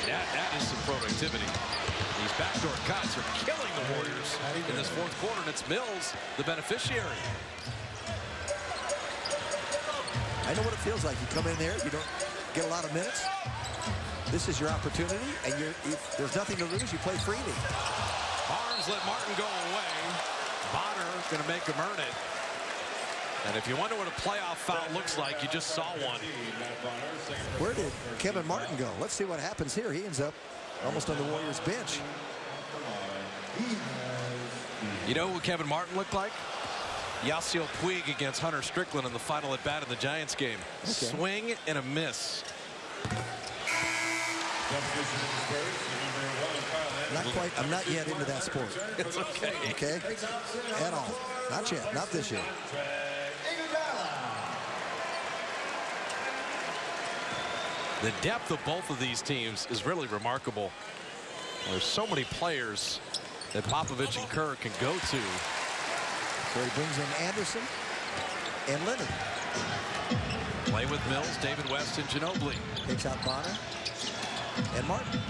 That is some productivity. These backdoor cuts are killing the Warriors in this fourth quarter, and it's Mills, the beneficiary. I know what it feels like. You come in there, you don't get a lot of minutes. This is your opportunity, and there's nothing to lose. You play freely. Barnes let Martin go away. Bonner going to make him earn it. And if you wonder what a playoff foul looks like, you just saw one. Where did Kevin Martin go? Let's see what happens here. He ends up almost on the Warriors bench. You know what Kevin Martin looked like? Yasiel Puig against Hunter Strickland in the final at bat in the Giants game. Okay. Swing and a miss. I'm not yet into that sport. It's okay. Okay? At all. Not yet. Not this year. The depth of both of these teams is really remarkable. There's so many players that Popovich and Kerr can go to. So he brings in Anderson and Leonard. Play with Mills, David West, and Ginobili. Takes out Bonner and Martin.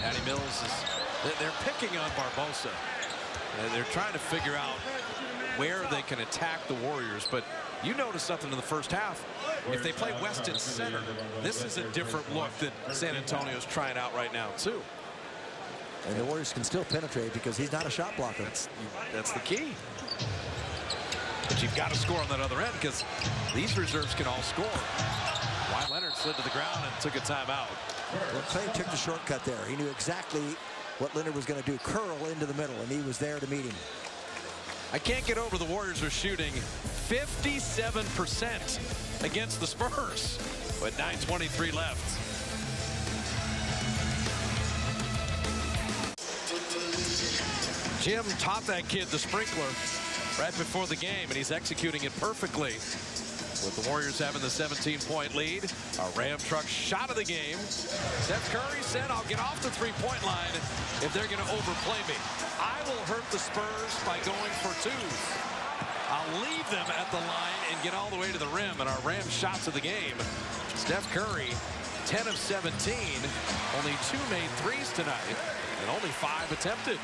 Patty Mills they're picking on Barbosa. They're trying to figure out where they can attack the Warriors, but you notice something in the first half. If they play West at center, this is a different look that San Antonio's trying out right now, too. And the Warriors can still penetrate because he's not a shot blocker. That's the key. But you've got to score on that other end because these reserves can all score. Kawhi Leonard slid to the ground and took a timeout. Well, Clay took the shortcut there. He knew exactly what Leonard was going to do, curl into the middle, and he was there to meet him. I can't get over the Warriors are shooting 57% against the Spurs with 9:23 left. Jim taught that kid the sprinkler right before the game, and he's executing it perfectly. With the Warriors having the 17-point lead, a Ram truck shot of the game. Steph Curry said, I'll get off the three-point line if they're going to overplay me. I will hurt the Spurs by going for twos. I'll leave them at the line and get all the way to the rim. And our Ram shots of the game. Steph Curry, 10 of 17. Only 2 made threes tonight, and only 5 attempted.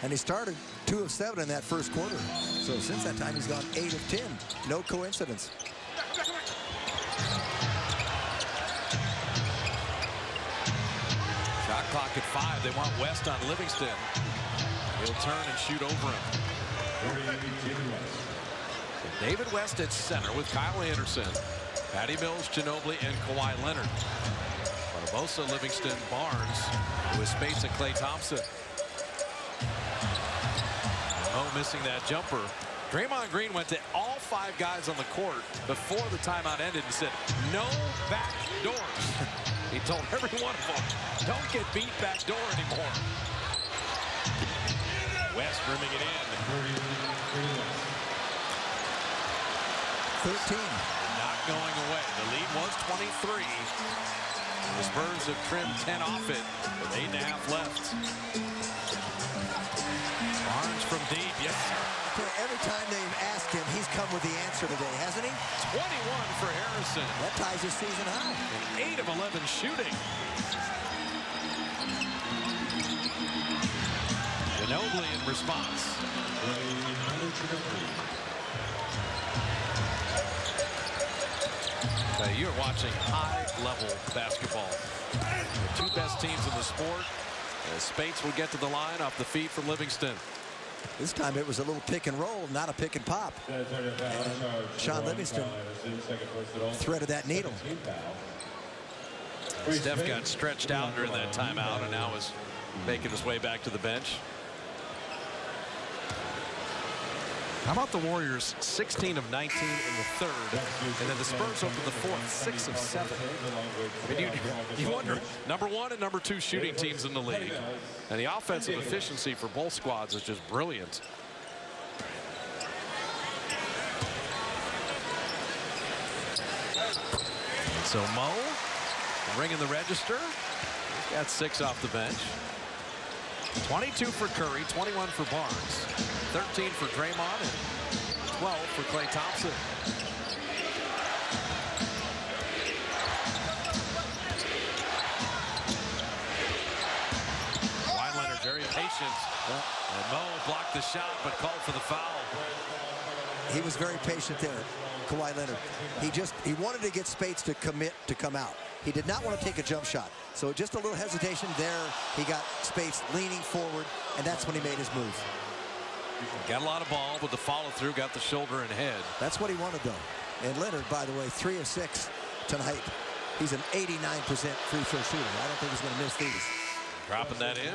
And he started 2 of 7 in that first quarter. So since that time, he's gone 8 of 10. No coincidence. Shot clock at 5. They want West on Livingston. He'll turn and shoot over him. David West at center with Kyle Anderson, Patty Mills, Ginobili, and Kawhi Leonard. Barbosa, Livingston, Barnes with space and Klay Thompson. Missing that jumper. Draymond Green went to all 5 guys on the court before the timeout ended and said, no back doors. He told every one of them, don't get beat back door anymore. West rimming it in. 13. Not going away. The lead was 23. The Spurs have trimmed 10 off it with 8.5 left. Barnes from deep, yes sir. Every time they've asked him, he's come with the answer today, hasn't he? 21 for Harrison. That ties his season high. And 8 of 11 shooting. Ginobili in response. You're watching high-level basketball. The 2 best teams in the sport. As Spates will get to the line off the feet from Livingston. This time it was a little pick and roll, not a pick and pop. And Sean Livingston threaded that needle. Steph got stretched out during that timeout and now is making his way back to the bench. How about the Warriors 16 of 19 in the third, and then the Spurs open the fourth 6 of 7. I mean, you wonder, number 1 and number 2 shooting teams in the league, and the offensive efficiency for both squads is just brilliant. So Mo ringing the register. He's got 6 off the bench. 22 for Curry, 21 for Barnes, 13 for Draymond, and 12 for Klay Thompson. Kawhi Leonard very patient. And Mo blocked the shot but called for the foul. He was very patient there, Kawhi Leonard. He wanted to get Speights to commit to come out. He did not want to take a jump shot. So just a little hesitation there. He got Speights leaning forward, and that's when he made his move. Got a lot of ball, but the follow-through got the shoulder and head. That's what he wanted, though. And Leonard, by the way, 3 of 6 tonight. He's an 89% free throw shooter. I don't think he's going to miss these. Dropping that in.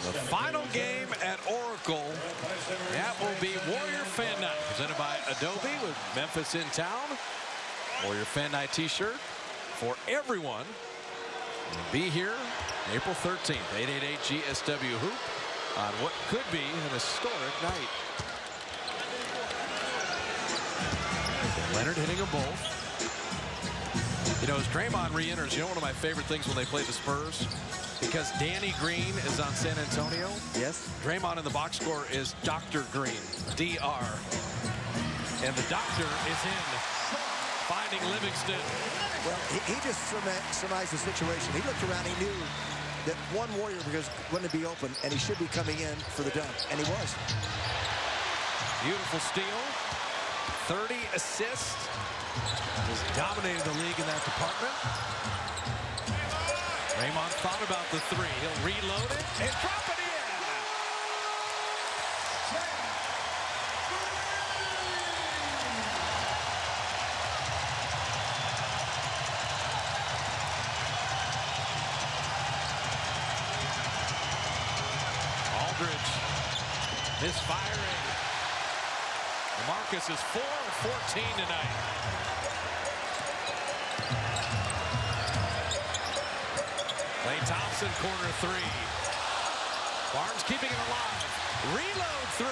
The final game at Oracle. That will be Warrior Fan Night, presented by Adobe with Memphis in town. Warrior Fan Night t-shirt for everyone. Be here April 13th, 888 GSW Hoop on what could be an historic night. Leonard hitting them both. You know, as Draymond re-enters, you know one of my favorite things when they play the Spurs? Because Danny Green is on San Antonio. Yes. Draymond in the box score is Dr. Green, DR. And the doctor is in, finding Livingston. Well, he just surmised the situation. He looked around, he knew that one Warrior was going to be open, and he should be coming in for the dunk, and he was. Beautiful steal. 30 assists. Has dominated the league in that department. Draymond thought about the 3. He'll reload it and drop it in. Aldridge misfiring. LaMarcus is 4 of 14 tonight. Klay Thompson, corner 3. Barnes keeping it alive. Reload 3.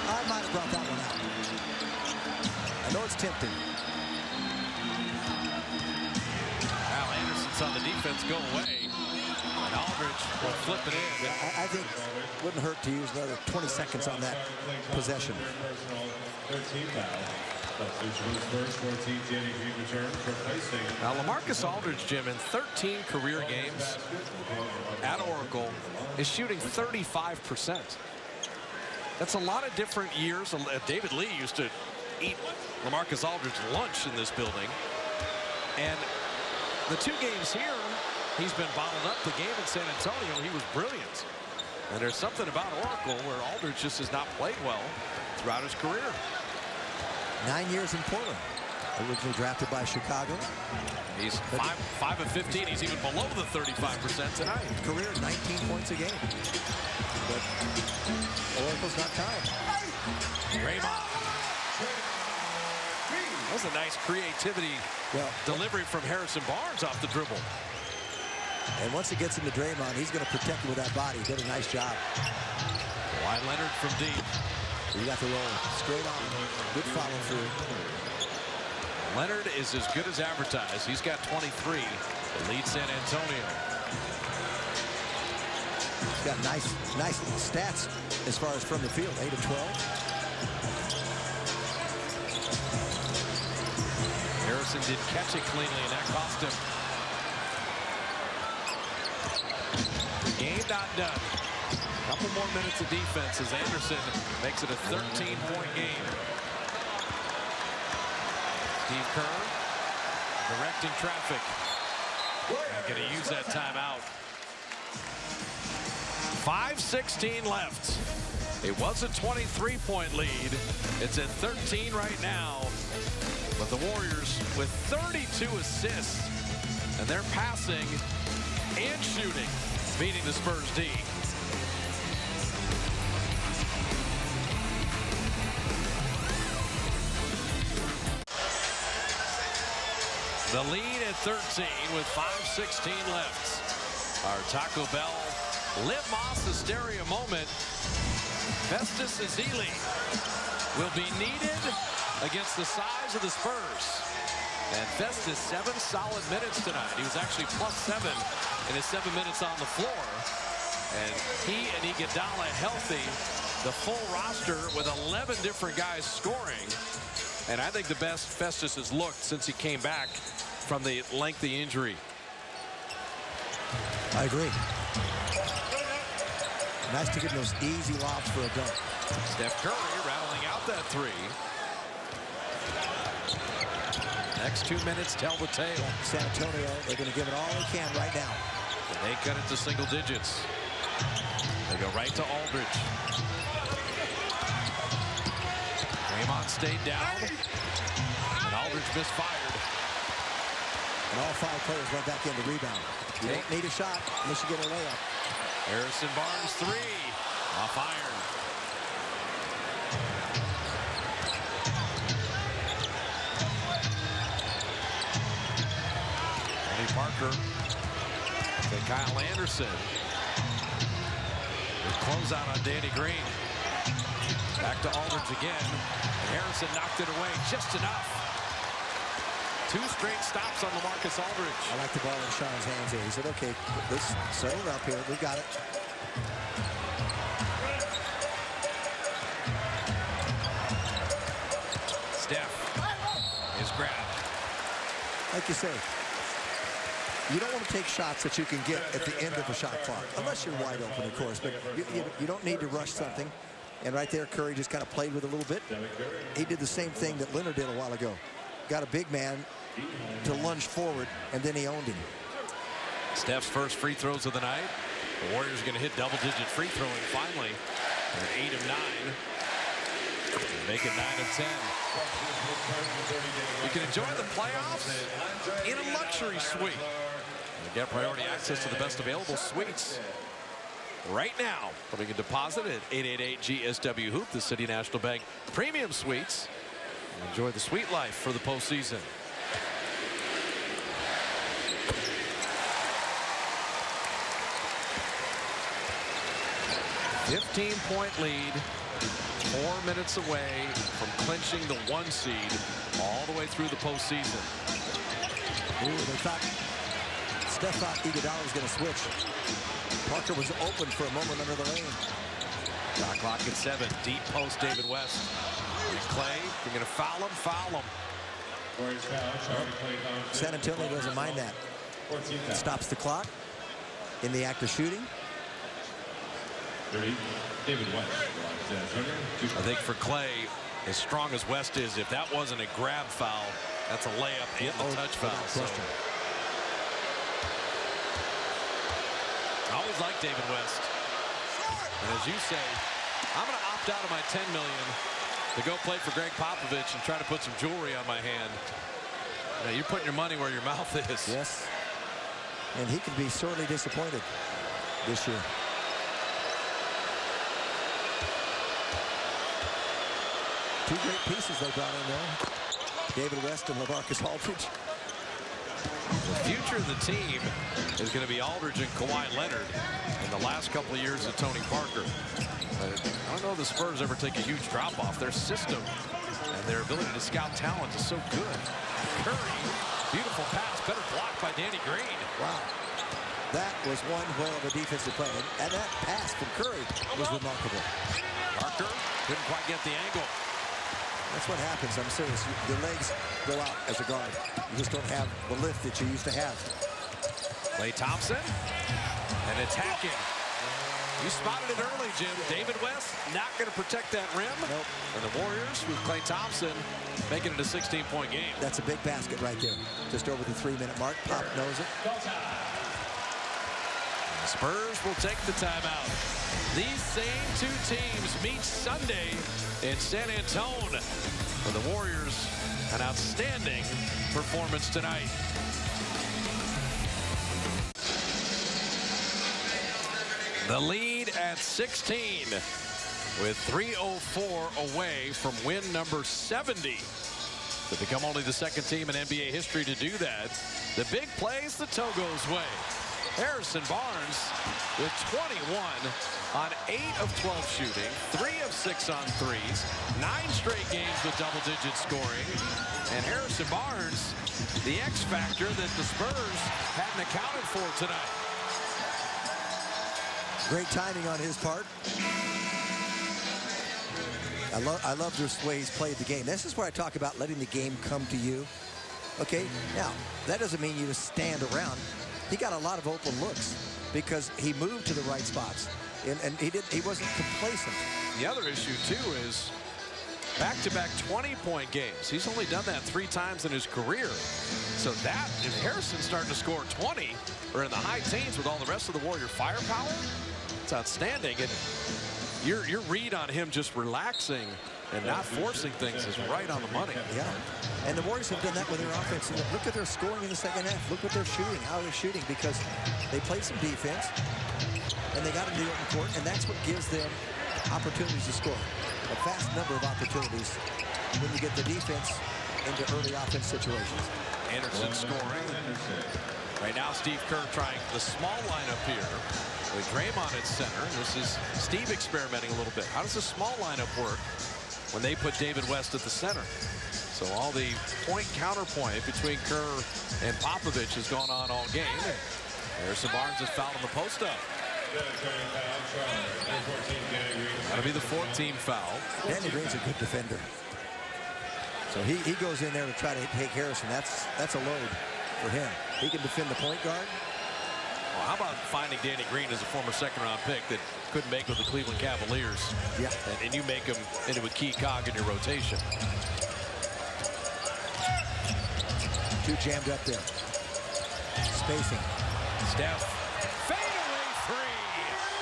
I might have brought that one out. I know it's tempting. Al Anderson's on the defense, go away. And Aldridge will flip it in. I think it wouldn't hurt to use another 20 seconds on that possession. Now, LaMarcus Aldridge, Jim, in 13 career games at Oracle, is shooting 35%. That's a lot of different years. David Lee used to eat LaMarcus Aldridge lunch in this building. And the 2 games here, he's been bottled up. The game in San Antonio, he was brilliant. And there's something about Oracle where Aldridge just has not played well throughout his career. 9 years in Portland. Originally drafted by Chicago. He's 5 of 15. He's even below the 35% tonight. Career 19 points a game. But Oracle's not tied. Draymond. That was a nice creativity delivery from Harrison Barnes off the dribble. And once it gets into Draymond, he's going to protect him with that body. Did a nice job. Kawhi Leonard from deep. You got the roll straight on. Good follow through. Leonard is as good as advertised. He's got 23 to lead San Antonio. He's got nice stats as far as from the field. 8 of 12. Harrison did catch it cleanly, and that cost him. The game not done. Couple more minutes of defense as Anderson makes it a 13-point game. Steve Kerr directing traffic. Not going to use that timeout. 5:16 left. It was a 23-point lead. It's at 13 right now. But the Warriors with 32 assists. And they're passing and shooting, beating the Spurs D. The lead at 13 with 5:16 left. Our Taco Bell Liv Moss hysteria moment. Festus Ezeli will be needed against the size of the Spurs. And Festus, 7 solid minutes tonight. He was actually +7 in his 7 minutes on the floor. And he and Iguodala healthy, the full roster with 11 different guys scoring. And I think the best Festus has looked since he came back from the lengthy injury. I agree. Nice to get those easy lobs for a dunk. Steph Curry rattling out that 3. Next 2 minutes tell the tale. San Antonio, they're going to give it all they can right now. They cut it to single digits. They go right to Aldridge. Draymond stayed down. And Aldridge misfired. And all 5 players went back in to rebound. You don't need a shot unless you get a layup. Harrison Barnes 3. Off iron. Tony Parker to Kyle Anderson. His closeout on Danny Green. Back to Aldridge again. And Harrison knocked it away just enough. 2 straight stops on LaMarcus Aldridge. I like the ball in Sean's hands here. He said, okay, let's settle up here. We got it. Steph is grabbed. Like you say, you don't want to take shots that you can get at the end of a shot clock, unless you're wide open, of course. But you don't need to rush something. And right there, Curry just kind of played with it a little bit. He did the same thing that Leonard did a while ago. Got a big man to lunge forward, and then he owned him. Steph's first free throws of the night. The Warriors are going to hit double-digit free throwing finally. They're 8 of 9. Make it 9 of 10. You can enjoy the playoffs in a luxury suite. And get priority access to the best available suites right now. Putting a deposit at 888-GSW-HOOP, the City National Bank Premium Suites. Enjoy the sweet life for the postseason. $15-point lead, 4 minutes away from clinching the 1 seed all the way through the postseason. Ooh, Steph thought Iguodala was going to switch. Parker was open for a moment under the lane. Shot clock at 7. Deep post, David West. And Clay, you're going to foul him. San Antonio doesn't mind that. It stops the clock in the act of shooting. David West. I think for Clay, as strong as West is, if that wasn't a grab foul, that's a layup and a touch foul. So. I always like David West. And as you say, I'm going to opt out of my $10 million to go play for Greg Popovich and try to put some jewelry on my hand. Now, you're putting your money where your mouth is. Yes. And he could be sorely disappointed this year. Two great pieces they brought in there. David West and LaMarcus Aldridge. The future of the team is going to be Aldridge and Kawhi Leonard in the last couple of years of Tony Parker. But I don't know if the Spurs ever take a huge drop off. Their system and their ability to scout talent is so good. Curry, beautiful pass, better blocked by Danny Green. Wow. That was one whale of a defensive play. And that pass from Curry was remarkable. Parker couldn't quite get the angle. That's what happens. I'm serious. Your legs go out as a guard. You just don't have the lift that you used to have. Klay Thompson and attacking. You spotted it early, Jim. David West not going to protect that rim. Nope. And the Warriors with Klay Thompson making it a 16-point game. That's a big basket right there. Just over the 3-minute mark. Pop knows it. The Spurs will take the timeout. These same 2 teams meet Sunday in San Antonio. For the Warriors, an outstanding performance tonight. The lead at 16 with 3:04 away from win number 70 to become only the 2nd team in NBA history to do that. The big plays the Togo's way. Harrison Barnes with 21 on 8 of 12 shooting, 3 of 6 on threes, 9 straight games with double-digit scoring. And Harrison Barnes, the X factor that the Spurs hadn't accounted for tonight. Great timing on his part. I love the way he's played the game. This is where I talk about letting the game come to you. Okay, now, that doesn't mean you just stand around. He got a lot of open looks because he moved to the right spots. And he wasn't complacent. The other issue, too, is back-to-back 20-point games. He's only done that 3 times in his career. So that, if Harrison's starting to score 20 or in the high teens with all the rest of the Warrior firepower, it's outstanding. And your read on him just relaxing and not forcing things is right on the money. Yeah. And the Warriors have done that with their offense. Look at their scoring in the second half. Look what they're shooting, how they're shooting, because they played some defense and they got into the open court, and that's what gives them opportunities to score. A vast number of opportunities when you get the defense into early offense situations. Anderson scoring. Right now, Steve Kerr trying the small lineup here with Draymond at center. This is Steve experimenting a little bit. How does the small lineup work when they put David West at the center? So all the point-counterpoint between Kerr and Popovich has gone on all game. Harrison Barnes is fouled on the post-up. That'll be the 14th foul. Danny Green's a good defender. So he goes in there to try to take Harrison. That's a load for him. He can defend the point guard. Well, how about finding Danny Green as a former second-round pick that couldn't make with the Cleveland Cavaliers? Yeah. And you make him into a key cog in your rotation. Too jammed up there. Spacing. Steph. Fadeaway three.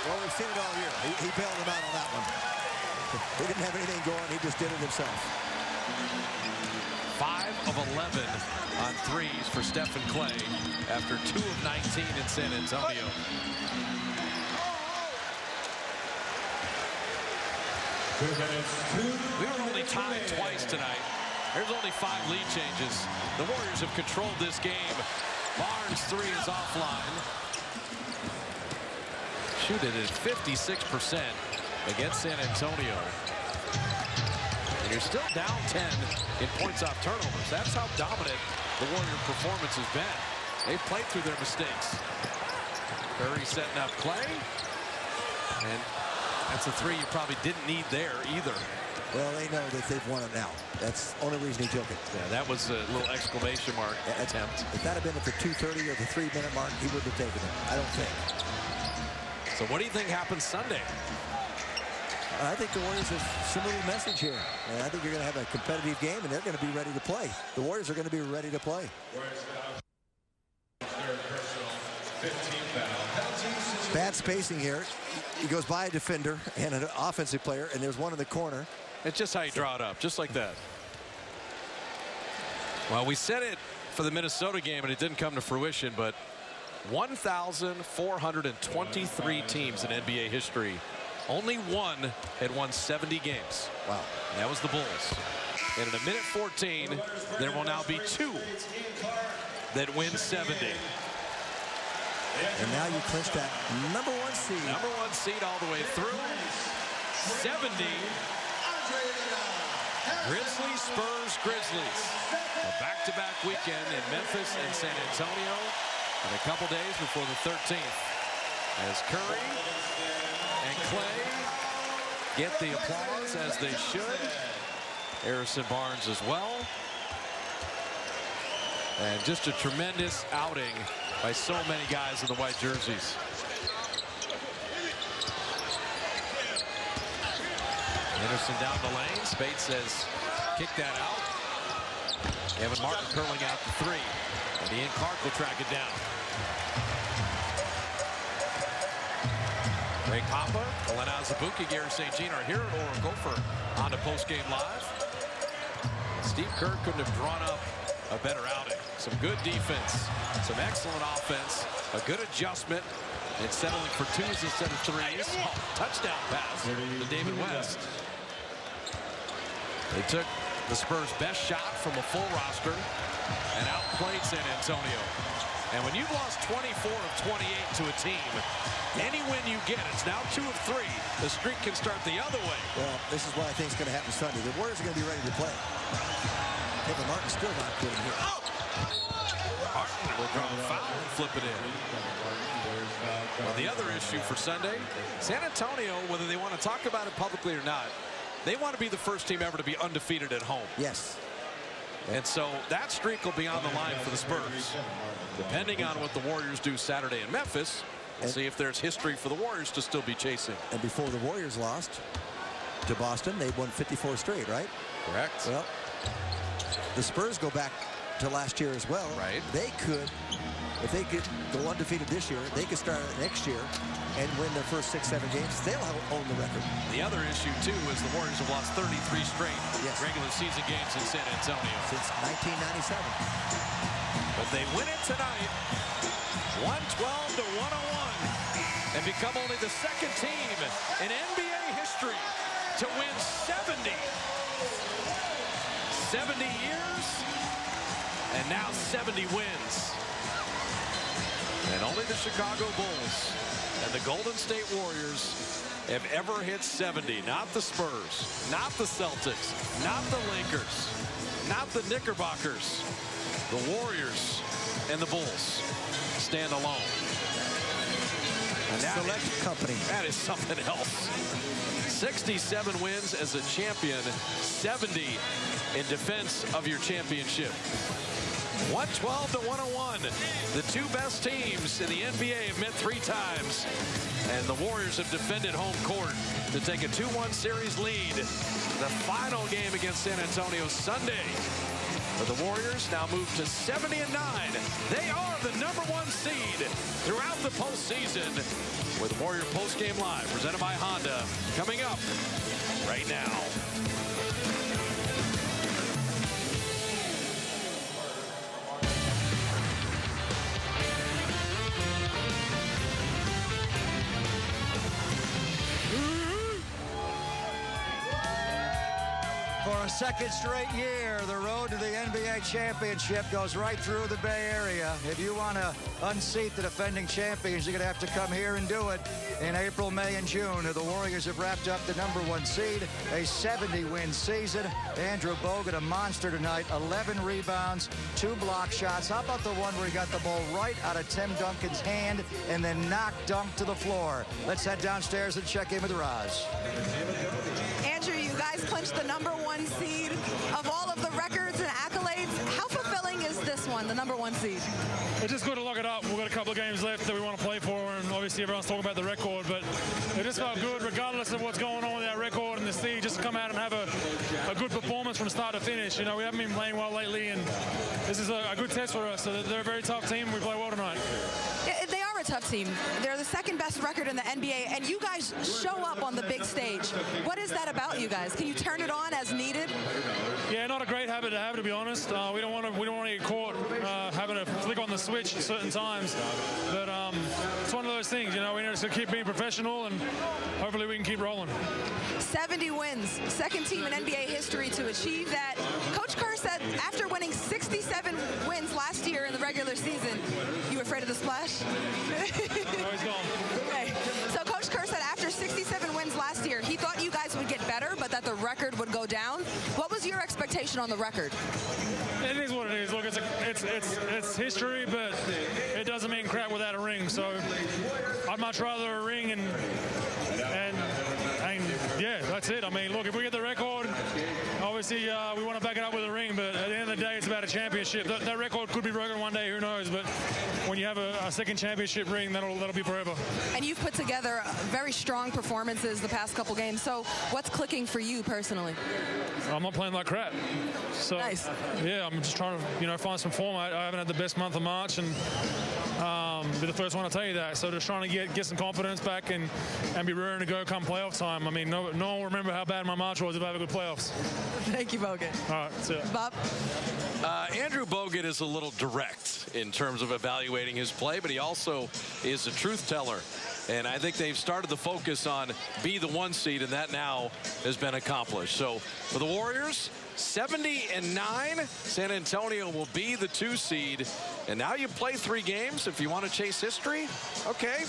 Well, we've seen it all year. He bailed him out on that one. He didn't have anything going. He just did it himself. 5 of 11 on threes for Stephen Clay after 2 of 19 in San Antonio. We were only tied twice tonight. There's only 5 lead changes. The Warriors have controlled this game. Barnes' 3 is offline. Shoot it at 56% against San Antonio. And you're still down 10 in points off turnovers. That's how dominant the Warrior performance has been. They've played through their mistakes. Curry setting up Clay. And that's a 3 you probably didn't need there either. Well, they know that they've won it now. That's the only reason he took it. Yeah, that was a little exclamation mark attempt. If that had been at the 2:30 or the 3-minute mark, he wouldn't have taken it. I don't think. So what do you think happens Sunday? I think the Warriors have a similar message here. And I think you're going to have a competitive game, and they're going to be ready to play. The Warriors are going to be ready to play. Bad spacing here. He goes by a defender and an offensive player, and there's one in the corner. It's just how you draw it up, just like that. Well, we said it for the Minnesota game, and it didn't come to fruition, but 1,423 teams in NBA history. Only one had won 70 games. Wow. And that was the Bulls. And in a minute 14, there will now be 2 that win 70. And now you clinch that number 1 seed. Number 1 seed all the way through. 70. Grizzlies, Spurs, Grizzlies. A back-to-back weekend in Memphis and San Antonio. And a couple days before the 13th. As Curry and Clay get the applause as they should. Harrison Barnes as well. And just a tremendous outing by so many guys in the white jerseys. Anderson down the lane. Spade says, kick that out. Evan Martin curling out the 3. And Ian Clark will track it down. Greg Papa, Alana Azubuike, Gary St. Jean are here at Oracle for On to Postgame Live. Steve Kerr couldn't have drawn up a better outing. Some good defense, some excellent offense, a good adjustment, and settling for 2s instead of 3s. Oh, touchdown pass to David West. They took the Spurs' best shot from a full roster and outplayed San Antonio. And when you've lost 24 of 28 to a team, any win you get, it's now 2 of 3. The streak can start the other way. Well, this is what I think is going to happen Sunday. The Warriors are going to be ready to play. Kevin Martin's still not good in here. Oh! Martin will draw a foul and flip it in. Well, the other issue for Sunday, San Antonio, whether they want to talk about it publicly or not, they want to be the first team ever to be undefeated at home. Yes. And so that streak will be on the line for the Spurs. Depending on what the Warriors do Saturday in Memphis, we'll see if there's history for the Warriors to still be chasing. And before the Warriors lost to Boston, they won 54 straight, right? Correct. Well, the Spurs go back to last year as well. Right. They could, if they could go undefeated this year, they could start next year and win their first 6-7 games. They'll own the record. The other issue, too, is the Warriors have lost 33 straight regular season games in San Antonio. Since 1997. But they win it tonight, 112 to 101, and become only the second team in NBA history to win 70. 70 years, and now 70 wins. And only the Chicago Bulls and the Golden State Warriors have ever hit 70. Not the Spurs, not the Celtics, not the Lakers, not the Knickerbockers. The Warriors and the Bulls stand alone. And select company. That is something else. 67 wins as a champion, 70 in defense of your championship. 112 to 101. The two best teams in the NBA have met 3 times. And the Warriors have defended home court to take a 2-1 series lead. The final game against San Antonio Sunday. But the Warriors now move to 70-9. They are the #1 seed throughout the postseason. With Warrior Postgame Live, presented by Honda, coming up right now. For a second straight year, the road to the NBA championship goes right through the Bay Area. If you want to unseat the defending champions, you're going to have to come here and do it in April, May, and June. The Warriors have wrapped up the #1 seed, a 70-win season. Andrew Bogut, a monster tonight, 11 rebounds, 2 block shots. How about the one where he got the ball right out of Tim Duncan's hand and then knocked Dunk to the floor? Let's head downstairs and check in with Roz. Andrew, you guys clinched the #1 seed. Of all of the records and accolades, how fulfilling is this one, the #1 seed? It's just good to lock it up. We've got a couple of games left that we want to play for, and obviously everyone's talking about the record, but it just felt good, regardless of what's going on with our record and the seed, just to come out and have a good performance from start to finish. You know, we haven't been playing well lately, and this is a good test for us. So they're a very tough team. We play well tonight. Yeah, they are a tough team. They're the second best record in the NBA, and you guys show up on the big stage. What is that about you guys? Can you turn it on as needed? Yeah, not a great habit to have, to be honest. We don't want to get caught having to flick on the switch at certain times. But it's one of those things, you know. We need to keep being professional, and hopefully we can keep rolling. 70 wins, second team in NBA history to achieve that. Coach Kerr said after winning 67 wins last year in the regular season, you afraid of the splash? He's gone. Okay. So Coach Kerr said after 67 wins last year, he thought you guys would get better, but that the record would go down. What was your expectation on the record? It is what it is. Look, it's history, but it doesn't mean crap without a ring. So I'd much rather a ring and yeah, that's it. I mean, look, if we get the record, obviously we want to back it up with a ring, but at the end of the day, it's about a championship. That record could be broken one day, who knows? But when you have a second championship ring, that'll be forever. And you've put together very strong performances the past couple games. So what's clicking for you personally? I'm not playing like crap. So nice. Yeah, I'm just trying to find some form. I haven't had the best month of March, and be the first one to tell you that. So just trying to get some confidence back and be ready to go come playoff time. I mean, no one will remember how bad my March was if I have a good playoffs. Thank you, Bogut. All right, see ya. Bob? Andrew Bogut is a little direct in terms of evaluating his play, but he also is a truth teller. And I think they've started to focus on be the 1 seed, and that now has been accomplished. So for the Warriors, 70-9. San Antonio will be the 2 seed. And now you play 3 games. If you want to chase history, okay,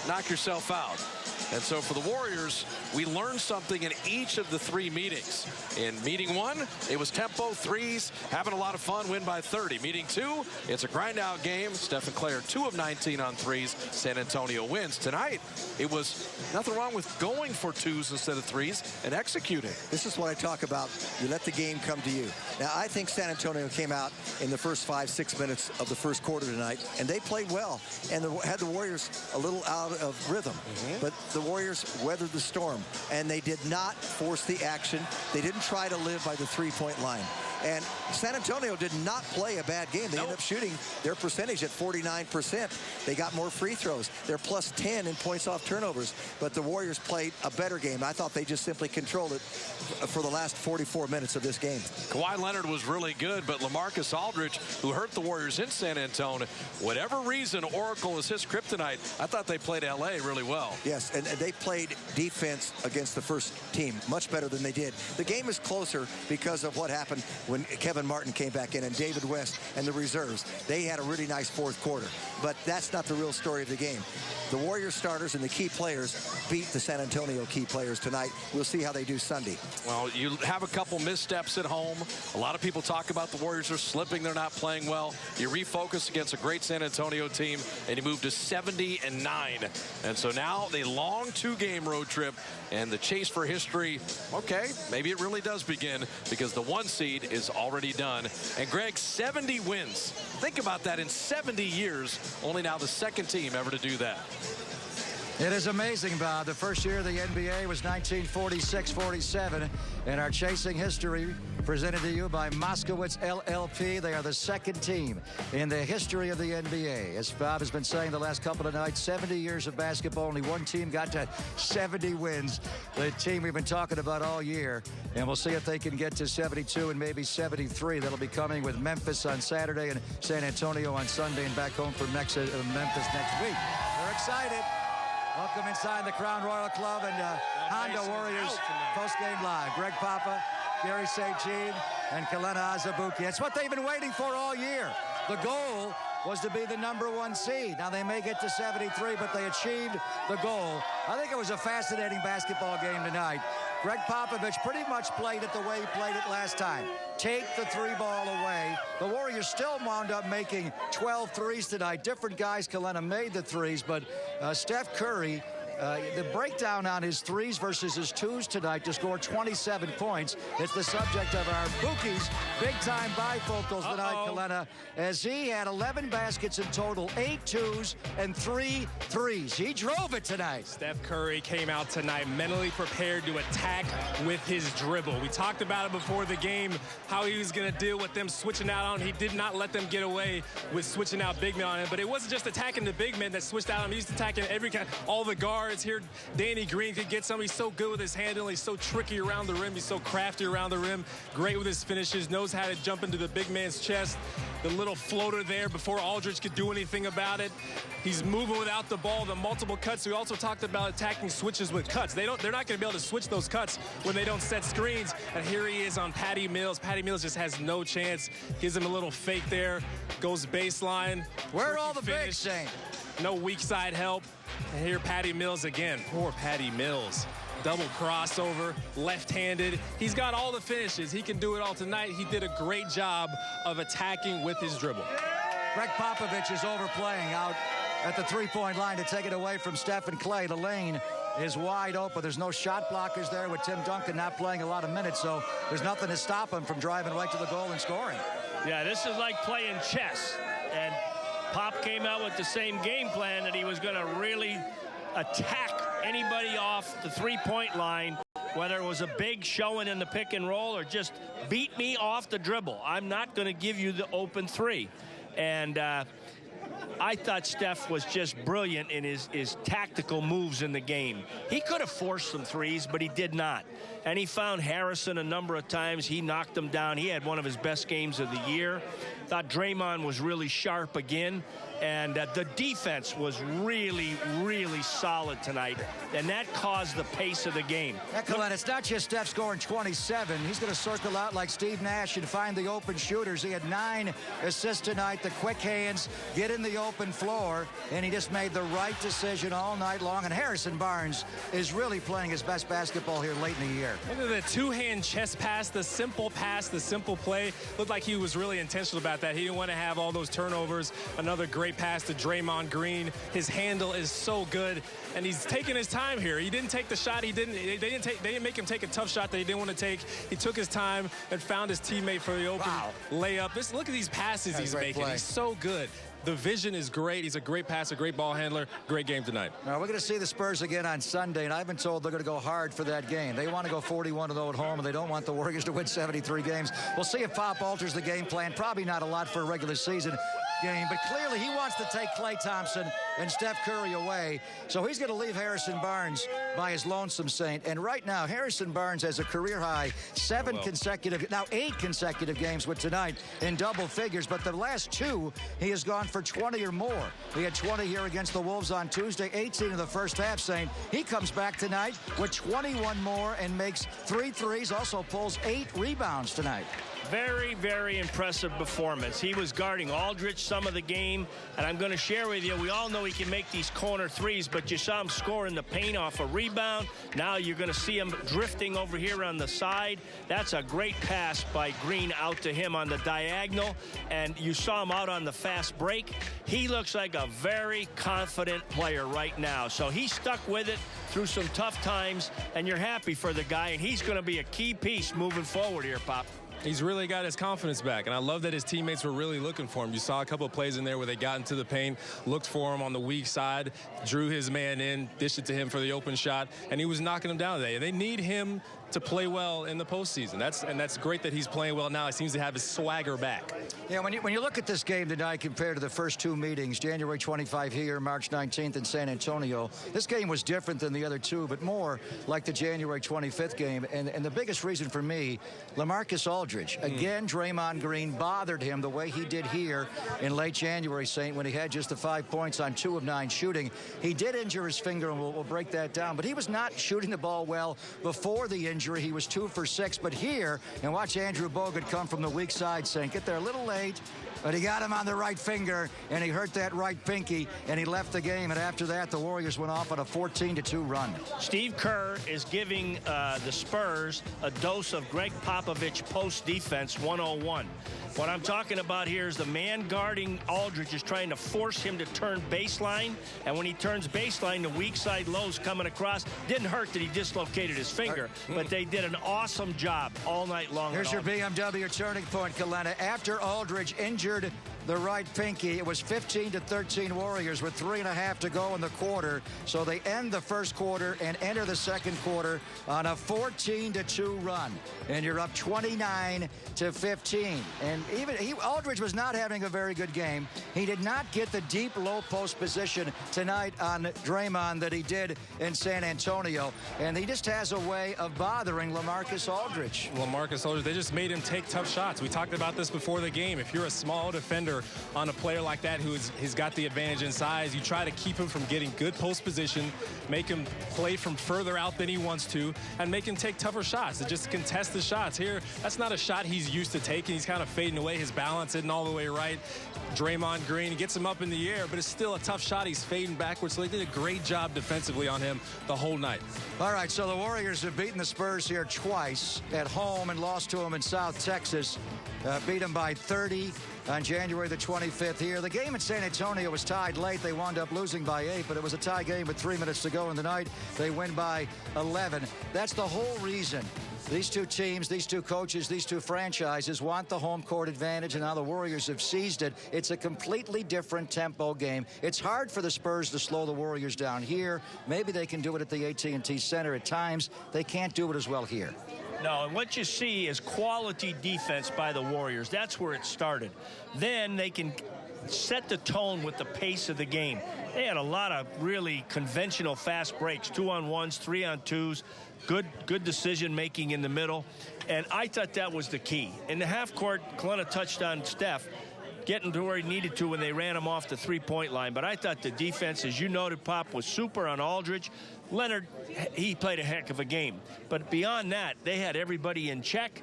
knock yourself out. And so for the Warriors, we learned something in each of the 3 meetings. In meeting 1, it was tempo, threes, having a lot of fun, win by 30. Meeting 2, it's a grind-out game. Steph and Clay are 2 of 19 on threes. San Antonio wins. Tonight, it was nothing wrong with going for 2s instead of 3s and executing. This is what I talk about. You let the game come to you. Now, I think San Antonio came out in the first 5-6 minutes of the first quarter tonight, and they played well, and had the Warriors a little out of rhythm. But the Warriors weathered the storm, and they did not force the action. They didn't try to live by the three-point line. And San Antonio did not play a bad game. They ended up shooting their percentage at 49%. They got more free throws. They're plus 10 in points off turnovers. But the Warriors played a better game. I thought they just simply controlled it for the last 44 minutes of this game. Kawhi Leonard was really good, but LaMarcus Aldridge, who hurt the Warriors in San Antonio, whatever reason, Oracle is his kryptonite. I thought they played L.A. really well. Yes, and they played defense against the first team much better than they did. The game is closer because of what happened when Kevin Martin came back in and David West and the reserves. They had a really nice fourth quarter, but that's not the real story of the game. The Warriors starters and the key players beat the San Antonio key players tonight. We'll see how they do Sunday. Well, you have a couple missteps at home. A lot of people talk about the Warriors are slipping. They're not playing well. You refocus against a great San Antonio team, and you move to 70-9. And so now the long 2-game road trip and the chase for history, okay, maybe it really does begin because the 1 seed is already done. And Greg, 70 wins. Think about that, in 70 years, only now the 2nd team ever to do that. It is amazing, Bob. The first year of the NBA was 1946-47, and our chasing history presented to you by Moskowitz LLP. They are the 2nd team in the history of the NBA. As Bob has been saying the last couple of nights, 70 years of basketball, only 1 team got to 70 wins. The team we've been talking about all year, and we'll see if they can get to 72 and maybe 73. That'll be coming with Memphis on Saturday and San Antonio on Sunday, and back home for Memphis next week. They're excited. Welcome inside the Crown Royal Club and Honda Warriors post-game live. Greg Papa, Gary St. Jean, and Kelena Azubuike. That's what they've been waiting for all year. The goal was to be the #1 seed. Now they may get to 73, but they achieved the goal. I think it was a fascinating basketball game tonight. Greg Popovich pretty much played it the way he played it last time. Take the 3-ball away. The Warriors still wound up making 12 threes tonight. Different guys, Kelena made the threes, but Steph Curry, the breakdown on his threes versus his 2s tonight to score 27 points. It's the subject of our Bookies big-time bifocals tonight, Kelena, as he had 11 baskets in total, 8 2s and 3 3s. He drove it tonight. Steph Curry came out tonight mentally prepared to attack with his dribble. We talked about it before the game, how he was going to deal with them switching out on him. He did not let them get away with switching out big men on him, but it wasn't just attacking the big men that switched out on him. He was attacking all the guards. Here, Danny Green could get some. He's so good with his handling. He's so tricky around the rim. He's so crafty around the rim. Great with his finishes. Knows how to jump into the big man's chest. The little floater there before Aldridge could do anything about it. He's moving without the ball. The multiple cuts. We also talked about attacking switches with cuts. They're not going to be able to switch those cuts when they don't set screens. And here he is on Patty Mills. Patty Mills just has no chance. Gives him a little fake there. Goes baseline. Where are all the bigs, Shane? No weak side help. And here Patty Mills again. Poor Patty Mills. Double crossover, left-handed. He's got all the finishes. He can do it all tonight. He did a great job of attacking with his dribble. Greg Popovich is overplaying out at the 3-point line to take it away from Steph and Clay. The lane is wide open. There's no shot blockers there with Tim Duncan not playing a lot of minutes, so there's nothing to stop him from driving right to the goal and scoring. Yeah, this is like playing chess. And Pop came out with the same game plan that he was going to really attack anybody off the 3-point line, whether it was a big showing in the pick and roll or just beat me off the dribble. I'm not going to give you the open 3. And I thought Steph was just brilliant in his tactical moves in the game. He could have forced some threes, but he did not. and he found Harrison a number of times. He knocked him down. He had one of his best games of the year. Thought Draymond was really sharp again. And the defense was really, really solid tonight. And that caused the pace of the game. Glenn, it's not just Steph scoring 27. He's going to circle out like Steve Nash and find the open shooters. He had 9 assists tonight. The quick hands, get in the open floor. And he just made the right decision all night long. And Harrison Barnes is really playing his best basketball here late in the year. Look at the two-hand chest pass, the simple play. Looked like he was really intentional about that. He didn't want to have all those turnovers. Another great pass to Draymond Green. His handle is so good, and he's taking his time here. He didn't take the shot. They didn't make him take a tough shot that he didn't want to take. He took his time and found his teammate for the open layup. Look at these passes he's making. He's so good. The vision is great. He's a great passer, great ball handler. Great game tonight. Now, we're going to see the Spurs again on Sunday, and I've been told they're going to go hard for that game. They want to go 41-0 at home, and they don't want the Warriors to win 73 games. We'll see if Pop alters the game plan. Probably not a lot for a regular season game, but clearly he wants to take Klay Thompson and Steph Curry away. So he's going to leave Harrison Barnes by his lonesome saint. And right now, Harrison Barnes has a career high 8 consecutive games with tonight in double figures. But the last 2, he has gone for 20 or more. He had 20 here against the Wolves on Tuesday, 18 in the first half, Saint. He comes back tonight with 21 more and makes 3 threes, also pulls 8 rebounds tonight. Very, very impressive performance. He was guarding Aldridge some of the game, and I'm going to share with you, we all know he can make these corner threes, but you saw him score in the paint off a rebound. Now you're going to see him drifting over here on the side. That's a great pass by Green out to him on the diagonal, and you saw him out on the fast break. He looks like a very confident player right now, so he stuck with it through some tough times, and you're happy for the guy, and he's going to be a key piece moving forward here, Pop. He's really got his confidence back, and I love that his teammates were really looking for him. You saw a couple of plays in there where they got into the paint, looked for him on the weak side, drew his man in, dished it to him for the open shot, and he was knocking him down today. And they need him to play well in the postseason. That's great that he's playing well now. He seems to have his swagger back. Yeah, when you look at this game tonight compared to the first 2 meetings, January 25 here, March 19th in San Antonio, this game was different than the other 2, but more like the January 25th game. And the biggest reason for me, LaMarcus Aldridge. Again, Draymond Green bothered him the way he did here in late January, Saint, when he had just the 5 points on 2 of 9 shooting. He did injure his finger, and we'll break that down, but he was not shooting the ball well before the injury. He was 2 for 6, but here, and watch Andrew Bogut come from the weak side, Saint. Get there a little late, but he got him on the right finger, and he hurt that right pinky, and he left the game. And after that, the Warriors went off on a 14-2 run. Steve Kerr is giving the Spurs a dose of Greg Popovich post defense 101. What I'm talking about here is the man guarding Aldridge is trying to force him to turn baseline, and when he turns baseline, the weak side lows coming across. Didn't hurt that he dislocated his finger, but they did an awesome job all night long. Here's your BMW turning point, Kalena. After Aldridge injured the right pinky, it was 15-13 Warriors with 3.5 to go in the quarter. So they end the first quarter and enter the second quarter on a 14-2 run. And you're up 29-15. And Aldridge was not having a very good game. He did not get the deep low post position tonight on Draymond that he did in San Antonio. And he just has a way of bothering LaMarcus Aldridge. LaMarcus Aldridge, they just made him take tough shots. We talked about this before the game. If you're a small defender on a player like that who's got the advantage in size, you try to keep him from getting good post position, make him play from further out than he wants to, and make him take tougher shots to just contest the shots. Here, that's not a shot he's used to taking. He's kind of fading away. His balance isn't all the way right. Draymond Green gets him up in the air, but it's still a tough shot. He's fading backwards, so they did a great job defensively on him the whole night. All right, so the Warriors have beaten the Spurs here twice at home and lost to them in South Texas. Beat them by 30 on January the 25th here. The game in San Antonio was tied late. They wound up losing by 8, but it was a tie game with 3 minutes to go in the night. They win by 11. That's the whole reason these two teams, these two coaches, these two franchises want the home court advantage, and now the Warriors have seized it. It's a completely different tempo game. It's hard for the Spurs to slow the Warriors down here. Maybe they can do it at the AT&T Center at times. They can't do it as well here. No, and what you see is quality defense by the Warriors. That's where it started. Then they can set the tone with the pace of the game. They had a lot of really conventional fast breaks, 2-on-1s, 3-on-2s. Good decision making in the middle, and I thought that was the key. In the half court, Kalena touched on Steph getting to where he needed to when they ran him off the three-point line. But I thought the defense, as you noted, Pop, was super on Aldridge. Leonard, he played a heck of a game. But beyond that, they had everybody in check.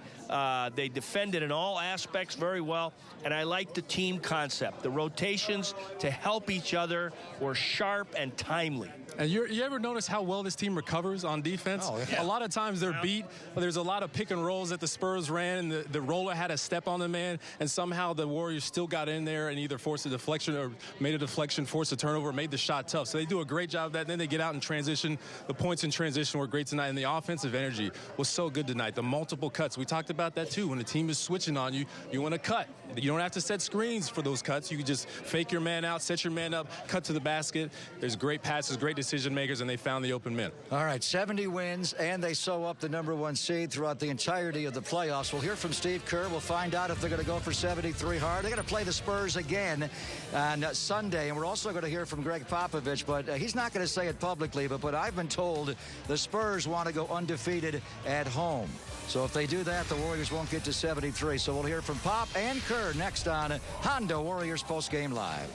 They defended in all aspects very well. And I like the team concept. The rotations to help each other were sharp and timely. And you ever notice how well this team recovers on defense? Oh, yeah. A lot of times they're beat. There's a lot of pick and rolls that the Spurs ran, and the roller had a step on the man, and somehow the Warriors still got in there and either forced a deflection or made a deflection, forced a turnover, made the shot tough. So they do a great job of that. Then they get out in transition. The points in transition were great tonight, and the offensive energy was so good tonight. The multiple cuts, we talked about that too. When the team is switching on you, you want to cut. You don't have to set screens for those cuts. You can just fake your man out, set your man up, cut to the basket. There's great passes, great decision makers, and they found the open man. All right, 70 wins, and they sew up the #1 seed throughout the entirety of the playoffs. We'll hear from Steve Kerr. We'll find out if they're going to go for 73 hard. They're going to play the Spurs again on Sunday, and we're also going to hear from Greg Popovich, but he's not going to say it publicly, but I've been told the Spurs want to go undefeated at home. So if they do that, the Warriors won't get to 73. So we'll hear from Pop and Kerr next on Honda Warriors Postgame Live.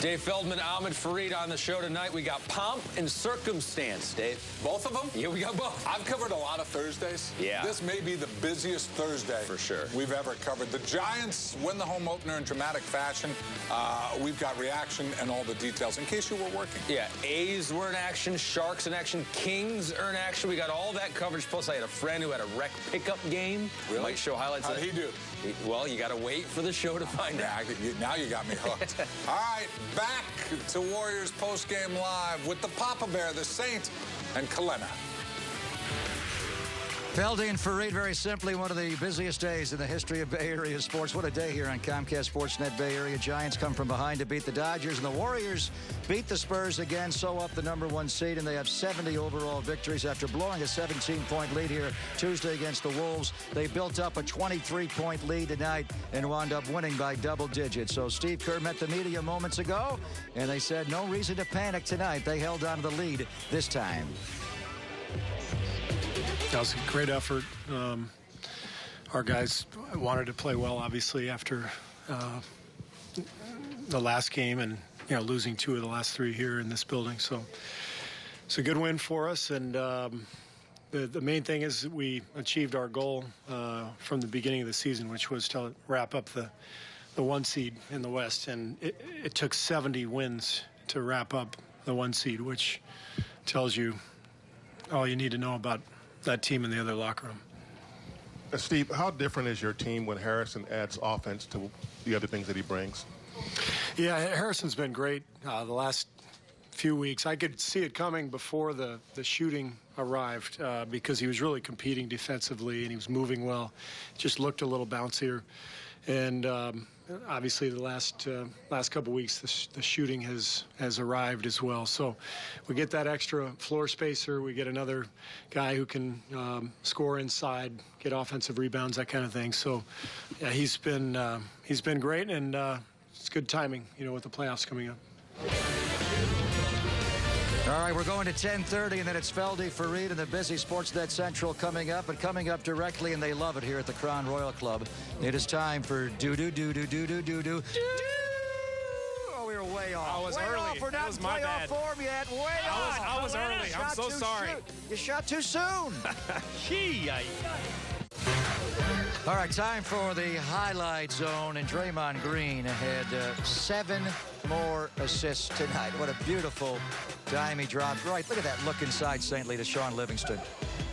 Dave Feldman, Ahmed Fareed on the show tonight. We got pomp and circumstance, Dave. Both of them? Yeah, we got both. I've covered a lot of Thursdays. Yeah. This may be the busiest Thursday for sure we've ever covered. The Giants win the home opener in dramatic fashion. We've got reaction and all the details in case you were working. Yeah, A's were in action, Sharks in action, Kings are in action. We got all that coverage. Plus, I had a friend who had a rec pickup game. Really? Might show highlights. How'd he do? Well, you got to wait for the show to find out. Now you got me hooked. All right, back to Warriors Postgame Live with the Papa Bear, the Saint, and Kalena. Feldy and Fareed, very simply, one of the busiest days in the history of Bay Area sports. What a day here on Comcast Sportsnet Bay Area. Giants come from behind to beat the Dodgers, and the Warriors beat the Spurs again, sew up the #1 seed, and they have 70 overall victories after blowing a 17-point lead here Tuesday against the Wolves. They built up a 23-point lead tonight and wound up winning by double digits. So Steve Kerr met the media moments ago, and they said no reason to panic tonight. They held on to the lead this time. That was a great effort. Our guys wanted to play well, obviously, after the last game and losing 2 of the last 3 here in this building. So it's a good win for us. And the main thing is that we achieved our goal from the beginning of the season, which was to wrap up the 1 seed in the West. And it took 70 wins to wrap up the 1 seed, which tells you all you need to know about that team in the other locker room. Steve, how different is your team when Harrison adds offense to the other things that he brings? Yeah, Harrison's been great the last few weeks. I could see it coming before the shooting arrived because he was really competing defensively and he was moving well. Just looked a little bouncier. And obviously the last couple weeks, the shooting has arrived as well. So we get that extra floor spacer. We get another guy who can score inside, get offensive rebounds, that kind of thing. So yeah, he's been great, and it's good timing, with the playoffs coming up. All right, we're going to 10:30, and then it's Feldy, Fareed, and the busy Sportsnet Central coming up. But coming up directly, and they love it here at the Crown Royal Club, it is time for do-do-do-do-do-do-do-do. Oh, we were way off. I was way early. Off. We're not in playoff form yet. Way off. I was early. I'm so sorry. You shot too soon. Gee, All right, time for the highlight zone, and Draymond Green had 7 more assists tonight. What a beautiful dime he dropped. Right, look at that look inside St. Louis to Sean Livingston.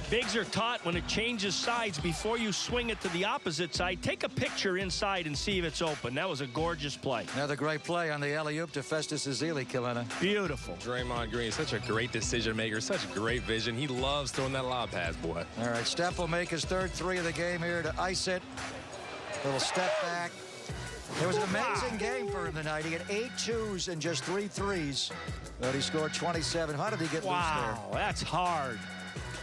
Bigs are taught when it changes sides before you swing it to the opposite side. Take a picture inside and see if it's open. That was a gorgeous play. Another great play on the alley-oop to Festus Ezeli, Kalena. Beautiful. Draymond Green, such a great decision maker, such great vision. He loves throwing that lob pass, boy. All right, Steph will make his 3rd 3 of the game here to ice it. Little step back. It was an amazing game for him tonight. He had 8 2s and just 3 3s, but he scored 27. How did he get loose there? Wow, that's hard.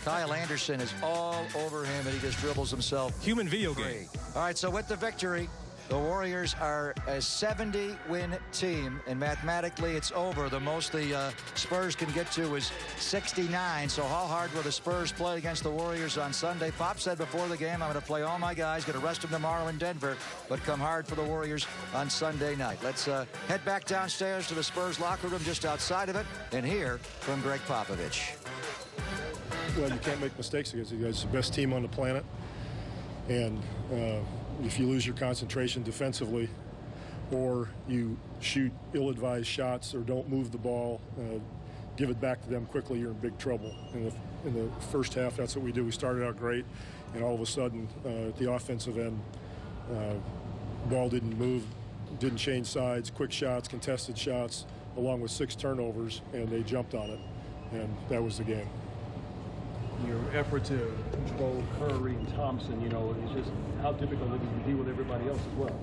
Kyle Anderson is all over him, and he just dribbles himself. Human video game. All right, so with the victory, The Warriors are a 70-win team, and mathematically it's over. The most the Spurs can get to is 69. So how hard will the Spurs play against the Warriors on Sunday? Pop said before the game, I'm going to play all my guys, going to rest them tomorrow in Denver, but come hard for the Warriors on Sunday night. Let's head back downstairs to the Spurs locker room just outside of it and hear from Greg Popovich. Well, you can't make mistakes against you guys. It's the best team on the planet. And if you lose your concentration defensively, or you shoot ill-advised shots or don't move the ball, give it back to them quickly, you're in big trouble. In the first half, that's what we did. We started out great, and all of a sudden, at the offensive end, ball didn't move, didn't change sides, quick shots, contested shots, along with 6 turnovers, and they jumped on it, and that was the game. Your effort to control Curry and Thompson, it's just how difficult it is to deal with everybody else as well.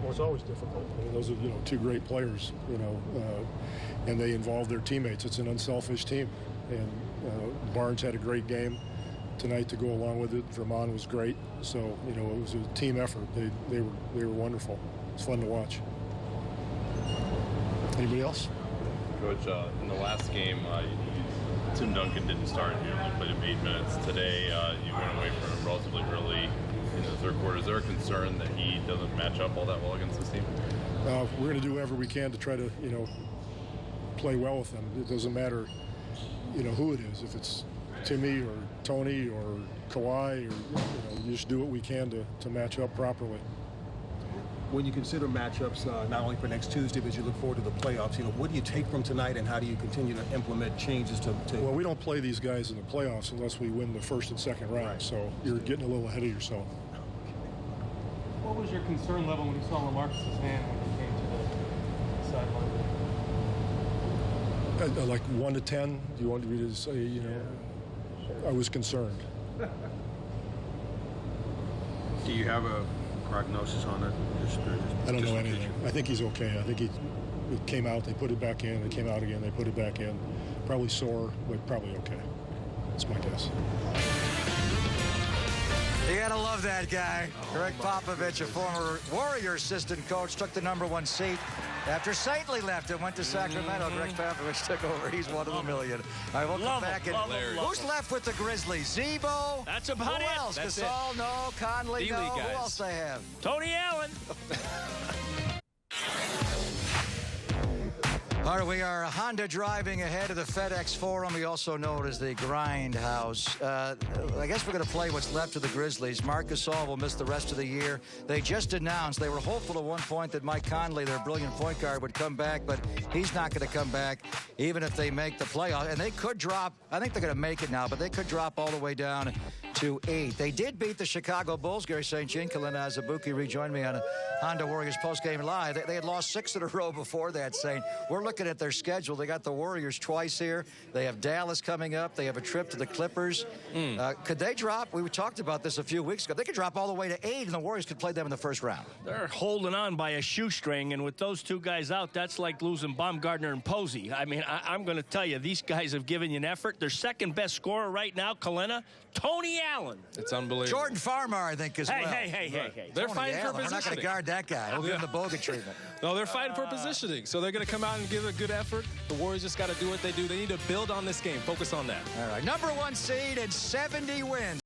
Well, it's always difficult. I mean, those are, 2 great players, and they involve their teammates. It's an unselfish team. And Barnes had a great game tonight to go along with it. Vermont was great. So, it was a team effort. They were wonderful. It's fun to watch. Anybody else? Coach, in the last game, Tim Duncan didn't start. He only played him 8 minutes. Today, you went away from him relatively early in the third quarter. Is there a concern that he doesn't match up all that well against this team? We're going to do whatever we can to try to, play well with them. It doesn't matter, who it is. If it's Timmy or Tony or Kawhi, or you just do what we can to match up properly. When you consider matchups, not only for next Tuesday, but you look forward to the playoffs, what do you take from tonight, and how do you continue to implement changes to... Well, we don't play these guys in the playoffs unless we win the first and second round, right. So you're getting a little ahead of yourself. What was your concern level when you saw LaMarcus's hand when he came to the sideline? Like 1 to 10? Do you want me to say, I was concerned. Do you have a prognosis on it? I don't know anything. I think he's okay. I think he came out, they put it back in, they came out again, they put it back in. Probably sore, but probably okay. That's my guess. You gotta love that guy. Greg Popovich, a former Warrior assistant coach, took the #1 seat after Saintly left and went to Sacramento. Greg Popovich took over. He's one of a million. All right, we'll come back. Who's left with the Grizzlies? Zebo? That's about it. Who else? Gasol? No. Conley? No. Who else they have? Tony Allen. All right, we are Honda driving ahead of the FedEx Forum. We also know it as the Grindhouse. I guess we're going to play what's left of the Grizzlies. Marc Gasol will miss the rest of the year. They just announced they were hopeful at one point that Mike Conley, their brilliant point guard, would come back, but he's not going to come back even if they make the playoff. And they could drop, I think they're going to make it now, but they could drop all the way down to 8. They did beat the Chicago Bulls. Gary St. Jean, Kalina Azubuike rejoined me on a Honda Warriors postgame live. They had lost 6 in a row before that, St. We're looking at their schedule. They got the Warriors twice here. They have Dallas coming up. They have a trip to the Clippers. Could they drop? We talked about this a few weeks ago. They could drop all the way to 8, and the Warriors could play them in the first round. They're holding on by a shoestring, and with those 2 guys out, that's like losing Baumgartner and Posey. I mean, I'm going to tell you, these guys have given you an effort. Their second best scorer right now, Kalina, Tony Allen. It's unbelievable. Jordan Farmar, I think, as well. Hey. They're Tony fighting Allen. for positioning. We're not going to guard that guy. We'll give him the Bogut treatment. No, they're fighting for positioning. So they're going to come out and give a good effort. The Warriors just got to do what they do. They need to build on this game. Focus on that. All right. #1 seed and 70 wins.